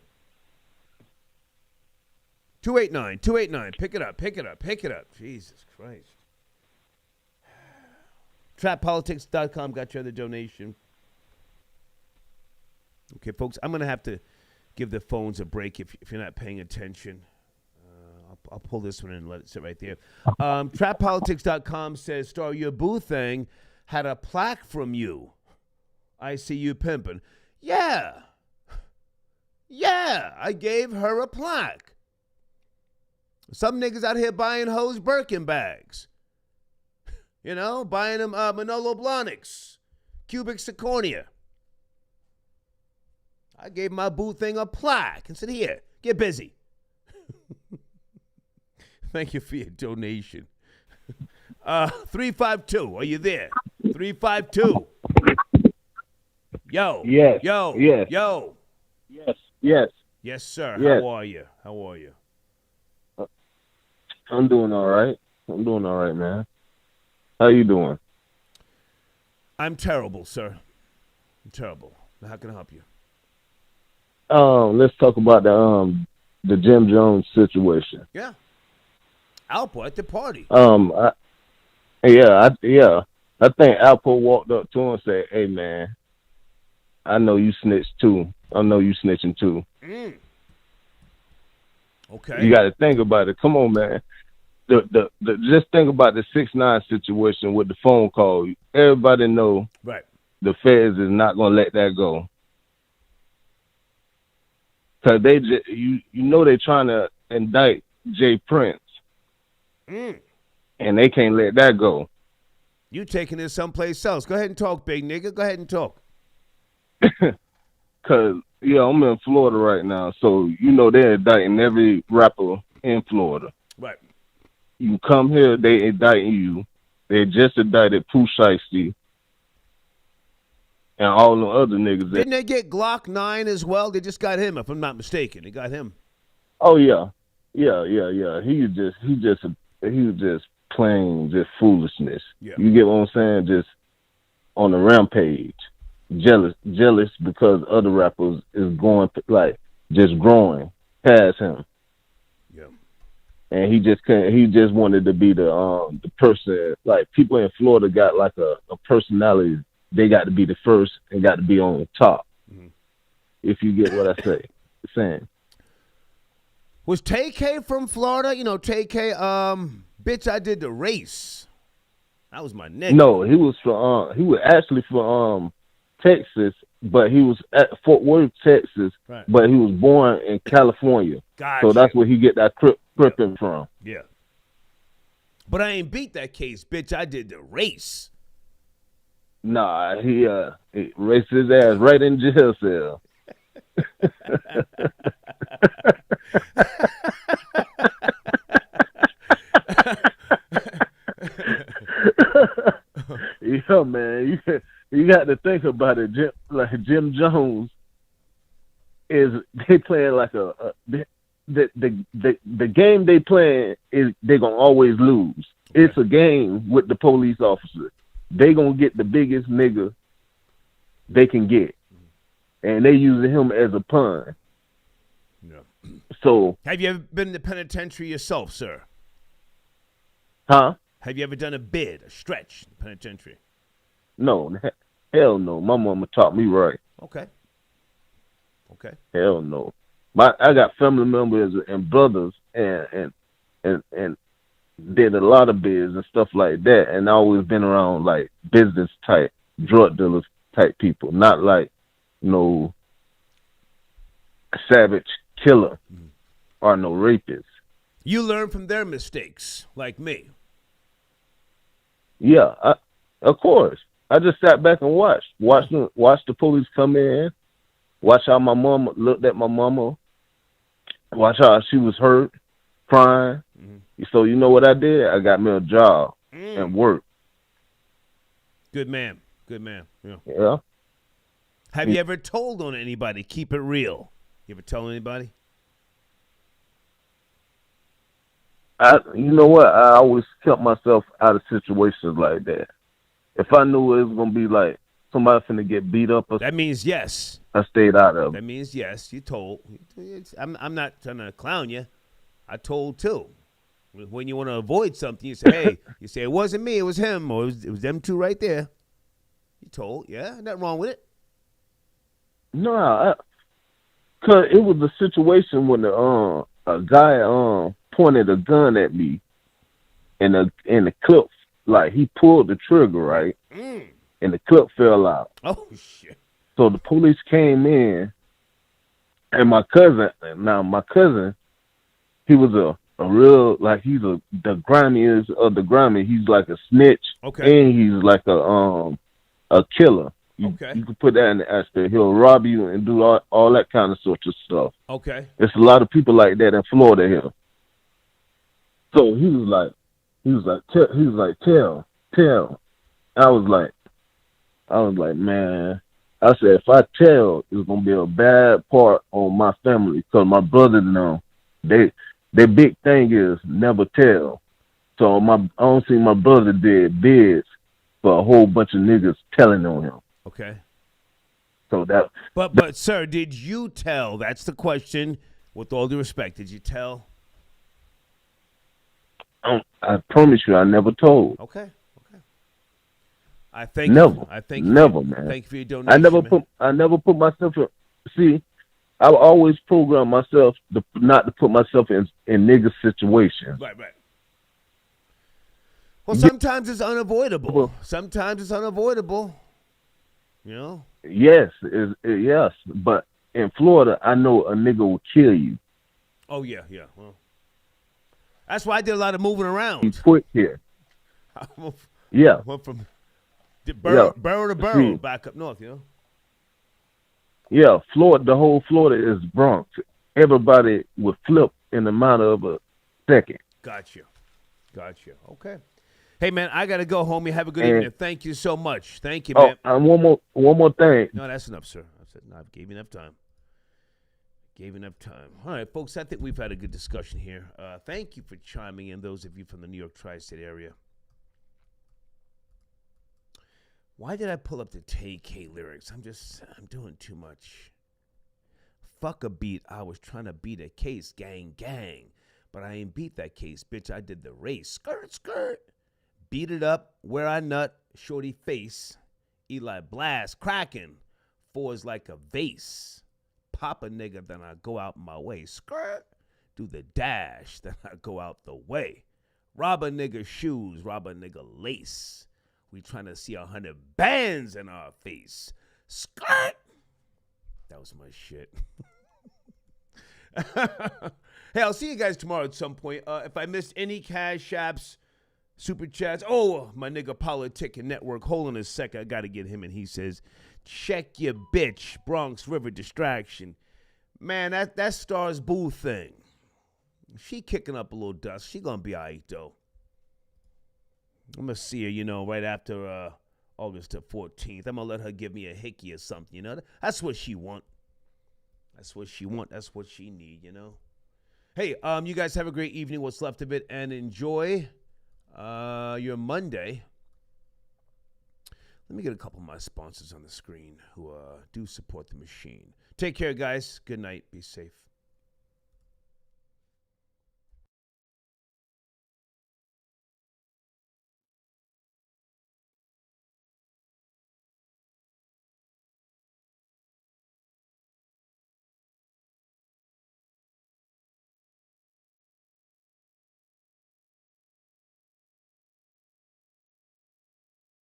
289. Pick it up. Jesus Christ. TrapPolitics.com got your other donation. Okay, folks, I'm going to have to give the phones a break if you're not paying attention. I'll pull this one and let it sit right there. TrapPolitics.com says, Star, your boo thing had a plaque from you. I see you pimping. Yeah, I gave her a plaque. Some niggas out here buying hoes Birkin bags. You know, buying them Manolo Blahniks, cubic zirconia. I gave my boo thing a plaque and said, here, get busy. Thank you for your donation. 352, are you there? 352. Yo. Yes. Yo. Yes. Yo. Yes. Yes, sir. Yes. How are you? I'm doing all right. Man. How you doing? I'm terrible, sir. I'm terrible. Now, how can I help you? Let's talk about the Jim Jones situation. Yeah. Alpo at the party. I think Alpo walked up to him and said, "Hey, man, I know you snitched too. I know you snitching too." Okay. You got to think about it. Come on, man. Just think about the 6ix9ine situation with the phone call. Everybody know right. The feds is not gonna let that go. Cause they you know they're trying to indict Jay Prince, and they can't let that go. You taking this someplace else? Go ahead and talk, big nigga. Go ahead and talk. Cause I'm in Florida right now, so you know they're indicting every rapper in Florida. Right. You come here, they indicting you. They just indicted Pooh Shiesty and all the other niggas. Didn't they get Glock 9 as well? They just got him, if I'm not mistaken. They got him. Oh yeah. He was just plain just foolishness. Yeah. You get what I'm saying? Just on a rampage, jealous because other rappers is going like just growing past him. Yeah. And he just couldn't. He just wanted to be the person. Like people in Florida got like a personality. They got to be the first and got to be on the top. Mm-hmm. If you get what I saying. Was Tay-K from Florida? You know, Tay-K, bitch, I did the race. That was my nigga. No, he was actually from Texas, but he was at Fort Worth, Texas, right. But he was born in California. Gotcha. So that's where he get that cripping from. Yeah. But I ain't beat that case, bitch. I did the race. Nah, he raced his ass right in jail cell. Yeah, man, you got to think about it. Jim Jones they playing like the game they playing is they gonna always lose. Okay. It's a game with the police officer. They gonna get the biggest nigga they can get, and they using him as a pawn. Yeah. So, have you ever been in the penitentiary yourself, sir? Huh? Have you ever done a stretch in the penitentiary? No, hell no. My mama taught me right. Okay. Hell no. I got family members and brothers and did a lot of biz and stuff like that, and I always been around like business type, drug dealers type people, not like no savage killer or no rapist. You learn from their mistakes, like me. Yeah, of course. I just sat back and watched the police come in, watch how my mama looked at my mama, watch how she was hurt, crying. Mm-hmm. So you know what I did? I got me a job and work. Good man. Yeah. Have you ever told on anybody? Keep it real. You ever tell anybody? You know what? I always kept myself out of situations like that. If I knew it was gonna be like somebody finna get beat up, that means yes. I stayed out of it. That means yes. You told. I'm not trying to clown you. I told too. When you want to avoid something, you say, "Hey," you say, "It wasn't me. It was him, or it was them two right there." You told. Yeah, nothing wrong with it. No, cause it was a situation when a guy pointed a gun at me, and the clip, like he pulled the trigger, right, and the clip fell out. Oh shit! So the police came in, and my cousin, he was a real, like, he's the grimiest of the grimy. He's like a snitch, and he's like a killer. You can put that in the aspect. He'll rob you and do all that kind of sort of stuff. Okay. There's a lot of people like that in Florida here. So he was like, tell. I was like, man. I said, if I tell, it's gonna be a bad part on my family, because my brother and them, their big thing is never tell. So I don't see my brother did bids for a whole bunch of niggas telling on him. Okay. So that. But sir, did you tell? That's the question. With all due respect, did you tell? I promise you, I never told. Okay. I thank never. You. I thank never, you. man. Thank you for your donation. I never put myself in. See, I always program myself not to put myself in nigga situations. Right. Well, sometimes it's unavoidable. You know. Yes, yes, but in Florida, I know a nigga will kill you. Oh yeah. Well, that's why I did a lot of moving around. He's quick here. Yeah. Went from borough to borough, back up north, you know? Yeah, Florida, the whole Florida is Bronx. Everybody would flip in the matter of a second. Gotcha. Okay. Hey, man, I got to go, homie. Have a good evening. Thank you so much. Thank you, man. And one more thing. No, that's enough, sir. I said, no, I gave you enough time. All right, folks, I think we've had a good discussion here. Thank you for chiming in, those of you from the New York tri-state area. Why did I pull up the TK lyrics? I'm doing too much. Fuck a beat. I was trying to beat a case. Gang. But I ain't beat that case, bitch. I did the race. Skirt. Beat it up. Where I nut. Shorty face. Eli blast. Cracking. Fours like a vase. Pop a nigga, then I go out my way. Skirt. Do the dash. Then I go out the way. Rob a nigga shoes. Rob a nigga lace. We trying to see 100 bands in our face. Skirt. That was my shit. Hey, I'll see you guys tomorrow at some point. If I missed any cash apps, super chats. Oh, my nigga Politic and Network. Hold on a second. I got to get him in. He says, check your bitch. Bronx River distraction. Man, that Stars Boo thing. She kicking up a little dust. She going to be all right, though. I'm going to see her, right after August the 14th. I'm going to let her give me a hickey or something, That's what she want. That's what she need, Hey, you guys have a great evening, what's left of it, and enjoy your Monday. Let me get a couple of my sponsors on the screen who do support the machine. Take care, guys. Good night. Be safe.